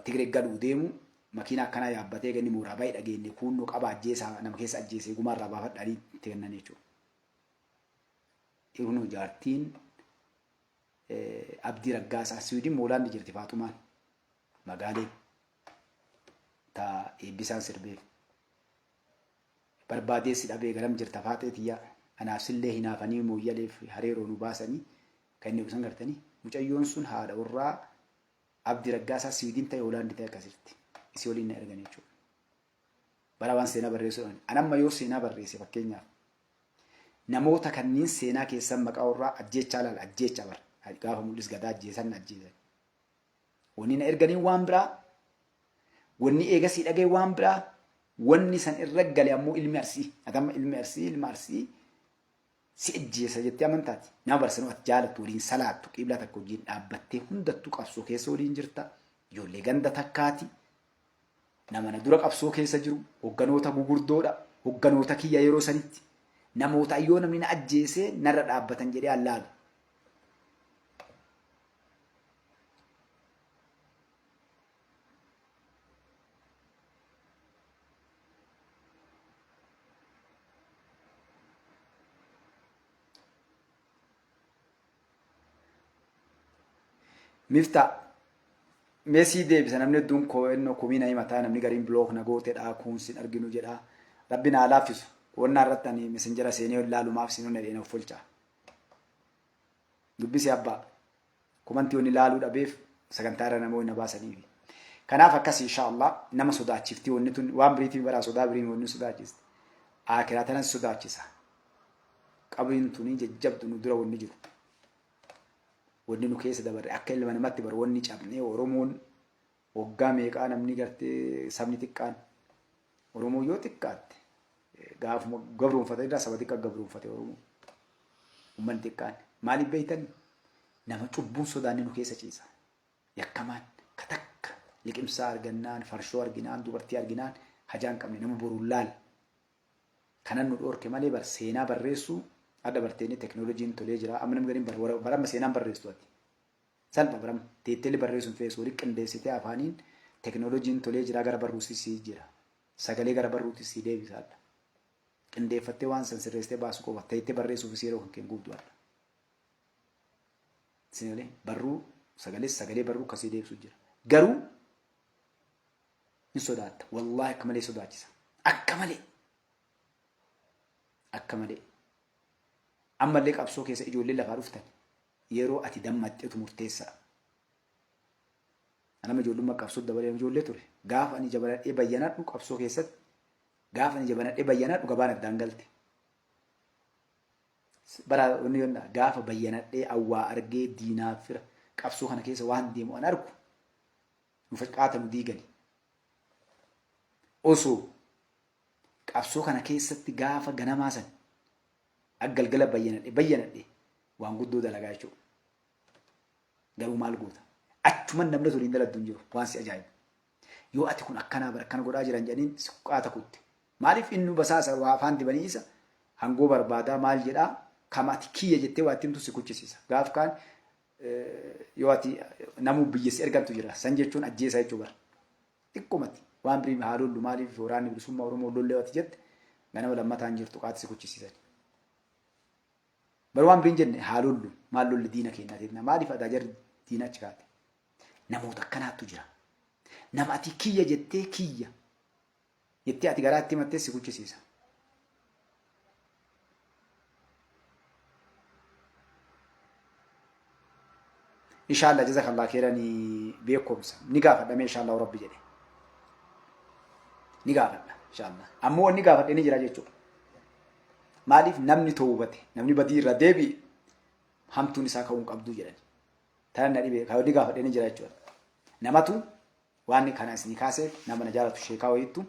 Tigree gaduu deemu makiina akkanaa yaabbatee ganni mooraa baay'ee dhageenye kunnoo qaba ajjeesaa nama keessa ajjeesee gumaarraa baafadhaanii itti kennan jechuudha. Irunu jaartiin Abdii Raggaasaa Siwiidin Moolaandi jirti Faatumaan magaalee ta eebbisaan sirbeef barbaadeessi dhabee garam jirta faaxeetiyyaa anaafsillee hinaafanii mooyyaleef hareeroo nu baasanii kan inni usan gartanii mucayyoon sun haadha warraa Abdii Raggaasaa Siwiidin ta'e Hoolaandi ta'e akkasitti isii waliin na ergan jechuudha. Bara waan seenaa barreessuudhaan anamma yoo seenaa barreesse fakkeenyaaf namoota kanneen seenaa keessan maqaa warraa ajjeechaa laala ajjeechaa bar gaafa mul'is gadaa ajjeesan ajjeesan wanni na erganiin waan biraa wanni eegasii dhagee waan biraa wanni san irra gale ammoo ilmi arsii si ajjeesa jettee amantaati nama barsanuu ati jaalattu waliin salaattu qiblaa takka wajjin dhaabbattee hundattuu qabsoo keessa waliin jirta ijoollee ganda takkaati nama na dura qabsoo keessa jiru hogganoota gugurdoodha hogganoota kiyya yeroo sanitti namoota ayyoo namni na ajjeesee narra dhaabbatan jedhee allaalu. Mifta Messi deebisa namni hedduun ko'ennoo kumiina himataa namni gariin bilook na gooteedha kuunsin arginu jedha rabbi naa laaffisu wannaa irratti ani messenjera seenee ilaalumaaf sinuu na dheena uffolcha dubbisi abbaa kumantii wani ilaaluu dhabeef sagantaa irra namoonni na baasaniifi kanaaf akkas inshaallah nama sodaachiftii wanni tun waan biriitiin baraa sodaa biriin wanni sodaachiste akiraa tanas sodaachisa qabriin tuni jajjabdu nu dura wanni jiru wanni nu keessa dabarre akka ilma namatti bar wanni cabnee Oromoon waggaa meeqaa namni gartee sabni xiqqaan Oromoo yoo xiqqaatte gaafuma gabruunfate irraa saba xiqqaa gabruunfate Oromoo ummanni xiqqaan maaliif beeytan nama cubbuun sodaanni nu keessa ciisa. Yakkamaan katakka liqimsaa argannaan farshoo arginaan dubartii arginaan hajaan qabne nama boruun laal. Kanan nu dhorke malee bar seenaa barreessuu adda barteeni teknooloojiin tolee jira. Amma namni gadiin barama seenaan barreessu ati. Salpha barama teetteeli barreessuun feesoo qindeessitee afaaniin teknooloojiin tolee jira gara barruusii jira. Sagalee gara barruutii deebisaadha. Qindeeffattee waan san sirreessitee baasu qofa teettee barreessuuf yeroo kan kennu guddaadha. Sinalee barruu sagalee barruu kasii deebisuu jira. Garuu in sodaata. Wallaahi akka malee sodaachisa. Akka malee. Ammallee qabsoo keessa ijoollee lafaa dhuftan yeroo ati dammaxxeetu murteessaa. Anama ijoollummaa qabsoo dabalee ijoollee ture. Gaafa ani jabanadhee bayyanadhu qabsoo keessatti gaafa ani jabanadhee bayyanadhu gabaan addaan galte. Bara inni yonna gaafa bayyanadhee awwaa argee diinaaf fira qabsoo kana keessa waan deemu an argu nu faccaatamu diigani. Osoo qabsoo kana keessatti gaafa ganamaa san aggalgala bayyanadhee waan guddoo dalagaa jechuudha. Garuu maal goota? Achuman namni toliin daladdu hin jiru waan si ajaa'ibu. Yoo ati kun akkanaa bara akkana godhaa jiran jedhaniin si qaata kutte. Maaliif inni basaasa waa afaan dibanii isa hangoo barbaadaa maal jedhaa kama ati kiyya jettee waa ittiin si kuchisiisa. Gaaf kaan yoo ati namuu biyyessi ergantu jira san jechuun ajjeesaa jechuu bara. Xiqqumatti waan birii haalollu maaliif waraanni bilisummaa Oromoo lollee ati jette ganama lammataan jirtu qaati si kuchisiisan. Bara waan biriin jenne haalollu maal lolli diina keenyaatiif maaliif adaa jarri diina achi kaate. Namoota akkanaattu jira. Nama ati kiyya jettee ati garaatti himattee si kuchisiisa. Inshallah jazakallah khairan beekumsa ni gaafadhame inshallah rabbi jedhe. Ni gaafadha inshallah. Ammoo wanni gaafadhe ni jira jechuudha. Maaliif namni toobate namni badii irra deebi'e hamtuun isaa ka'uun qabdu jedhani. Tanan na dhibee kaawwadii gaafadhe ni jira jechuudha. Namatu waan kana isin kaaseef nama na jaalatu sheekaa wayittu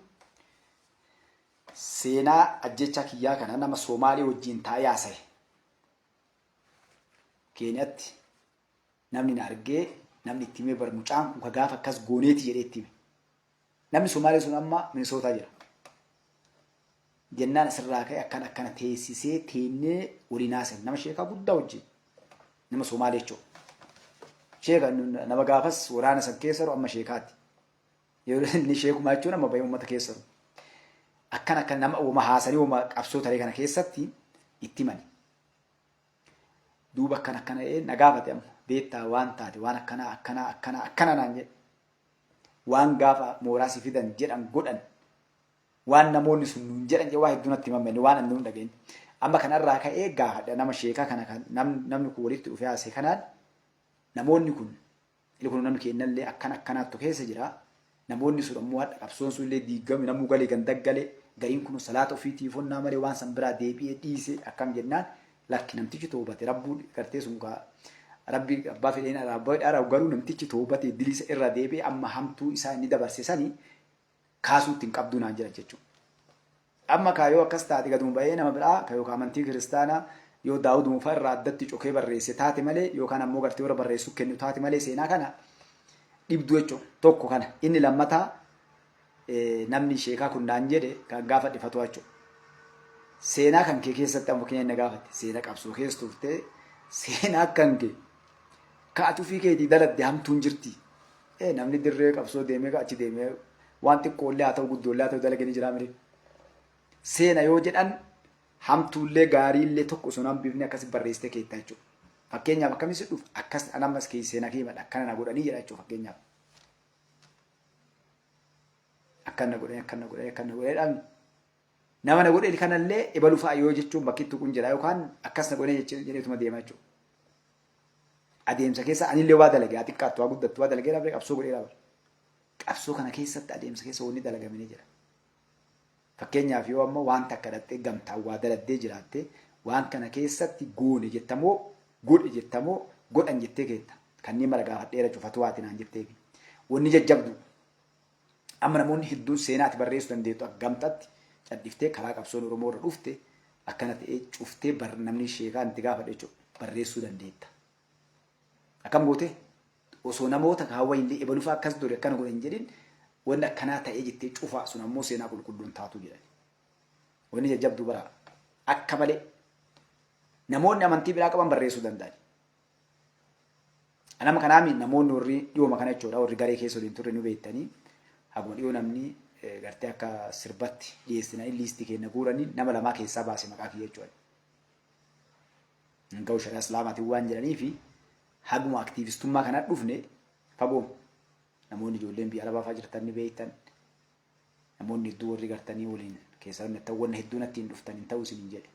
seenaa ajjecha kiyyaa kana nama Soomaalee wajjin taa'ee haasa'e. Keenyatti namni na argee namni itti himee bar mucaan kun gaafa akkas gooneeti jedhee itti hime. Namni Soomaalee sun amma Minisootaa jira. Jennaan asirraa ka'e akkana teessisee teennee waliin haasa'e nama sheekaa guddaa wajjin nama Soomaalee jechuudha. Sheeka nama gaafas waraana san keessa jiru amma sheekaatti. Yeroo inni sheekuma jechuun amma baay'ee uummata keessa jiru. Akkana nama uuma haasanii uuma qabsoo taree kana keessatti itti mani. Duuba akkana na gaafate amma beektaa waan taate waan akkana naan jedhe. Waan gaafa mooraasi fidan jedhan godhan waan namoonni sun nuun jedhan waa hedduu natti himamne waan annu hin dhageenye. Amma kanarraa ka'ee gaafadha nama sheekaa kana namni kun walitti dhufee haasee kanaan namoonni kun namni kennallee akkanaattu keessa jira. Namoonni sun ammoo hadha qabsoon sun illee diigame namuu galee gandaggalee gariin kun salaata ofiitiif honnaa malee waan san biraa deebi'ee dhiisee akkam jennaan lakki namtichi toobate rabbuu gartee sun rabbi abbaa fedheen araabaa garuu namtichi toobate dilisa irra deebi'ee amma hamtuu isaa inni dabarse sanii kaasuutti hin qabdu naan jira jechuudha. Amma kaayoo akkas taate gaduma ba'ee nama biraa kaayoo amantii kiristaanaa yoo Daawud Muufaa irraa addatti cokee barreesse taate malee yookaan ammoo gartee warra barreessuu kennu taate malee seenaa kana dhibdu jechuudha. Tokko kana inni lammataa namni sheekaa kun naan jedhe kan gaafa dhifatu jechuudha. Seenaa kan kee keessatti ammoo keenya gaafate seenaa qabsoo keessa turtee seenaa kan kee kaatu fi keetii daladde hamtuun jirti. Namni dirree qabsoo deemee achi deemee waan xiqqoollee haa ta'u guddoollee haa ta'u dalaganii jira malee. Seena yoo jedhan hamtuullee gaariillee tokko sun hambifne akkas barreessitee keetta jechuudha. Fakkeenyaaf akkamitti dhufu akkas anamas keessa seenaa keemadha akkana na godhanii jedha jechuudha fakkeenyaaf. Akkana godhanii dhaabni. Nama na godhe kanallee ibalu fa'a yoo jechuun bakki itti kun jira yookaan akkas na godhee jedheetuma deema jechuudha. Adeemsa keessa anillee waa dalagee xiqqaattu waa guddattu waa dalagee dhaabee qabsoo godhee dhaabale. Qabsoo kana keessatti adeemsa keessa wanni dalagamanii jira. Fakkeenyaaf yoo ammoo wanta akka dhattee gamtaan waa daladdee jiraatte waan kana keessatti goone jettamoo godhe jettamoo godhan jettee keetta. Kanneen mara gaafadheera cufatu waatiin aan jetteefi. Wanni jajjabdu amma namoonni hedduun seenaati barreessuu dandeettu akka gamtatti caddiftee karaa qabsoon Oromoo irra dhufte akkana ta'ee cuftee namni sheekaa itti gaafadhe jechuudha barreessuu dandeetta. Akkam goote osoo namoota kaawwa illee ebaluuf akkas dure akkana godhan jedhin wanni akkanaa ta'ee jettee cufaa sun ammoo seenaa qulqulluun taatu jedhan. Wanni jajjabduu bara akka malee namoonni amantii biraa qaban barreessuu danda'an. Anama kanaami namoonni warri dhiyooma kana jechuudha warri garee keessa waliin turre nu beektanii haguma dhiyoo namni gartee akka sirbatti dhiyeessinanii liistii keenya guuranii nama lamaa keessaa baase maqaa kiyya jechuudha. Hanga sharaa islaamaatiin waan jedhanii fi haguma aktiivistummaa kana dhufne fagoo namoonni ijoolleen biyya alaa jirtan ni beektan namoonni hedduu warri gartanii waliin keessa wanna hedduun ittiin dhuftan hin ta'u isin jedhe.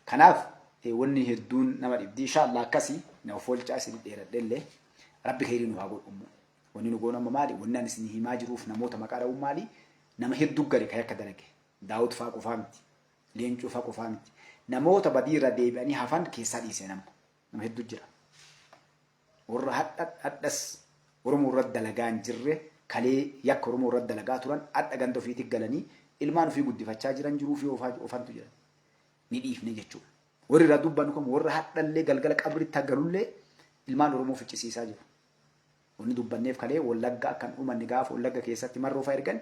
Kanaaf wanni hedduun nama dhibdi inshallah akkasii na folchaa isin dheeradhellee rabbi khairii nu haa godhu. Wanni nu goonu amma maali wanni ani isin himaa jiruuf namoota maqaa dha'uun maali nama hedduu gari kan akka dalage daawut faa qofaa miti leencuu faa qofaa miti namoota badiirra deebi'anii hafan keessaa dhiisee nama hedduu jira. Warra hadhas Oromoo irratti dalagaa hin jirre kalee yakka Oromoo irratti dalagaa turan hadha ganda ofiitti galanii ilmaan ofii guddifachaa jiran jiruu fi ofantu jira. Ni dhiifne jechuudha. Warri irraa dubbanu kun warra hadhallee galgala qabritti galullee ilmaan Oromoo ficcisiisaa jiru. Wanni dubbanneef kalee Wallagga akkan uumanni gaafa Wallagga keessatti marroofa ergan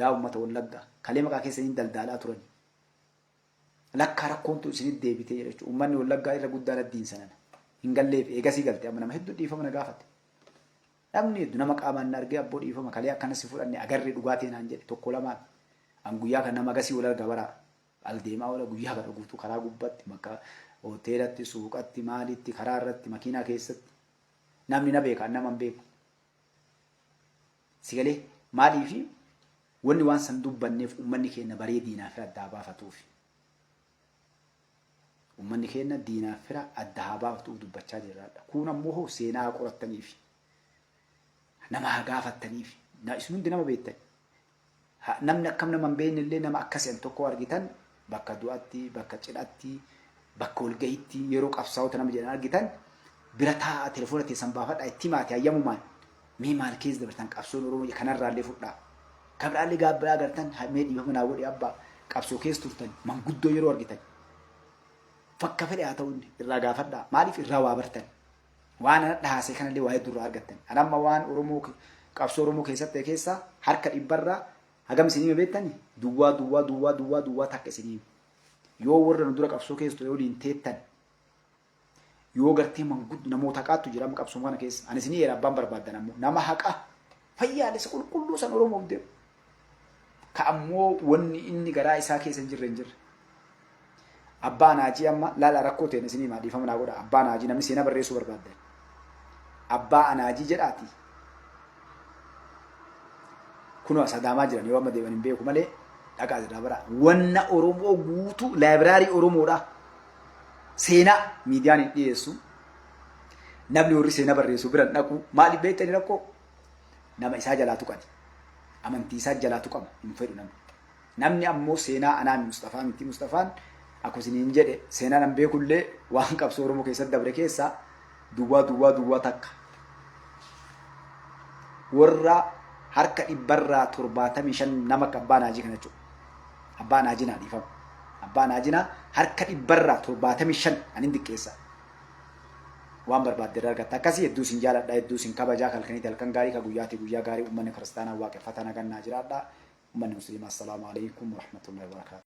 yaa uummata Wallagga kalee maqaa keessanii daldalaa turan. Lakka rakkoontu isinitti deebitee jechuudha. Uummanni Wallaggaa irra guddaan addiin sanan hin galleef eegasii galte amma nama hedduu dhiifama na gaafate. Namni hedduu nama qaamaan argee abboo dhiifama kalee akkanas fudhanne agarree dhugaatii naan jedhe tokko lamaan an guyyaa kan nama gasii wal arga bara aldeemaa wala guyyaa kana guutuu karaa gubbatti makka hoteelatti suuqatti maalitti karaa irratti makiinaa keessatti namni na beekan nama hin beeku. Sigalee maalii fi wanni waan san dubbanneef uummanni keenya baree diinaa fi addaa baafatuuf. Uummanni keenya diinaa fi addaa baafatuuf dubbachaa jirraadha. Kun ammoo seenaa qorattaniif nama gaafattaniif isin hundi nama beektan. Namni akkam nama hin beekne illee nama akkasiin tokko argitan bakka du'aatti bakka cidhaatti bakka walgahiitti yeroo qabsaa'ota nama jedhan argitan bira taa'aa telefoona teessan baafadhaa itti maati hayyamumaan mee maal keessa dabartan qabsoon Oromoo kanarraallee fudhaa. Kabraallee gaabbiraa agartan mee dhiifama naa godhe abbaa qabsoo keessa turtan manguddoo yeroo argitan. Fakka fedhe haa ta'u irraa gaafadhaa maaliif irraa waa bartan. Waan ana dhahaase kanallee waa hedduu irraa argattan. Anamma waan Oromoo qabsoo Oromoo keessatti keessa harka dhibbarraa hagam isinii beektani duwwaa takka isinii yoo warra nu dura qabsoo keessa yoo waliin teettan yoo gartee manguddo namoota haqaatu jira qabsoo kana keessa ani isinii abbaan barbaadan ammoo nama haqa fayyaalessa qulqulluu san Oromoof deemu ka ammoo wanni inni garaa isaa keessa hin jirre abbaan haajii amma laala rakkoo ta'e isinii maa dhiifama naa godha abbaan haajii namni seenaa barreessuu barbaadan abbaa anaajii jedhaati. Kuno sadaamaa jiran yoo amma deeman hin beeku malee dhaqaa jira bara wanna Oromoo guutuu laayibraarii Oromoodha. Seenaa miidiyaan hin dhiyeessu namni warri seenaa barreessu biran dhaqu maaliif beektani rakkoo nama isaa jalaa tuqani amantii isaa jalaa tuqama hin fedhu namni ammoo seenaa anaan Mustafaa miti Mustafaan akkuma isiniin jedhe seenaa nan beekullee waan qabsoo Oromoo keessatti dabre keessaa duwwaa takka warra harka dhibbarraa 75 nama abbaan haajii kana jechuudha. Abbaan haajii naa dhiifama. Abbaan haajii naa harka dhibbarraa 75 anin diqqeessa. Waan barbaadde argatta. Akkasii hedduu sin jaaladha hedduu sin kabajaa kalkaniiti halkan gaarii ka guyyaati guyyaa gaarii uummanni kiristaanaa waaqeffataa nagannaa jiraadha. Uummanni musliimaa assalaamu alaikum wa rahmatullahi wa barakatuh.